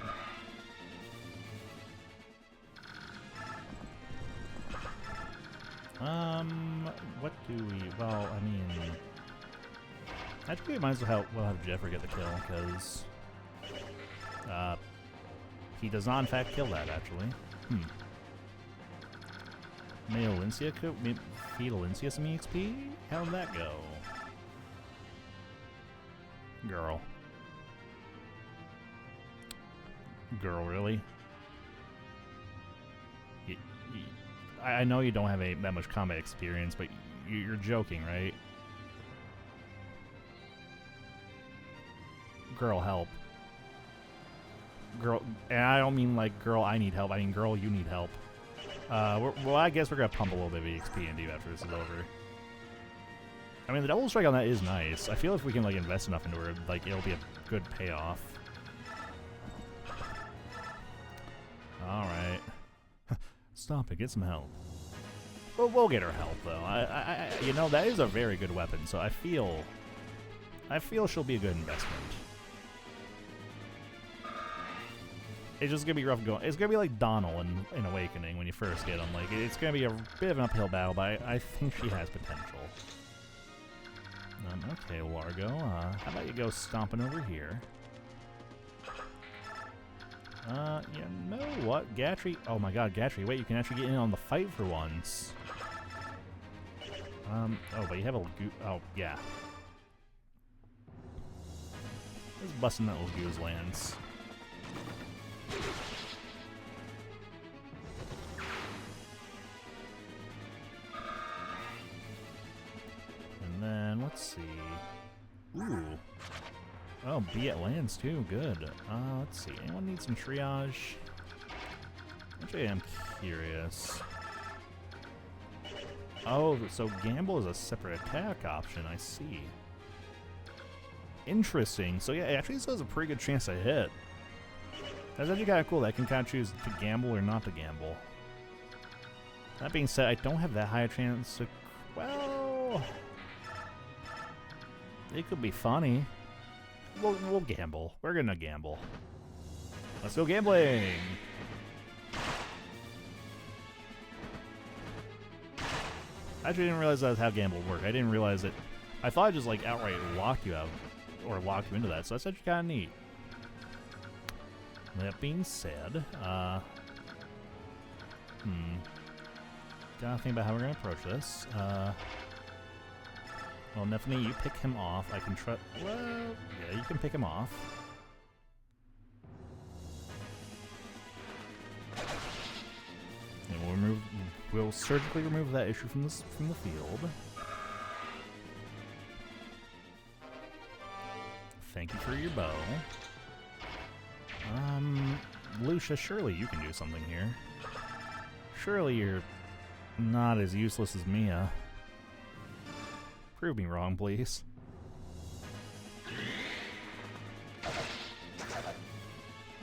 What do we... Well, I mean... I think we might as well have Jeffrey get the kill, because... he does not, in fact, kill that, actually. May Alincia feed Alincia some EXP? How'd that go? Girl. Girl, really? I know you don't have that much combat experience, but you're joking, right? Girl, help. Girl, and I don't mean like, girl, I need help. I mean, girl, you need help. Well, I guess we're gonna pump a little bit of EXP into you after this is over. I mean, the double strike on that is nice. I feel if we can like invest enough into her, like it'll be a good payoff. All right. Stop it. Get some help. Well, we'll get her help though. You know, that is a very good weapon. So I feel she'll be a good investment. It's just gonna be rough going. It's gonna be like Donald in Awakening when you first get him. Like it's gonna be a bit of an uphill battle, but I think she has potential. Okay, Largo. How about you go stomping over here? You know what, Gatry? Oh my God, Gatry! Wait, you can actually get in on the fight for once. Oh, but you have a oh yeah. Just busting that little goose lands. Let's see. Ooh. Oh, be at lands too. Good. Let's see. Anyone need some triage? Actually, I'm curious. Oh, so gamble is a separate attack option. I see. Interesting. So yeah, it actually still has a pretty good chance to hit. That's actually kind of cool. I can kind of choose to gamble or not to gamble. That being said, I don't have that high a chance to... Well... It could be funny. We'll gamble. We're gonna gamble. Let's go gambling! I actually didn't realize that's how gamble worked. I didn't realize it. I thought I just like outright locked you out. Or lock you into that, so that's actually kind of neat. That being said, gotta think about how we're gonna approach this. Well, Nephany, you pick him off. I can try. Well, yeah, you can pick him off. And we'll surgically remove that issue from the field. Thank you for your bow. Lucia, surely you can do something here. Surely you're not as useless as Mia. Prove me wrong, please.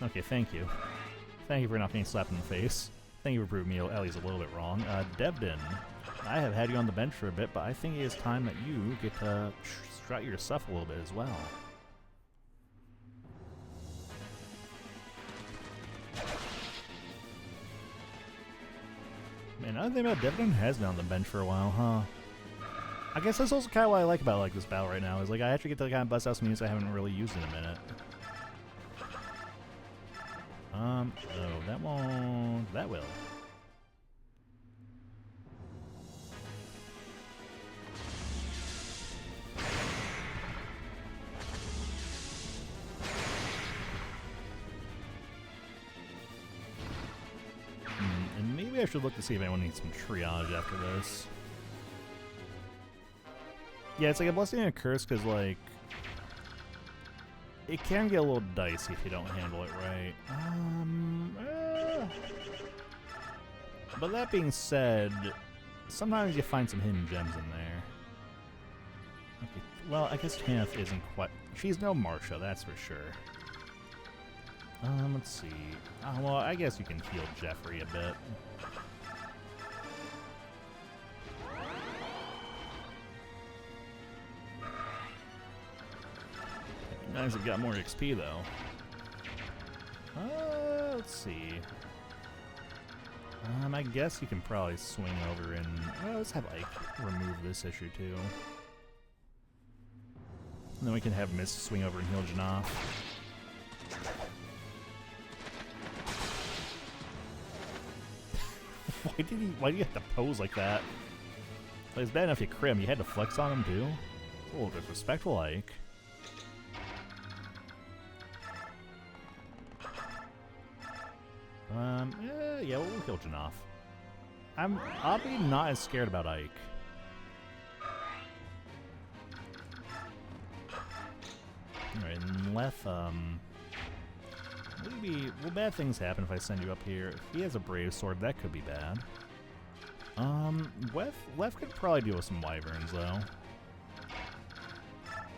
Okay, thank you. Thank you for not being slapped in the face. Thank you for proving me Ellie's a little bit wrong. Devden, I have had you on the bench for a bit, but I think it is time that you get to strut your stuff a little bit as well. Man, another thing about Devden has been on the bench for a while, huh? I guess that's also kind of what I like about like this battle right now, is like I actually get to kind of bust out some units I haven't really used in a minute. Oh, that won't... That will. And maybe I should look to see if anyone needs some triage after this. Yeah, it's like a blessing and a curse, because, like, it can get a little dicey if you don't handle it right. But that being said, sometimes you find some hidden gems in there. Okay, well, I guess Tanith isn't quite... She's no Marsha, that's for sure. Let's see. Well, I guess you can heal Jeffrey a bit. Nice, it got more XP though. Let's see. I guess you can probably swing over and let's have Ike remove this issue too. And then we can have Mist swing over and heal Janaf. Why do you have to pose like that? Like, it's bad enough you crim, you had to flex on him too? It's a little disrespectful, Ike. Yeah, we'll kill Janaf. I'll be not as scared about Ike. Alright, and Leth, will bad things happen if I send you up here? If he has a Brave Sword, that could be bad. Leth could probably deal with some Wyverns, though.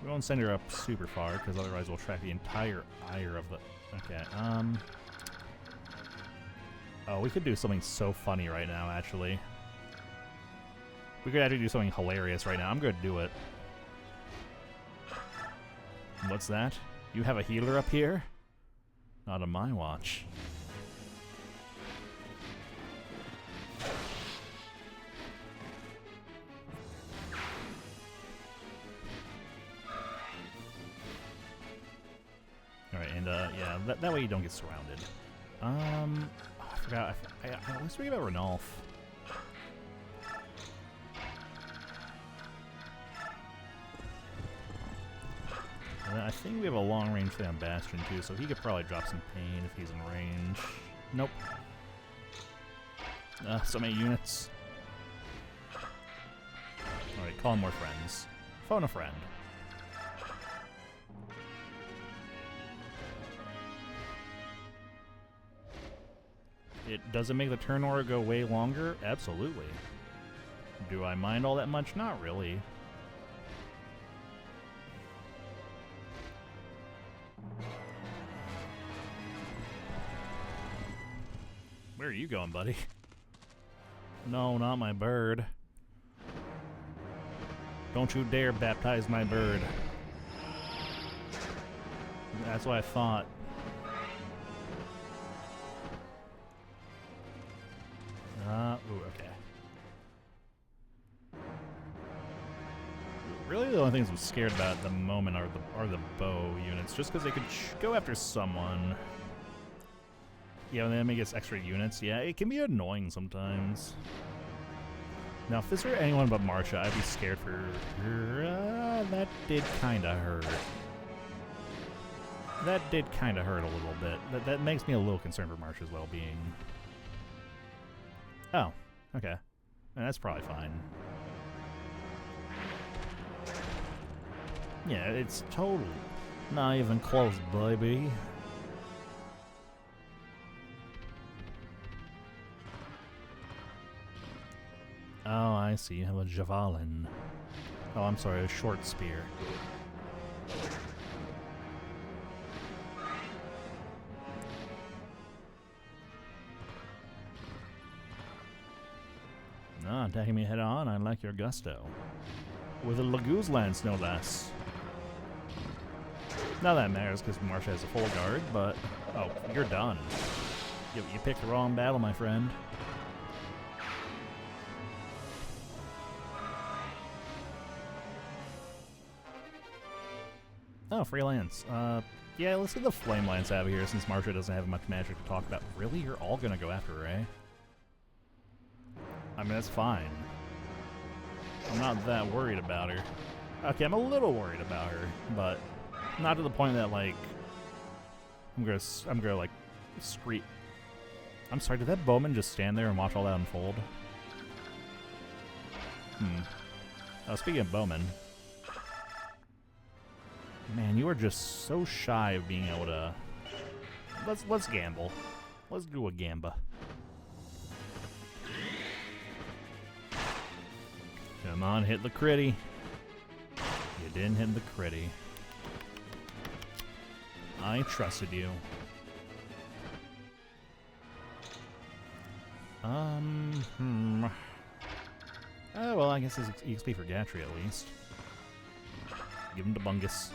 We won't send her up super far, because otherwise we'll track the entire ire of the... Okay, Oh, we could do something so funny right now, actually. We could actually do something hilarious right now. I'm going to do it. What's that? You have a healer up here? Not on my watch. Alright, and yeah, that way you don't get surrounded. I forgot. Let's read about Ranulf. And I think we have a long range thing on Bastion too, so he could probably drop some pain if he's in range. Nope. So many units. Alright, call in more friends. Phone a friend. Does it make the turn order go way longer? Absolutely. Do I mind all that much? Not really. Where are you going, buddy? No, not my bird. Don't you dare baptize my bird. That's what I thought. Ooh, okay. Really, the only things I'm scared about at the moment are the bow units, just because they could go after someone. Yeah, when the enemy gets extra units, yeah, it can be annoying sometimes. Now, if this were anyone but Marcia, I'd be scared for her. That did kind of hurt. That did kind of hurt a little bit. That makes me a little concerned for Marcia's well-being. Oh, okay. That's probably fine. Yeah, it's total. Not even close, baby. Oh, I see. You have a javelin. Oh, I'm sorry, a short spear. Ah, attacking me head on, I like your gusto. With a Laguz lance, no less. Now that matters because Marcia has a full guard, but... Oh, you're done. You picked the wrong battle, my friend. Oh, free lance. Yeah, let's get the flame lance out of here since Marcia doesn't have much magic to talk about. Really? You're all gonna go after her, eh? I mean, that's fine. I'm not that worried about her. Okay, I'm a little worried about her, but not to the point that, like, I'm gonna like, scream. I'm sorry, did that bowman just stand there and watch all that unfold? Oh, speaking of bowman. Man, you are just so shy of being able to... Let's gamble. Let's do a gamba. Come on, hit the critty. You didn't hit the critty. I trusted you. Oh, well, I guess it's EXP for Gatry at least. Give him to Bungus.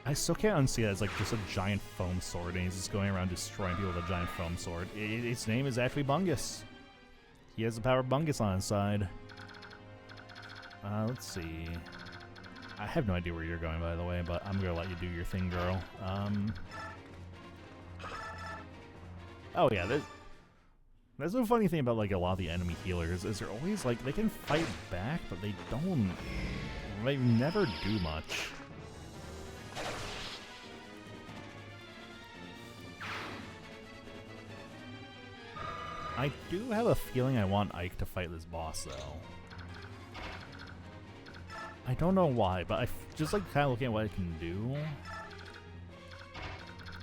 I still can't unsee that it's like just a giant foam sword, and he's just going around destroying people with a giant foam sword. Its name is actually Bungus. He has the power of Bungus on his side. Let's see. I have no idea where you're going, by the way, but I'm gonna let you do your thing, girl. Oh yeah, that's the funny thing about like a lot of the enemy healers is they're always like they can fight back, but they don't. They never do much. I do have a feeling I want Ike to fight this boss, though. I don't know why, but I just like kind of looking at what I can do.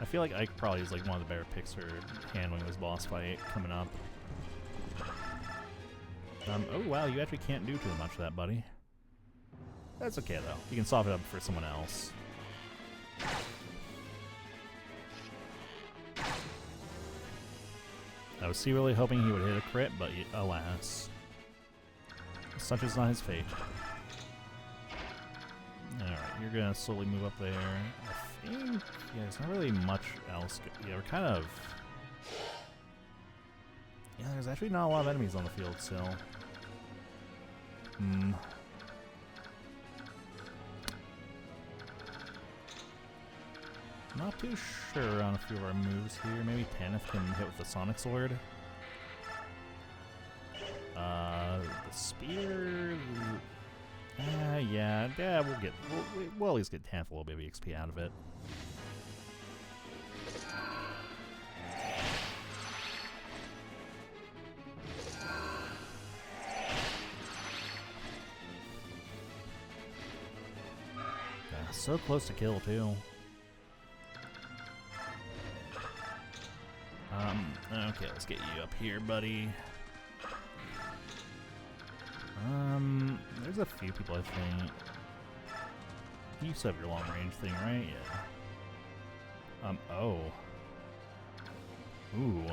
I feel like Ike probably is like one of the better picks for handling this boss fight coming up. Oh wow, you actually can't do too much of that, buddy. That's okay though. You can solve it up for someone else. I was secretly hoping he would hit a crit, but alas. Such is not his fate. Alright, you're gonna slowly move up there. I think... yeah, there's not really much else. Yeah, we're kind of... yeah, there's actually not a lot of enemies on the field still. Not too sure on a few of our moves here. Maybe Tanith can hit with the Sonic Sword. The spear... yeah, we'll at least get Tanith a little bit of XP out of it. so close to kill, too. Okay, let's get you up here, buddy. There's a few people, I think. You still have your long-range thing, right? Yeah. Oh. Ooh.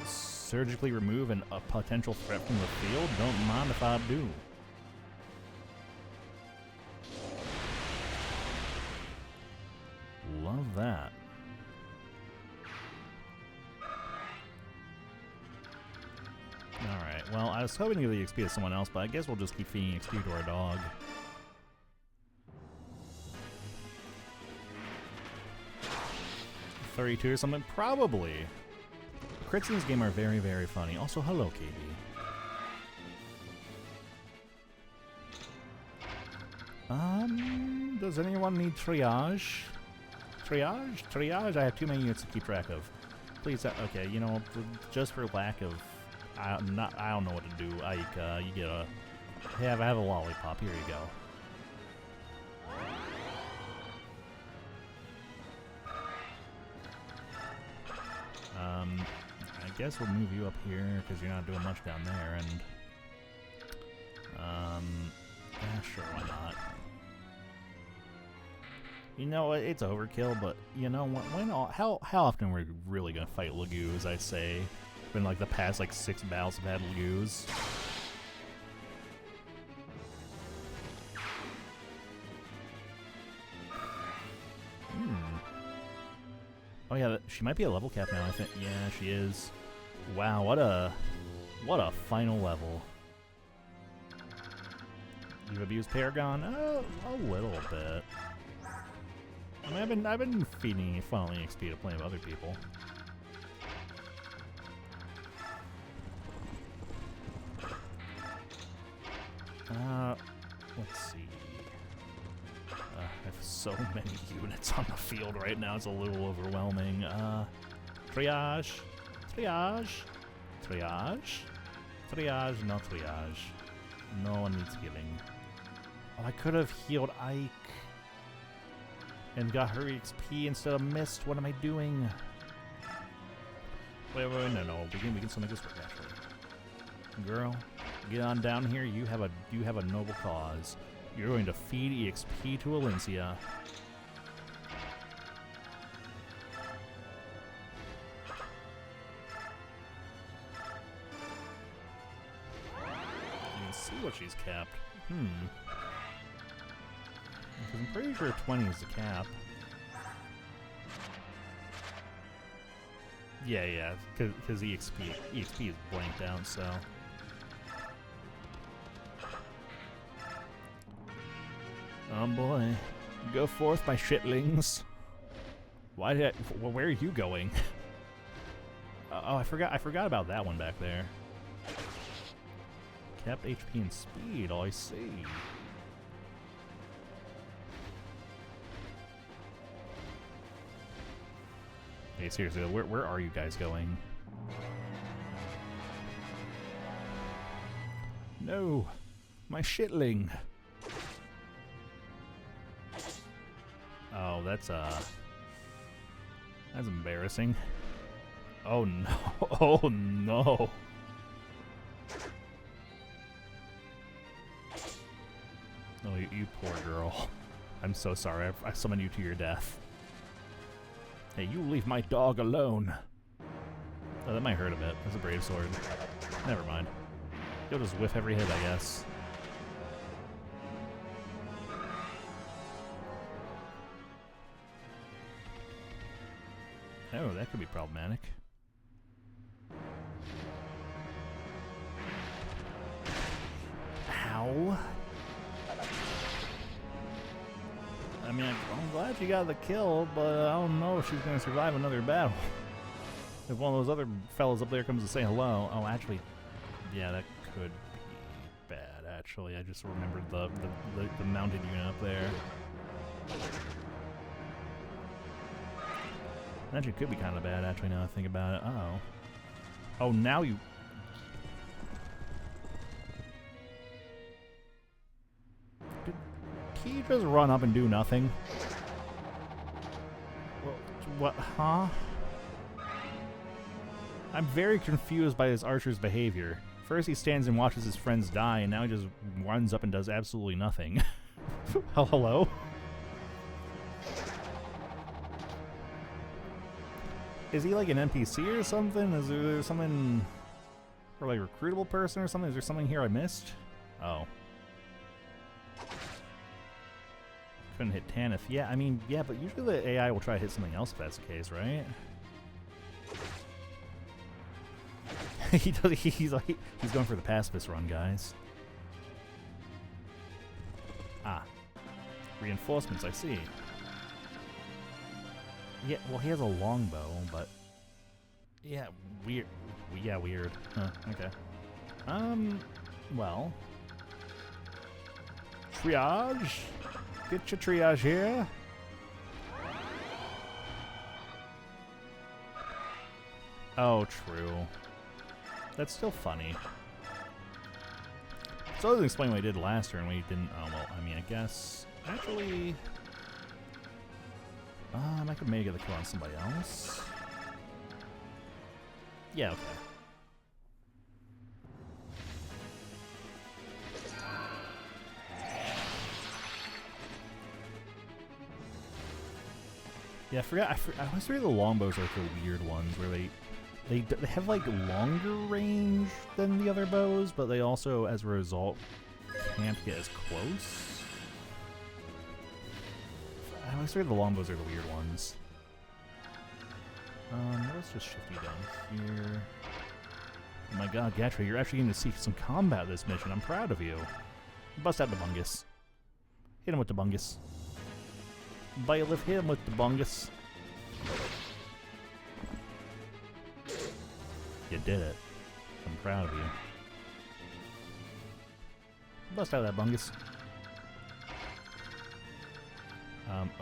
Surgically remove a potential threat from the field? Don't mind if I do. Love that. Alright, well, I was hoping to give the XP to someone else, but I guess we'll just keep feeding XP to our dog. $32 or something? Probably. Crits in this game are very, very funny. Also, hello, KB. Does anyone need triage? Triage? Triage? I have too many units to keep track of. Please, okay, you know, just for lack of... I don't know what to do. Ike, you get a... I have a lollipop. Here you go. I guess we'll move you up here because you're not doing much down there, and yeah, sure, why not? You know, it's overkill, but you know what? How often are we really gonna fight Lagoos? I'd say, been like the past like 6 battles have had Lagoos. Oh yeah, she might be a level cap now, I think. Yeah, she is. Wow, what a final level. You've abused Paragon? A little bit. I mean, I've been feeding funneling XP to plenty of other people. Let's see. I have so many units on the field right now, it's a little overwhelming. Triage. Triage. Triage. Triage, no triage. No one needs healing. Oh, I could have healed Ike. And got her XP instead of missed. What am I doing? Wait, no. We can still make this work, actually. Girl, get on down here. You have a noble cause. You're going to feed EXP to Alencia. You can see what she's capped. Because I'm pretty sure 20 is the cap. Yeah, because EXP is blanked out, so... Oh boy. Go forth, my shitlings. Why did well, where are you going? Oh, I forgot about that one back there. Kept HP and speed, I see. Hey, seriously, where are you guys going? No! My shitling! Oh, that's embarrassing. Oh no! Oh no! Oh, you poor girl. I'm so sorry. I summoned you to your death. Hey, you leave my dog alone. Oh, that might hurt a bit. That's a brave sword. Never mind. You'll just whiff every hit, I guess. Oh, that could be problematic. Ow. I mean, I'm glad you got the kill, but I don't know if she's going to survive another battle. If one of those other fellas up there comes to say hello. Oh, actually, yeah, that could be bad, actually. I just remembered the mounted unit up there. Actually, could be kind of bad, actually, now I think about it. Uh-oh. Oh, now you... he just run up and do nothing? What? Huh? I'm very confused by this archer's behavior. First he stands and watches his friends die, and now he just runs up and does absolutely nothing. Hello? Is he like an NPC or something? Is there something... or like a recruitable person or something? Is there something here I missed? Oh. Couldn't hit Tanith. Yeah, I mean, yeah, but usually the AI will try to hit something else if that's the case, right? He's going for the pacifist run, guys. Ah. Reinforcements, I see. Yeah, well, he has a longbow, but... yeah, weird. Yeah, weird. Huh, okay. Well... triage? Get your triage here. Oh, true. That's still funny. So I was explaining what I did last turn. We didn't... oh, well, I mean, I guess... actually... I could maybe get the kill on somebody else. Yeah, okay. Yeah, I always forget the longbows are like the weird ones where they have like longer range than the other bows, but they also, as a result, can't get as close. I always forget the longbows are the weird ones. Let's just shift you down here. Oh my god, Gatra, you're actually going to see some combat this mission. I'm proud of you. Bust out the bungus. Hit him with the bungus. Bailiff, hit him with the bungus. You did it. I'm proud of you. Bust out that bungus.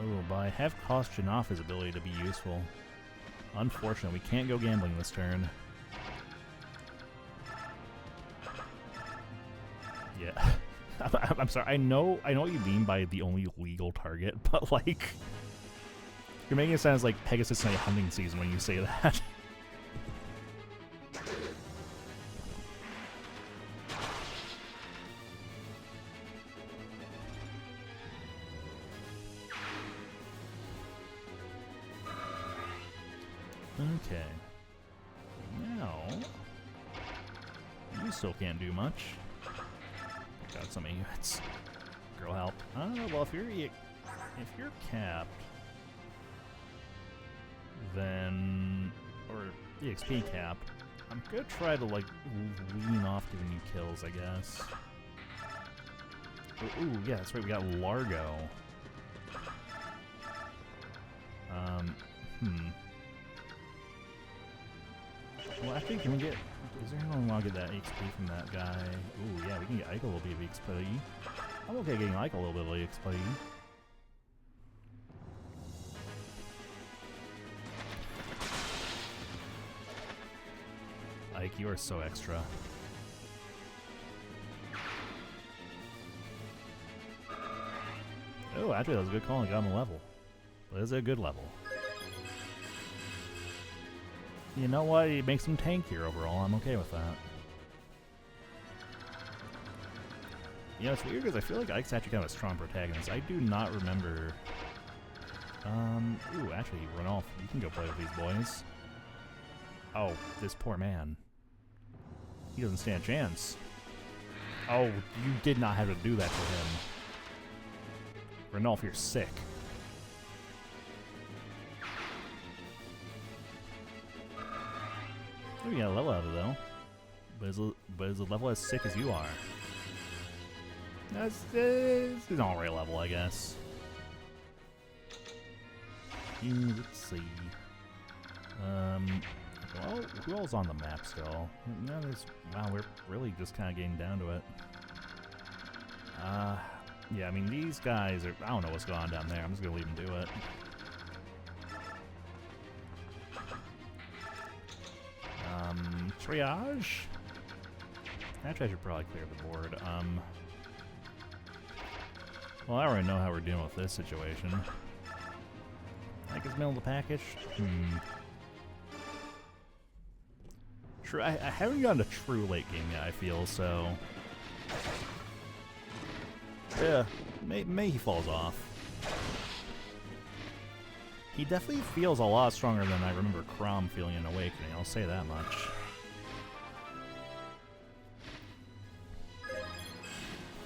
Oh, but I have cost Janoph his ability to be useful. Unfortunate, we can't go gambling this turn. Yeah. I'm sorry, I know what you mean by the only legal target, but like... you're making it sound like Pegasus Night hunting season when you say that. Okay. Now... you still can't do much. Got some units. Girl help. Well, if you're capped, then... or EXP capped, I'm gonna try to, like, lean off giving you kills, I guess. Ooh, yeah, that's right, we got Largo. Well, actually, can we get... is there anyone want to get that XP from that guy? Ooh, yeah, we can get Ike a little bit of XP. I'm okay getting Ike a little bit of XP. Ike, you are so extra. Oh, actually, that was a good call. I got him a level. That is a good level. You know what? It makes him tankier overall. I'm okay with that. You know, it's weird because I feel like Ike's actually kind of a strong protagonist. I do not remember... ooh, actually, run off. You can go play with these boys. Oh, this poor man. He doesn't stand a chance. Oh, you did not have to do that to him. Ranulf, you're sick. Oh, you got a level out of it, though. But is a level as sick as you are? That's an alright level, I guess. Let's see. Well, who all's on the map still? No, wow, we're really just kind of getting down to it. Yeah, I mean, these guys are... I don't know what's going on down there. I'm just going to leave them do it. Triage? Actually, I should probably clear the board. Well, I already know how we're dealing with this situation. Like it's middle of the package? True, I haven't gotten a true late game yet, I feel, so... Yeah, may he falls off. He definitely feels a lot stronger than I remember Chrom feeling in Awakening, I'll say that much.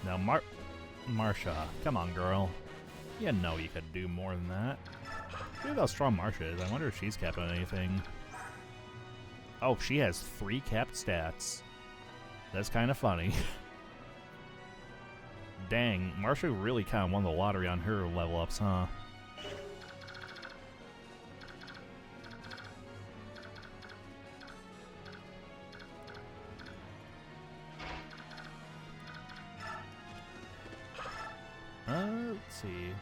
Now, Marsha, come on, girl. You know you could do more than that. Look at how strong Marsha is. I wonder if she's capped on anything. Oh, she has 3 capped stats. That's kind of funny. Dang, Marsha really kind of won the lottery on her level ups, huh? Let's see.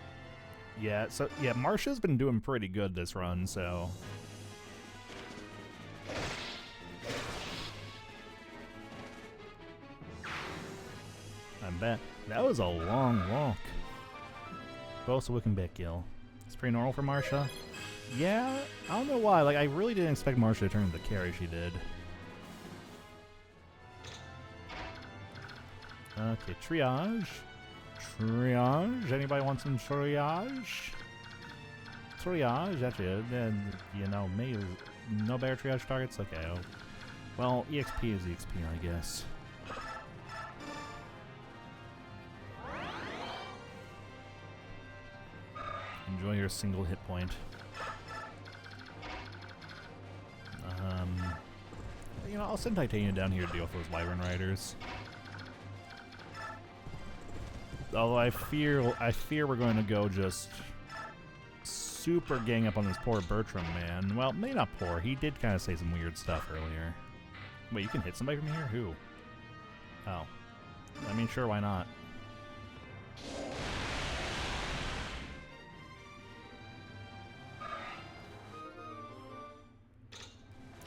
Yeah, Marsha's been doing pretty good this run, so... I bet. That was a long walk. Both a Wiccan Bit Gill. It's pretty normal for Marsha. Yeah, I don't know why. Like, I really didn't expect Marsha to turn into the carry she did. Okay, triage. Triage? Anybody want some triage? Triage? Actually, you know, me. No better triage targets? Okay. Oh. Well, EXP is EXP, I guess. Enjoy your single hit point. You know, I'll send Titania down here to deal with those Wyvern Riders. Although I fear we're going to go just super gang up on this poor Bertram man. Well, maybe not poor. He did kind of say some weird stuff earlier. Wait, you can hit somebody from here? Who? Oh. I mean, sure, why not?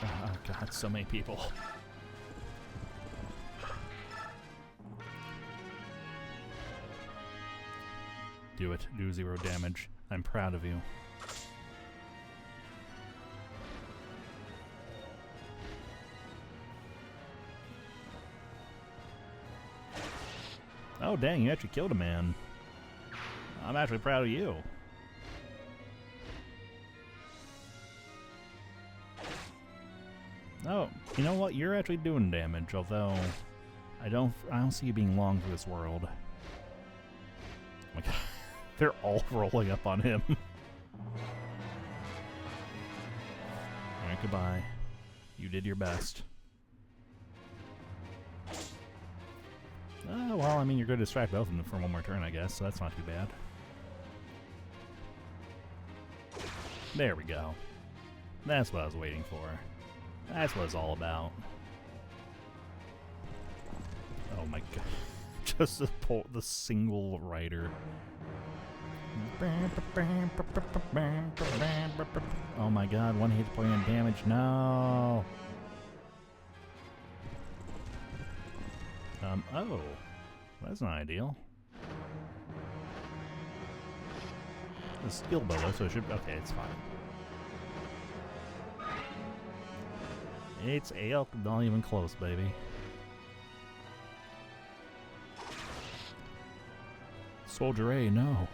Oh god, so many people. Do it. Do 0 damage. I'm proud of you. Oh dang, you actually killed a man. I'm actually proud of you. Oh, you know what? You're actually doing damage, although I don't see you being long for this world. Oh my god. They're all rolling up on him. Alright, goodbye. You did your best. Oh, well, I mean, you're going to distract both of them for one more turn, I guess, so that's not too bad. There we go. That's what I was waiting for. That's what it's all about. Oh my god. Just the single rider. Oh my god, 1 hit point of damage. No. Oh. That's not ideal. The skill bow, so it should. Okay, it's fine. It's elk, not even close, baby. Soldier A, no.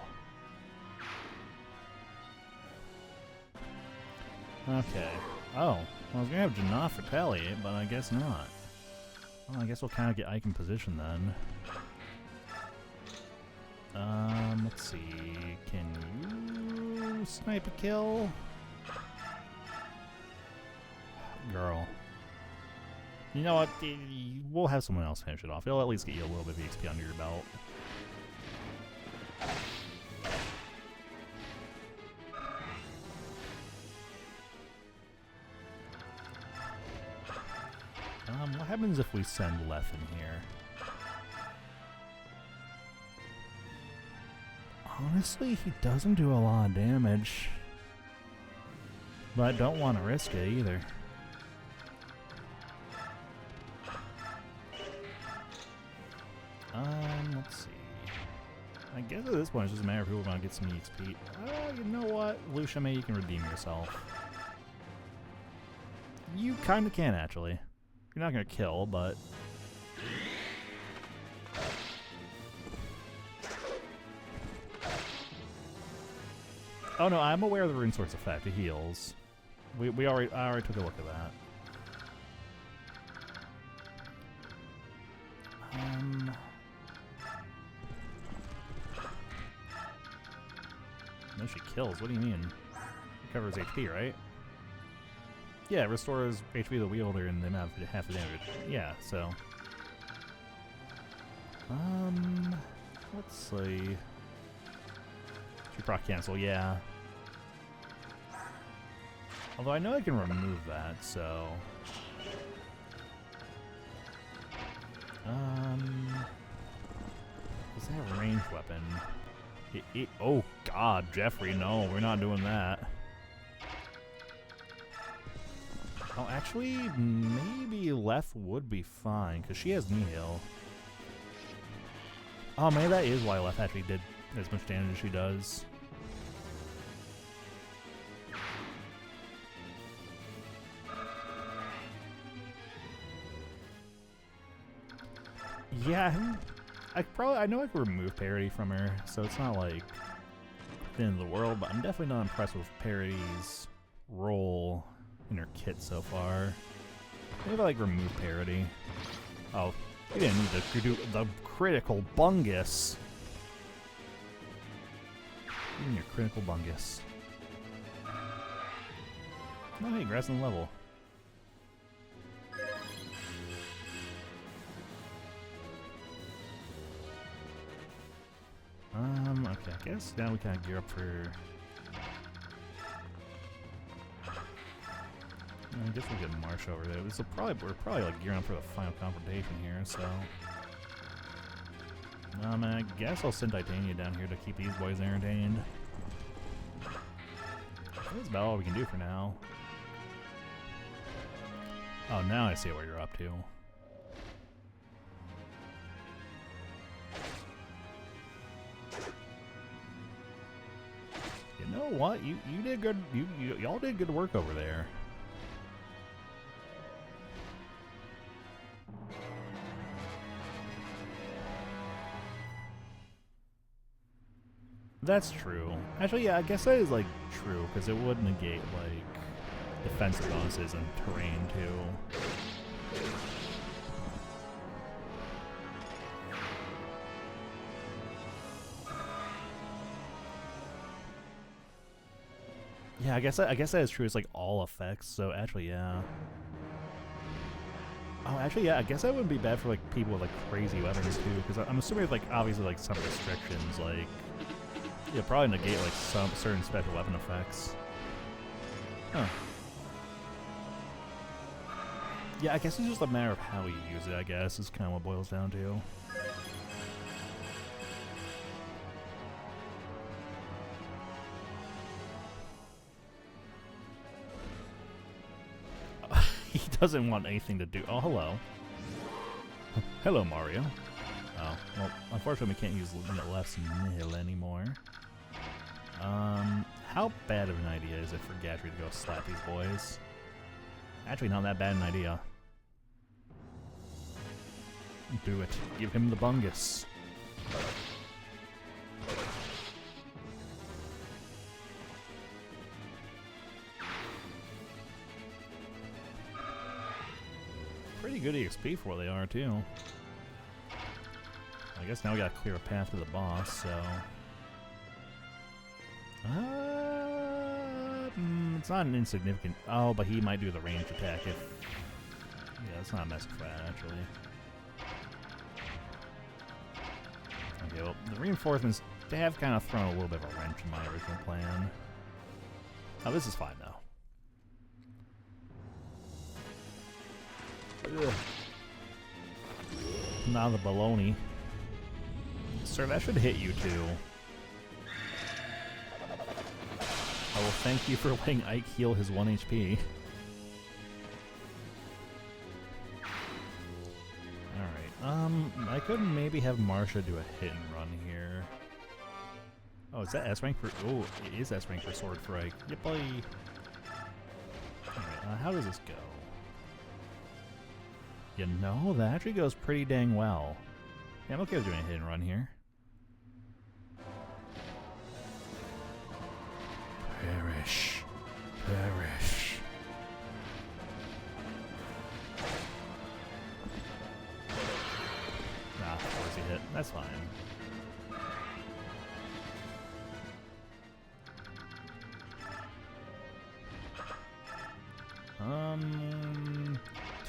Okay. Oh, well, I was gonna have Janaf retaliate, but I guess not. Well, I guess we'll kind of get Ike in position then. Let's see. Can you snipe a kill? Girl. You know what? We'll have someone else finish it off. It'll at least get you a little bit of XP under your belt. What happens if we send Leth in here? Honestly, he doesn't do a lot of damage. But I don't want to risk it either. Let's see. I guess at this point it's just a matter of who want to get some XP. You know what? Lucia May, you can redeem yourself. You kind of can, actually. You're not going to kill, but... Oh no, I'm aware of the Rune Sword's effect. It heals. I already took a look at that. No, she kills. What do you mean? Recovers HP, right? Yeah, it restores HP to the wielder in the amount of half the damage. Yeah, so... let's see... She proc cancel, yeah. Although I know I can remove that, so... Is that a ranged weapon? Oh god, Jeffrey, no, we're not doing that. Oh, actually, maybe Leth would be fine, because she has knee heal. Oh, maybe that is why Leth actually did as much damage as she does. Yeah, I know I could remove parity from her, so it's not like the end of the world, but I'm definitely not impressed with Parity's role in her kit so far. Maybe I like remove parity. Oh, you didn't need to do the critical bungus. Even your critical bungus. Oh hey, grass on the level. Okay, I guess now we kind of gear up for... I guess we'll get Marsh over there. We're probably like gearing up for the final confrontation here, so... I guess I'll send Titania down here to keep these boys entertained. That's about all we can do for now. Oh, now I see what you're up to. You know what? You did good. Y'all did good work over there. That's true. Actually, yeah, I guess that is, like, true, because it would negate, like, defensive bonuses and terrain, too. Yeah, I guess that is true. It's, like, all effects, so actually, yeah. Oh, actually, yeah, I guess that wouldn't be bad for, like, people with, like, crazy weapons, too, because I'm assuming, like, obviously, like, some restrictions, like... Yeah, probably negate like some certain special weapon effects. Huh. Yeah, I guess it's just a matter of how you use it, I guess, is kind of what it boils down to. He doesn't want anything to do. Oh, hello. Hello, Mario. Oh, well, unfortunately we can't use Left's nil anymore. How bad of an idea is it for Gatry to go slap these boys? Actually, not that bad an idea. Do it. Give him the bungus. Pretty good EXP for what they are, too. I guess now we gotta clear a path to the boss, so... it's not an insignificant... Oh, but he might do the ranged attack if... Yeah, that's not a mess for that, actually. Okay, well, the reinforcements, they have kind of thrown a little bit of a wrench in my original plan. Oh, this is fine, though. Ugh. Now the baloney. Sir, that should hit you, too. I will thank you for letting Ike heal his 1 HP. Alright, I could maybe have Marsha do a hit and run here. Oh, is that S rank for? Oh, it is S rank for Sword Frike. Yep, boy. Alright, how does this go? You know, that actually goes pretty dang well. Yeah, I'm okay with doing a hit and run here. Perish. Perish. Nah, of course he hit. That's fine.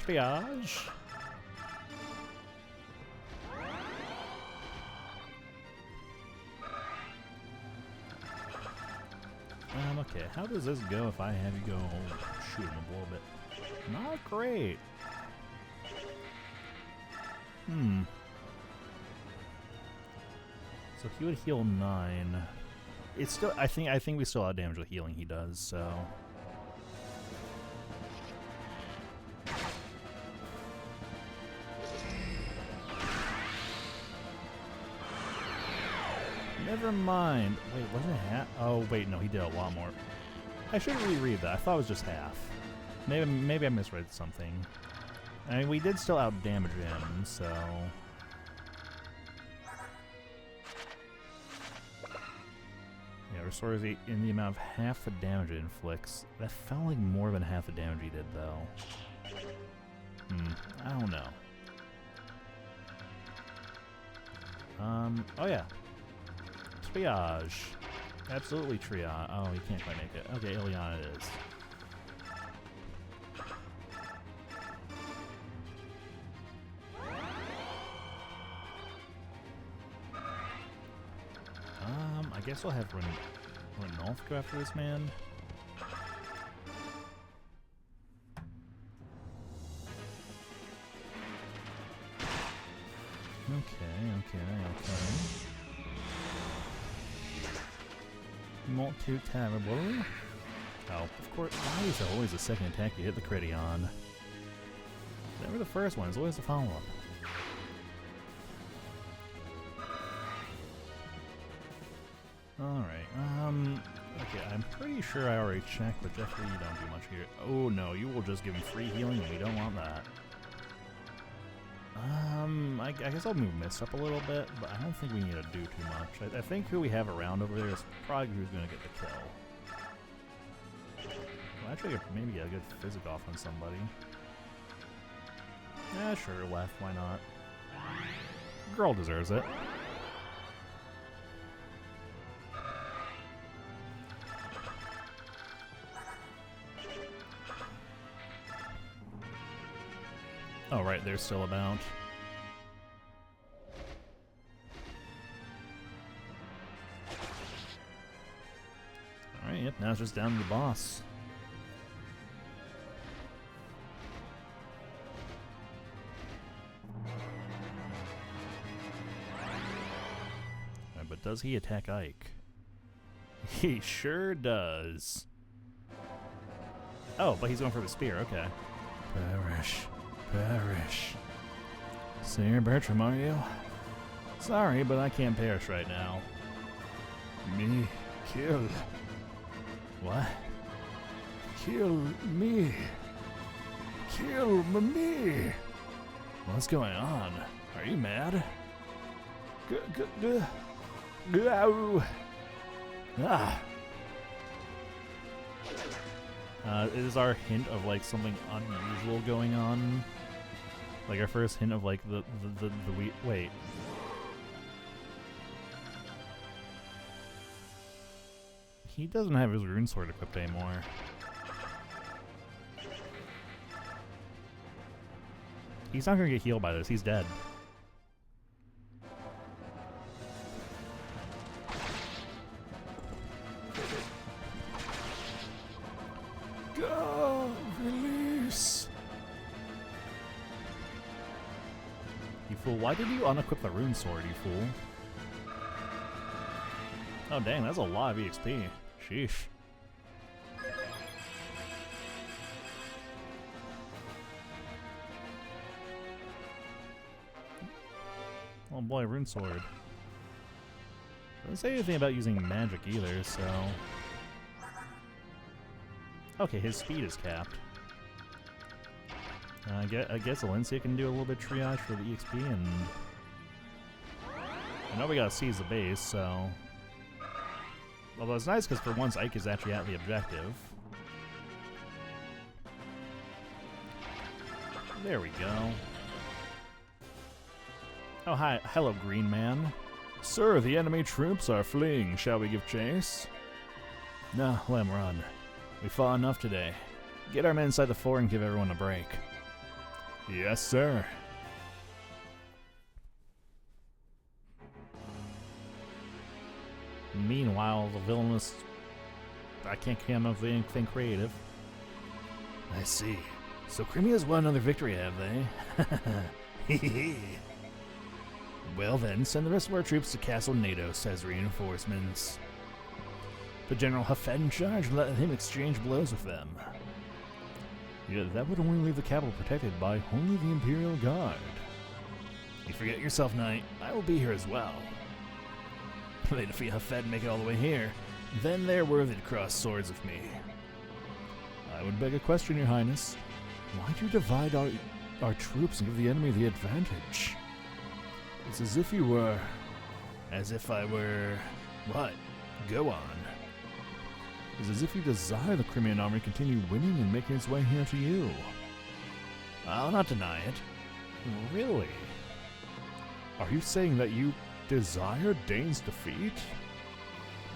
Triage. Okay, how does this go if I have you go shoot him a little bit? Not great. So he would heal 9. It's still I think we still outdamage the healing he does, so never mind. Wait, was it half? Oh, wait, no, he did a lot more. I should reread that. I thought it was just half. Maybe I misread something. I mean, we did still outdamage him, so... Yeah, restores in the amount of half the damage it inflicts. That felt like more than half the damage he did, though. I don't know. Oh yeah. Triage. Absolutely triage. Oh, he can't quite make it. Okay, Ileana it is. I guess we'll have Renolf go after this man. Okay. Not too terrible. Oh, of course. Why is it always the second attack you hit the crit on? Never the first one, it's always the follow-up. Alright, okay, I'm pretty sure I already checked, but Jeffrey, you don't do much here. Oh no, you will just give him free healing, and we don't want that. I guess I'll move Mist up a little bit, but I don't think we need to do too much. I think who we have around over there is probably who's going to get the kill. Well, actually, maybe get a good physic off on somebody. Yeah, sure, left, why not? Girl deserves it. Oh, right, they're still about. Alright, yep, now it's just down to the boss. Right, but does he attack Ike? He sure does. Oh, but he's going for the spear, okay. Perish. Perish. Sir Bertram, are you? Sorry, but I can't perish right now. Me kill. What? Kill me. Kill me. What's going on? Are you mad? Ah. It is our hint of like something unusual going on. Like our first hint of like the wait. He doesn't have his rune sword equipped anymore. He's not gonna get healed by this, he's dead. Go! Release! You fool, why did you unequip the rune sword, you fool? Oh dang, that's a lot of EXP. Sheesh. Oh boy, rune sword. Doesn't say anything about using magic either, so... Okay, his speed is capped. I guess Alencia can do a little bit of triage for the EXP, and... I know we gotta seize the base, so... Although it's nice because for once Ike is actually at the objective. There we go. Oh, hi. Hello, Green Man. Sir, the enemy troops are fleeing. Shall we give chase? No, let them run. We fought enough today. Get our men inside the fort and give everyone a break. Yes, sir. Meanwhile, the villainous... I can't come up with anything creative. I see. So Crimea's won another victory, have they? Well then, send the rest of our troops to Castle Nados as reinforcements. Put General Hafed in charge and let him exchange blows with them. Yeah, that would only leave the capital protected by only the Imperial Guard. You forget yourself, Knight. I will be here as well. If they defeat Hafed and make it all the way here, then they're worthy to cross swords with me. I would beg a question, Your Highness. Why do you divide our troops and give the enemy the advantage? It's as if you were... As if I were... What? Go on. It's as if you desire the Crimean army to continue winning and making its way here to you. I'll not deny it. Really? Are you saying that you desire Dane's defeat?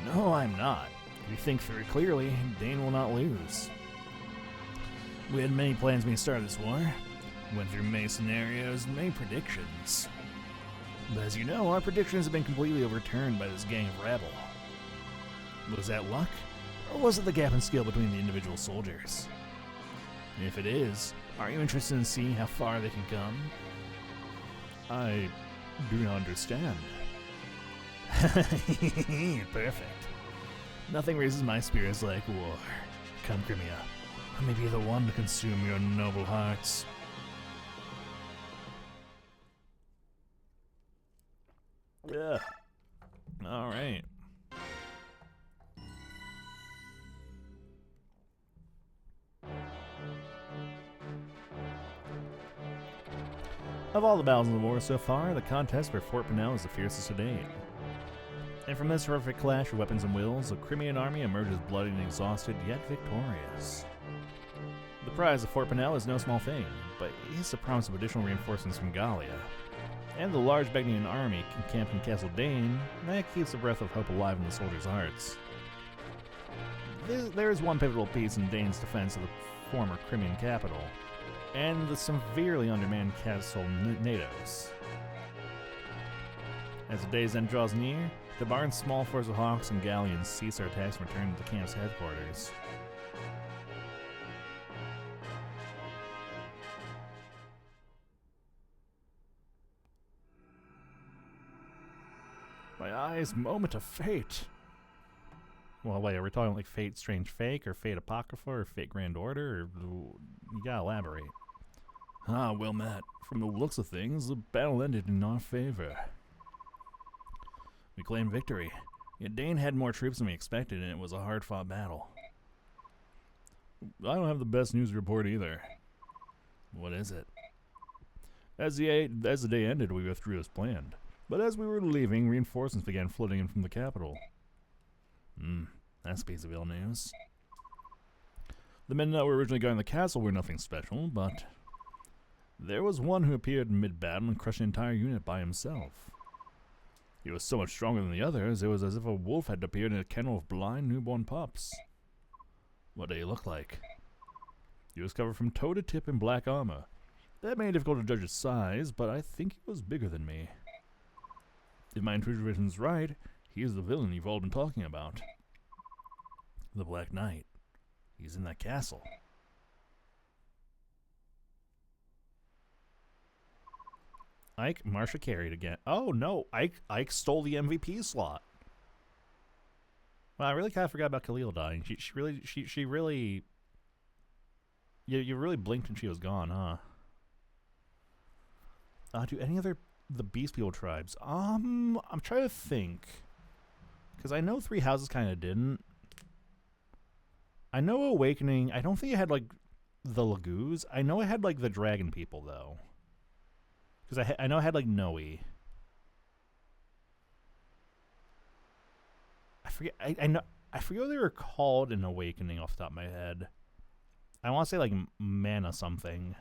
No, I'm not. If you think very clearly, Dane will not lose. We had many plans when we started this war. Went through many scenarios and many predictions. But as you know, our predictions have been completely overturned by this gang of rabble. Was that luck? Or was it the gap in skill between the individual soldiers? If it is, are you interested in seeing how far they can come? I do not understand. Perfect. Nothing raises my spirits like war. Come, Crimea. Let me be the one to consume your noble hearts. Yeah. All right. Of all the battles in the war so far, the contest for Fort Pinel is the fiercest to date. And from this horrific clash of weapons and wills, the Crimean army emerges bloody and exhausted, yet victorious. The prize of Fort Pinel is no small thing, but it is the promise of additional reinforcements from Gallia. And the large Begnian army encamped in Castle Dane, that keeps the breath of hope alive in the soldiers' hearts. There is one pivotal piece in Dane's defense of the former Crimean capital, and the severely undermanned Castle Nados. As the day's end draws near, the Barn's small force of Hawks and Galleons cease their attacks and return to the camp's headquarters. My eyes, moment of fate. Well, wait, are we talking like Fate Strange Fake, or Fate Apocrypha, or Fate Grand Order, or you gotta elaborate. Ah, well met. From the looks of things, the battle ended in our favor. We claimed victory, yet Dane had more troops than we expected, and it was a hard-fought battle. I don't have the best news to report either. What is it? As the day ended, we withdrew as planned. But as we were leaving, reinforcements began flooding in from the capital. That's a piece of ill news. The men that were originally guarding the castle were nothing special, but there was one who appeared mid-battle and crushed an entire unit by himself. He was so much stronger than the others, it was as if a wolf had appeared in a kennel of blind newborn pups. What did he look like? He was covered from toe to tip in black armor. That made it difficult to judge his size, but I think he was bigger than me. If my intuition's right, he is the villain you've all been talking about. The Black Knight. He's in that castle. Ike, Marsha carried again. Oh no, Ike stole the MVP slot. Well, I really kind of forgot about Khalil dying. She really. You really blinked and she was gone, huh? Do any other the Beast People tribes? I'm trying to think. Because I know Three Houses kind of didn't. I know Awakening, I don't think it had, like, the Lagoos. I know it had, like, the dragon people, though. Because I know it had, like, Noe. I forget, I forget what they were called in Awakening off the top of my head. I want to say, like, Mana something.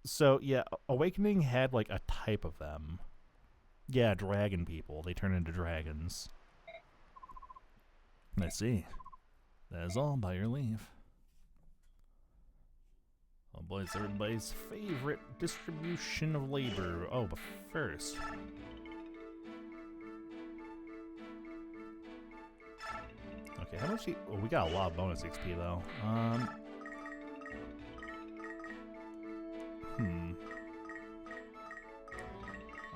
So, yeah, Awakening had, like, a type of them. Yeah, dragon people. They turn into dragons. I see. That is all by your leave. Oh boy, it's everybody's favorite distribution of labor. Oh, but first... Okay, how much... Oh, we got a lot of bonus XP, though.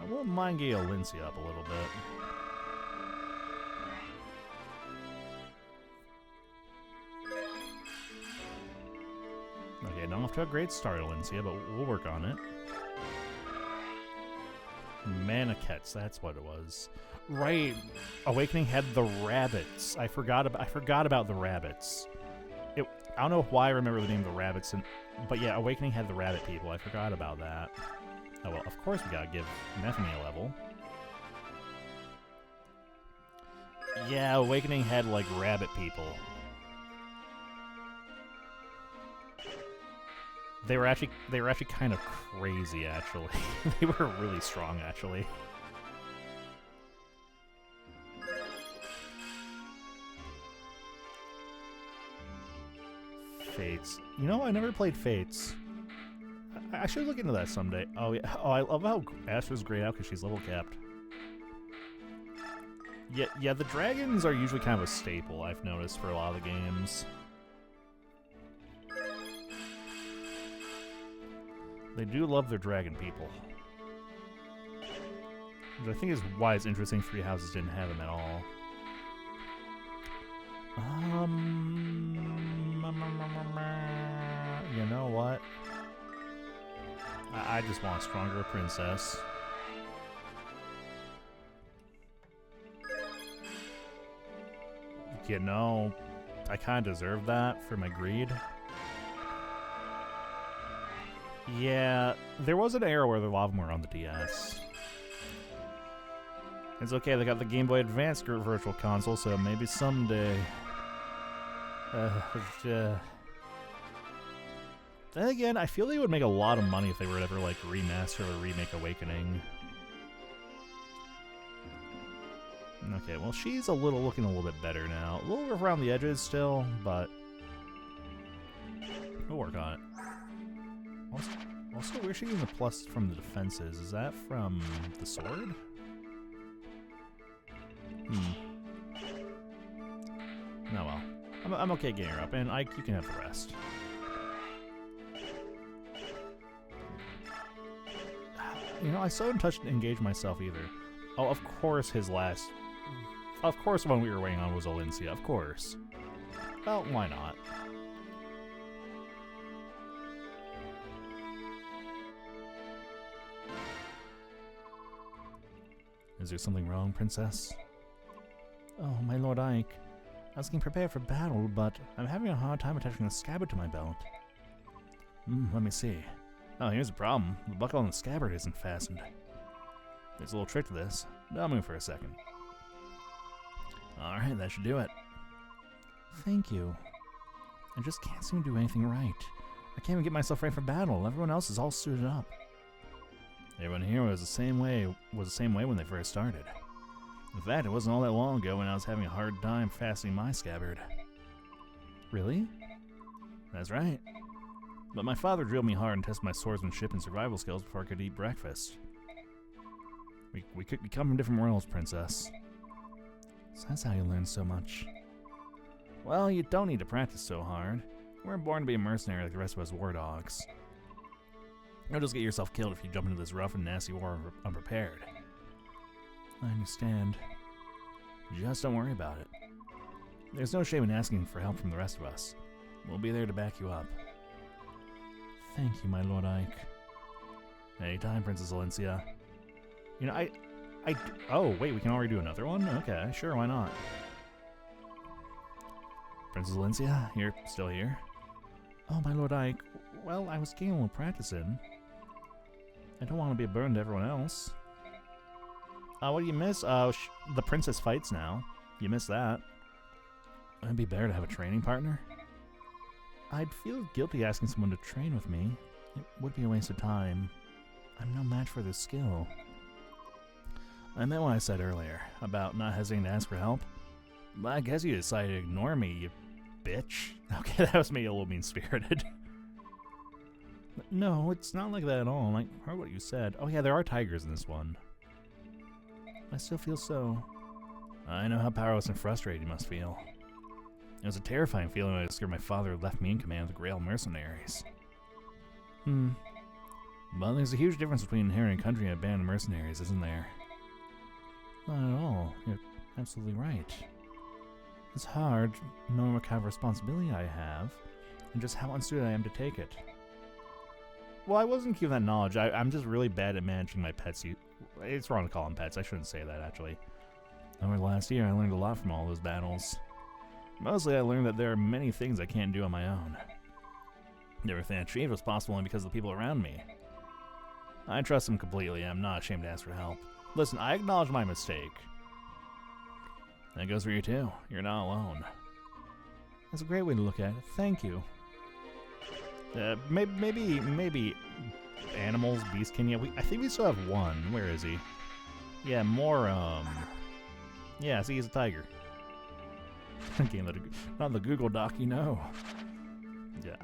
I won't mind getting Alincia up a little bit. Okay, not off to a great start, Alincia, but we'll work on it. Manakets, that's what it was. Right, Awakening had the rabbits. I forgot about the rabbits. I don't know why I remember the name of the rabbits, but yeah, Awakening had the rabbit people. I forgot about that. Oh well, of course we gotta give Nephany a level. Yeah, Awakening had like rabbit people. They were actually kind of crazy, actually. They were really strong, actually. Fates. You know, I never played Fates. I should look into that someday. Oh yeah. Oh, I love how Astra's grayed out because she's level capped. Yeah, the dragons are usually kind of a staple, I've noticed, for a lot of the games. They do love their dragon people. Which I think is why it's interesting Three Houses didn't have them at all. You know what? I just want a stronger princess. You know, I kind of deserve that for my greed. Yeah, there was an era where a lot of them were on the DS. It's okay, they got the Game Boy Advance Virtual Console, so maybe someday... Then again, I feel they would make a lot of money if they were to ever, like, remaster or remake Awakening. Okay, well, she's looking a little bit better now. A little rough around the edges still, but... we'll work on it. Also, where's she getting the plus from the defenses? Is that from the sword? No, well. I'm okay getting her up, and Ike, you can have the rest. You know, I still haven't touched Engage myself either. Oh, of course Of course the one we were waiting on was Alincia, of course. Well, why not? Is there something wrong, Princess? Oh, my Lord Ike. I was getting prepared for battle, but I'm having a hard time attaching a scabbard to my belt. Let me see. Oh, here's the problem. The buckle on the scabbard isn't fastened. There's a little trick to this. I'll move for a second. Alright, that should do it. Thank you. I just can't seem to do anything right. I can't even get myself ready for battle. Everyone else is all suited up. Everyone here was the same way when they first started. In fact, it wasn't all that long ago when I was having a hard time fastening my scabbard. Really? That's right. But my father drilled me hard and tested my swordsmanship and survival skills before I could eat breakfast. We come from different worlds, Princess. So that's how you learn so much. Well, you don't need to practice so hard. We weren't born to be a mercenary like the rest of us war dogs. You'll just get yourself killed if you jump into this rough and nasty war unprepared. I understand. Just don't worry about it. There's no shame in asking for help from the rest of us. We'll be there to back you up. Thank you, my Lord Ike. Anytime, Princess Alincia. You know, Oh, wait, we can already do another one? Okay, sure, why not? Princess Alincia, you're still here? Oh, my lord Ike. Well, I was getting a little practicing. I don't want to be a burden to everyone else. What do you miss? The princess fights now. You missed that. It'd be better to have a training partner. I'd feel guilty asking someone to train with me. It would be a waste of time. I'm no match for this skill. I meant what I said earlier about not hesitating to ask for help. But I guess you decided to ignore me, you bitch. Okay, that was maybe a little mean-spirited. No, it's not like that at all. I heard what you said. Oh yeah, there are tigers in this one. I still feel so... I know how powerless and frustrated you must feel. It was a terrifying feeling when I discovered my father had left me in command of the Grail mercenaries. Well, there's a huge difference between inheriting a country and a band of mercenaries, isn't there? Not at all. You're absolutely right. It's hard, knowing what kind of responsibility I have, and just how unsuited I am to take it. Well, I wasn't given that knowledge. I'm just really bad at managing my pets. It's wrong to call them pets. I shouldn't say that, actually. Over the last year, I learned a lot from all those battles. Mostly, I learned that there are many things I can't do on my own. Everything I achieved was possible only because of the people around me. I trust them completely, and I'm not ashamed to ask for help. Listen, I acknowledge my mistake. That goes for you, too. You're not alone. That's a great way to look at it. Thank you. Maybe animals, beastkin. I think we still have one. Where is he? Yeah, more, yeah, see, he's a tiger. Not the Google Doc, you know. Yeah,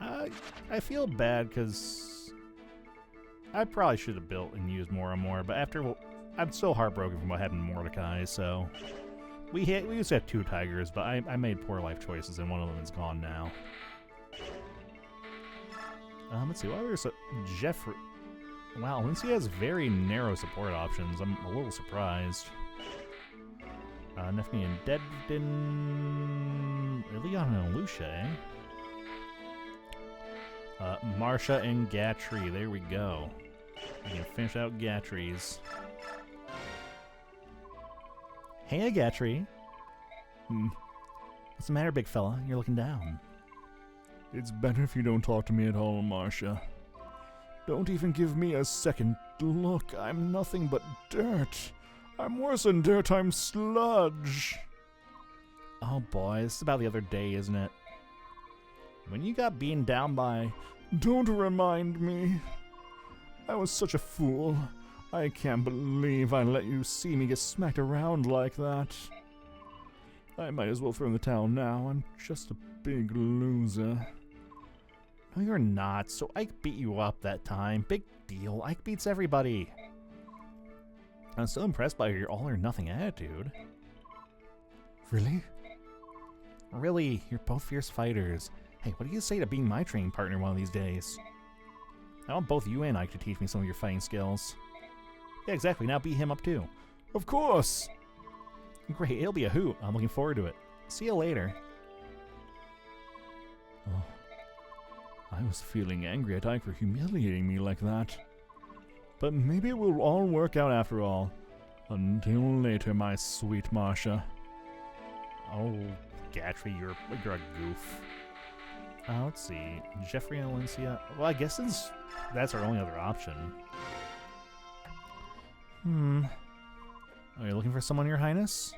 I feel bad because I probably should have built and used more and more, but I'm so heartbroken from what happened to Mordecai, so we used to have 2 tigers, but I made poor life choices, and one of them is gone now. Let's see, there's Jeffrey. Wow, Lindsay has very narrow support options. I'm a little surprised. Nefni and Dedden, Ilion and Lucia, eh? Marsha and Gatry, there we go. We can finish out Gatry's. Hey, Gatry. What's the matter, big fella? You're looking down. It's better if you don't talk to me at all, Marsha. Don't even give me a second look. I'm nothing but dirt. I'm worse than dirt, I'm sludge. Oh boy, this is about the other day, isn't it? When you got beaten down by... Don't remind me. I was such a fool. I can't believe I let you see me get smacked around like that. I might as well throw in the towel now. I'm just a big loser. No, you're not. So Ike beat you up that time. Big deal. Ike beats everybody. I'm still impressed by your all-or-nothing attitude. Really? Really, you're both fierce fighters. Hey, what do you say to being my training partner one of these days? I want both you and Ike to teach me some of your fighting skills. Yeah, exactly. Now beat him up too. Of course! Great, it'll be a hoot. I'm looking forward to it. See you later. Oh, I was feeling angry at Ike for humiliating me like that. But maybe it will all work out after all. Until later, my sweet Marsha. Oh, Gatry, you're a goof. Let's see. Jeffrey and Alicia. Well, I guess since that's our only other option. Are you looking for someone, Your Highness?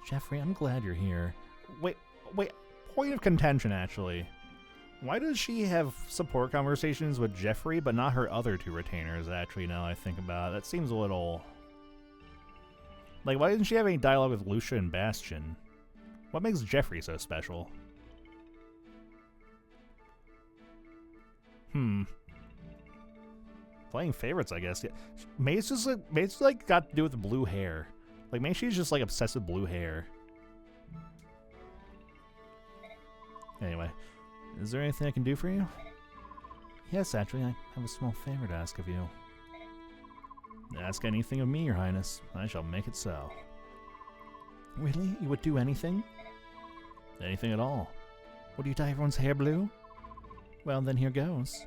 Jeffrey, I'm glad you're here. Wait. Point of contention, actually. Why does she have support conversations with Jeffrey, but not her other 2 retainers, actually, now I think about it? That seems a little... Like, why doesn't she have any dialogue with Lucia and Bastion? What makes Jeffrey so special? Playing favorites, I guess. Yeah. May's just got to do with the blue hair. Like, maybe she's just, like, obsessed with blue hair. Anyway. Is there anything I can do for you? Yes, actually, I have a small favor to ask of you. Ask anything of me, Your Highness. I shall make it so. Really? You would do anything? Anything at all. Would you dye everyone's hair blue? Well, then here goes.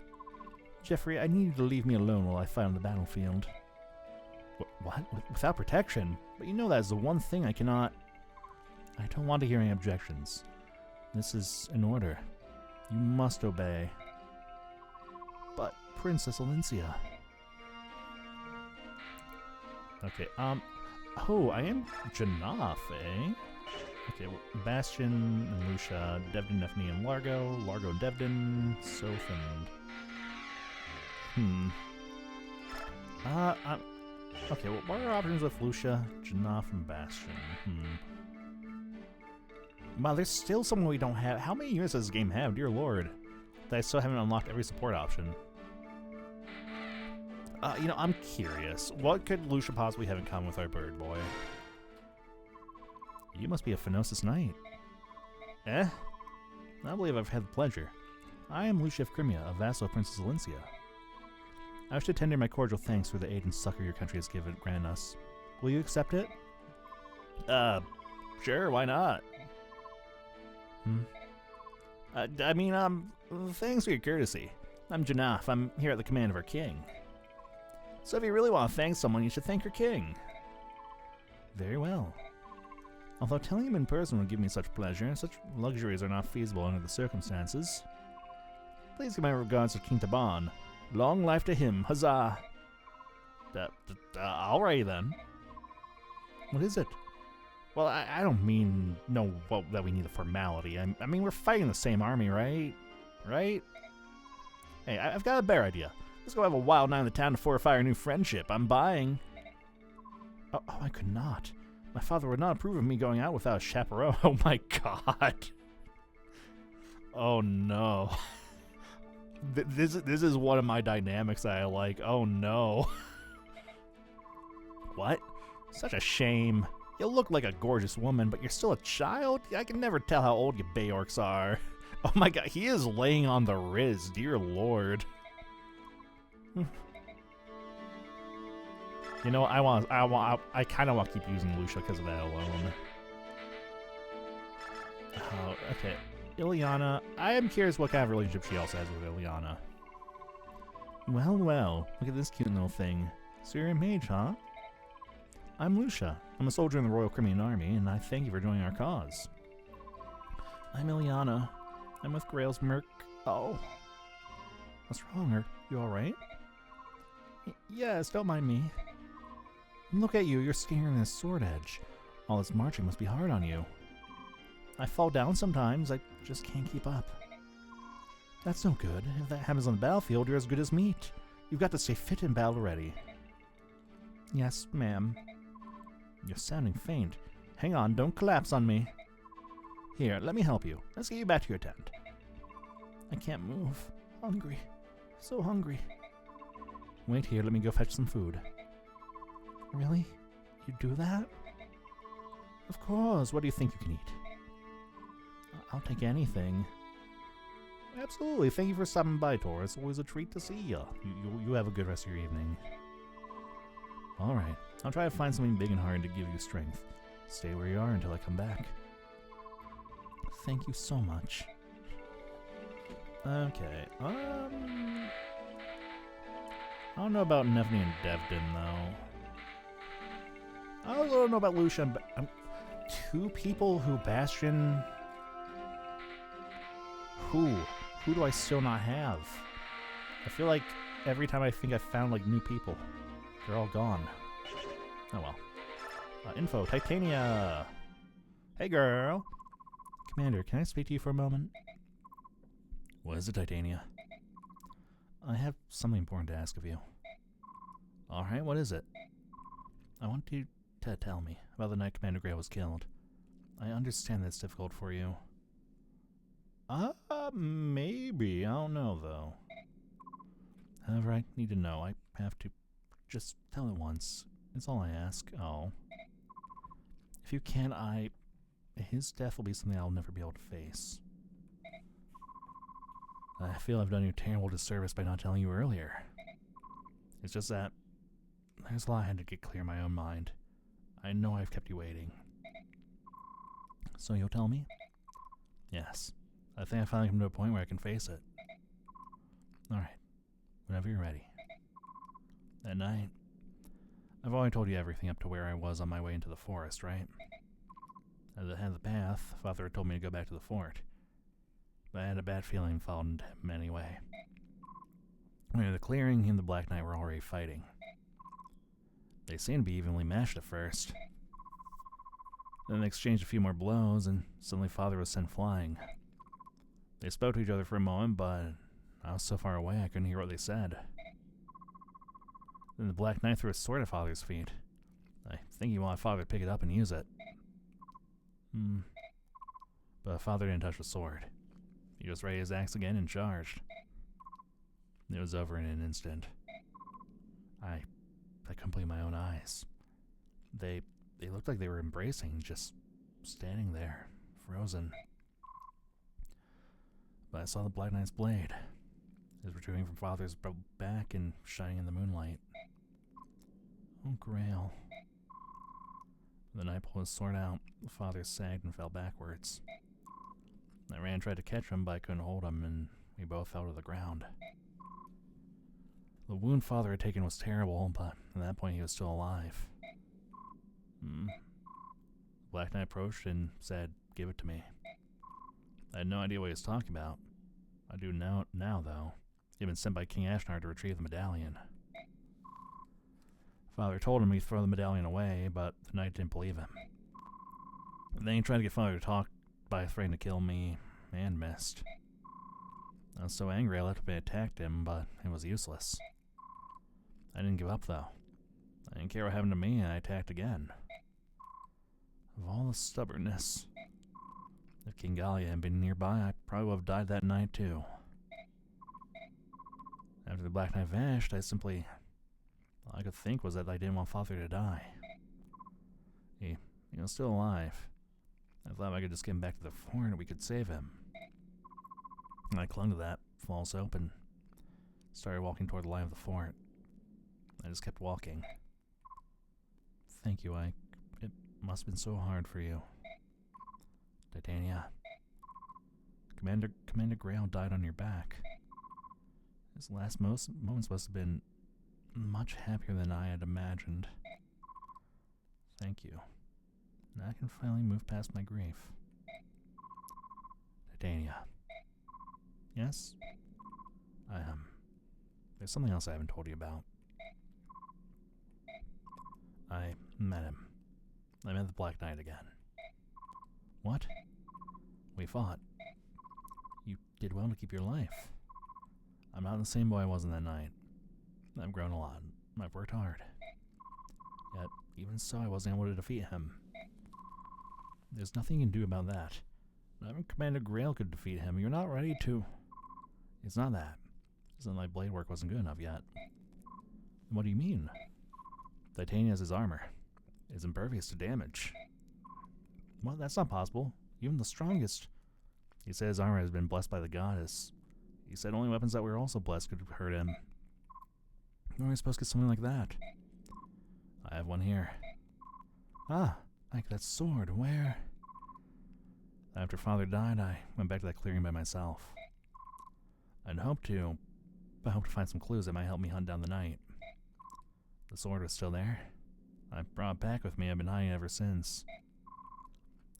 Jeffrey, I need you to leave me alone while I fight on the battlefield. What? Without protection? But you know that is the one thing I cannot... I don't want to hear any objections. This is an order. You must obey. But, Princess Alencia... Okay, oh, I am Janaf, eh? Okay, well, Bastion and Lucia, Devdin, Nefni, and Largo, Largo and Devdin, Soph and... okay, well, what are our options with Lucia, Janaf, and Bastion? Wow, there's still someone we don't have. How many units does this game have, dear lord? That I still haven't unlocked every support option. You know, I'm curious. What could Lucia possibly have in common with our bird boy? You must be a Phenosis Knight. Eh? I believe I've had the pleasure. I am Lucia of Crimea, a vassal of Princess Alencia. I wish to tender my cordial thanks for the aid and succor your country has granted us. Will you accept it? Sure, why not? Thanks for your courtesy. I'm Janaf. I'm here at the command of our king. So if you really want to thank someone, you should thank your king. Very well. Although telling him in person would give me such pleasure, such luxuries are not feasible under the circumstances. Please give my regards to King Taban. Long life to him, huzzah! Alright then. What is it? Well, I don't mean that we need a formality. I mean, we're fighting the same army, right? Right? Hey, I've got a better idea. Let's go have a wild night in the town to fortify our new friendship. I'm buying. Oh, I could not. My father would not approve of me going out without a chaperone. Oh my god. Oh no. This is one of my dynamics that I like. Oh no. What? Such a shame. You look like a gorgeous woman, but you're still a child? I can never tell how old you Bayorks are. Oh my god, he is laying on the Riz, dear lord. You know, I kind of want to keep using Lucia because of that alone. Oh, okay. Ileana, I am curious what kind of relationship she also has with Ileana. Well, look at this cute little thing. So you're a mage, huh? I'm Lucia. I'm a soldier in the Royal Crimean Army, and I thank you for joining our cause. I'm Ileana. I'm with Grail's Merc. Oh. What's wrong? Are you alright? Yes, don't mind me. Look at you, you're scaring this sword edge. All this marching must be hard on you. I fall down sometimes, I just can't keep up. That's no good. If that happens on the battlefield, you're as good as meat. You've got to stay fit in battle ready. Yes, ma'am. You're sounding faint. Hang on, don't collapse on me. Here, let me help you. Let's get you back to your tent. I can't move. Hungry. So hungry. Wait here, let me go fetch some food. Really? You do that? Of course. What do you think you can eat? I'll take anything. Absolutely. Thank you for stopping by, Tor. It's always a treat to see you. You have a good rest of your evening. Alright. I'll try to find something big and hard to give you strength. Stay where you are until I come back. Thank you so much. Okay. I don't know about Nefni and Devdin, though. I also don't know about Lucia and two people who Bastion... Who do I still not have? I feel like every time I think I've found, like, new people, they're all gone. Oh well. Info, Titania! Hey, girl! Commander, can I speak to you for a moment? What is it, Titania? I have something important to ask of you. Alright, what is it? I want you to tell me about the night Commander Gray was killed. I understand that it's difficult for you. Maybe. I don't know, though. However, I need to know. I have to just tell it once. It's all I ask. Oh. If you can, his death will be something I'll never be able to face. I feel I've done you a terrible disservice by not telling you earlier. It's just that there's a lot I had to get clear in my own mind. I know I've kept you waiting. So you'll tell me? Yes. I think I finally come to a point where I can face it. Alright. Whenever you're ready. At night, I've already told you everything up to where I was on my way into the forest, right? As I had the path, Father had told me to go back to the fort. But I had a bad feeling following him anyway. Near the clearing, he and the Black Knight were already fighting. They seemed to be evenly matched at first. Then they exchanged a few more blows, and suddenly Father was sent flying. They spoke to each other for a moment, but I was so far away I couldn't hear what they said. Then the Black Knight threw a sword at Father's feet. I think he wanted Father to pick it up and use it. But Father didn't touch the sword. He just raised his axe again and charged. It was over in an instant. I couldn't believe my own eyes. They looked like they were embracing, just standing there, frozen. But I saw the Black Knight's blade. It was protruding from Father's back and shining in the moonlight. Oh, Grail. The Knight pulled his sword out. The Father sagged and fell backwards. I ran and tried to catch him, but I couldn't hold him, and we both fell to the ground. The wound Father had taken was terrible, but at that point he was still alive. The Black Knight approached and said, "Give it to me." I had no idea what he was talking about. I do now though. He had been sent by King Ashnar to retrieve the medallion. Father told him he'd throw the medallion away, but the Knight didn't believe him. Then he tried to get Father to talk by threatening to kill me, and missed. I was so angry I left him and attacked him, but it was useless. I didn't give up though. I didn't care what happened to me, and I attacked again. Of all the stubbornness. If King Galia had been nearby, I probably would have died that night too. After the Black Knight vanished, all I could think was that I didn't want Father to die. He was still alive. I thought I could just get him back to the fort and we could save him. And I clung to that false hope and started walking toward the line of the fort. I just kept walking. Thank you, Ike. It must have been so hard for you. Titania. Commander Grail died on your back. His last moments must have been much happier than I had imagined. Thank you. Now I can finally move past my grief. Titania. Yes? There's something else I haven't told you about. I met him. I met the Black Knight again. What? We fought. You did well to keep your life. I'm not the same boy I was in that night. I've grown a lot. I've worked hard. Yet, even so, I wasn't able to defeat him. There's nothing you can do about that. Not even Commander Grail could defeat him. You're not ready to... It's not that. It's not like blade work wasn't good enough yet. What do you mean? Titania has his armor. It's impervious to damage. Well, that's not possible. Even the strongest. He said his armor has been blessed by the goddess. He said only weapons that were also blessed could hurt him. Where are we supposed to get something like that? I have one here. Ah, like that sword. Where? After Father died, I went back to that clearing by myself. I'd hoped to find some clues that might help me hunt down the Knight. The sword was still there. I brought it back with me. I've been hiding it ever since.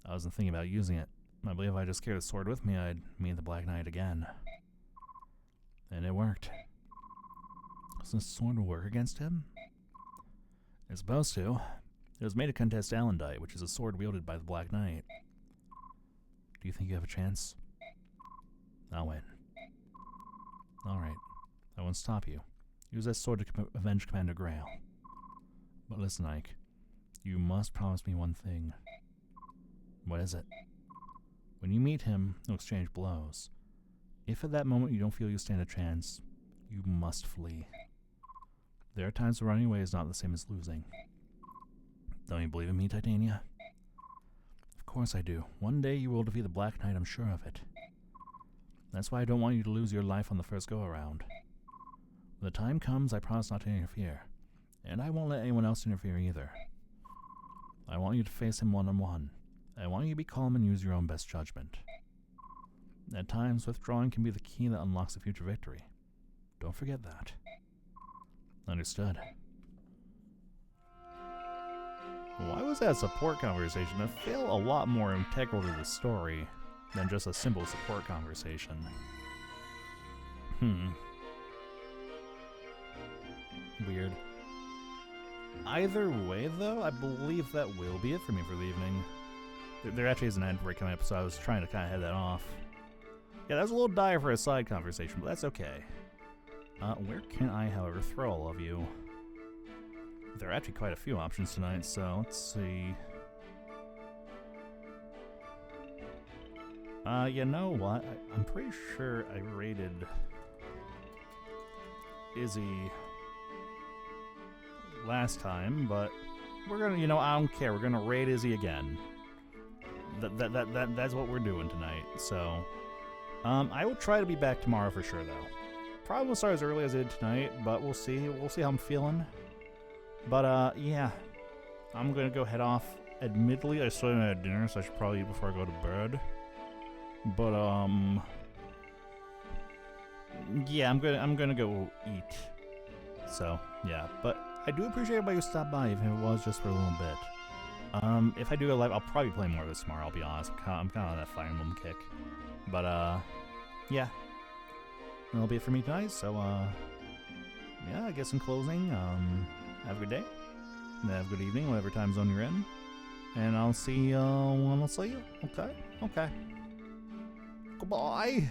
I wasn't thinking about using it. I believe if I just carried the sword with me, I'd meet the Black Knight again. And it worked. Does the sword work against him? It's supposed to. It was made to contest Alendite, which is a sword wielded by the Black Knight. Do you think you have a chance? I'll win. Alright. I won't stop you. Use that sword to avenge Commander Grail. But listen, Ike. You must promise me one thing. What is it? When you meet him, you'll exchange blows. If at that moment you don't feel you stand a chance, you must flee. There are times when running away is not the same as losing. Don't you believe in me, Titania? Of course I do. One day you will defeat the Black Knight, I'm sure of it. That's why I don't want you to lose your life on the first go-around. When the time comes, I promise not to interfere. And I won't let anyone else interfere either. I want you to face him one-on-one. I want you to be calm and use your own best judgment. At times, withdrawing can be the key that unlocks a future victory. Don't forget that. Understood. Why was that a support conversation? That felt a lot more integral to the story than just a simple support conversation. Weird. Either way, though, I believe that will be it for me for the evening. There actually is an end break coming up, so I was trying to kind of head that off. Yeah, that was a little dire for a side conversation, but that's okay. Where can I, however, throw all of you? There are actually quite a few options tonight, so let's see. You know what? I'm pretty sure I rated Izzy last time, but we're gonna, you know, I don't care. We're gonna raid Izzy again. That's what we're doing tonight. So, I will try to be back tomorrow for sure, though. Probably won't start as early as I did tonight, but we'll see. We'll see how I'm feeling. But yeah, I'm gonna go head off. Admittedly, I still haven't had dinner, so I should probably eat before I go to bed. But yeah, I'm gonna go eat. So yeah, but I do appreciate everybody who stopped by, even if it was just for a little bit. If I do a live, I'll probably play more of this tomorrow. I'll be honest. I'm kind of on that Fire Emblem kick. But yeah, that'll be it for me tonight. So yeah, I guess in closing, have a good day. Have a good evening, whatever time zone you're in. And I'll see you when I'll see you. Okay. Okay. Goodbye.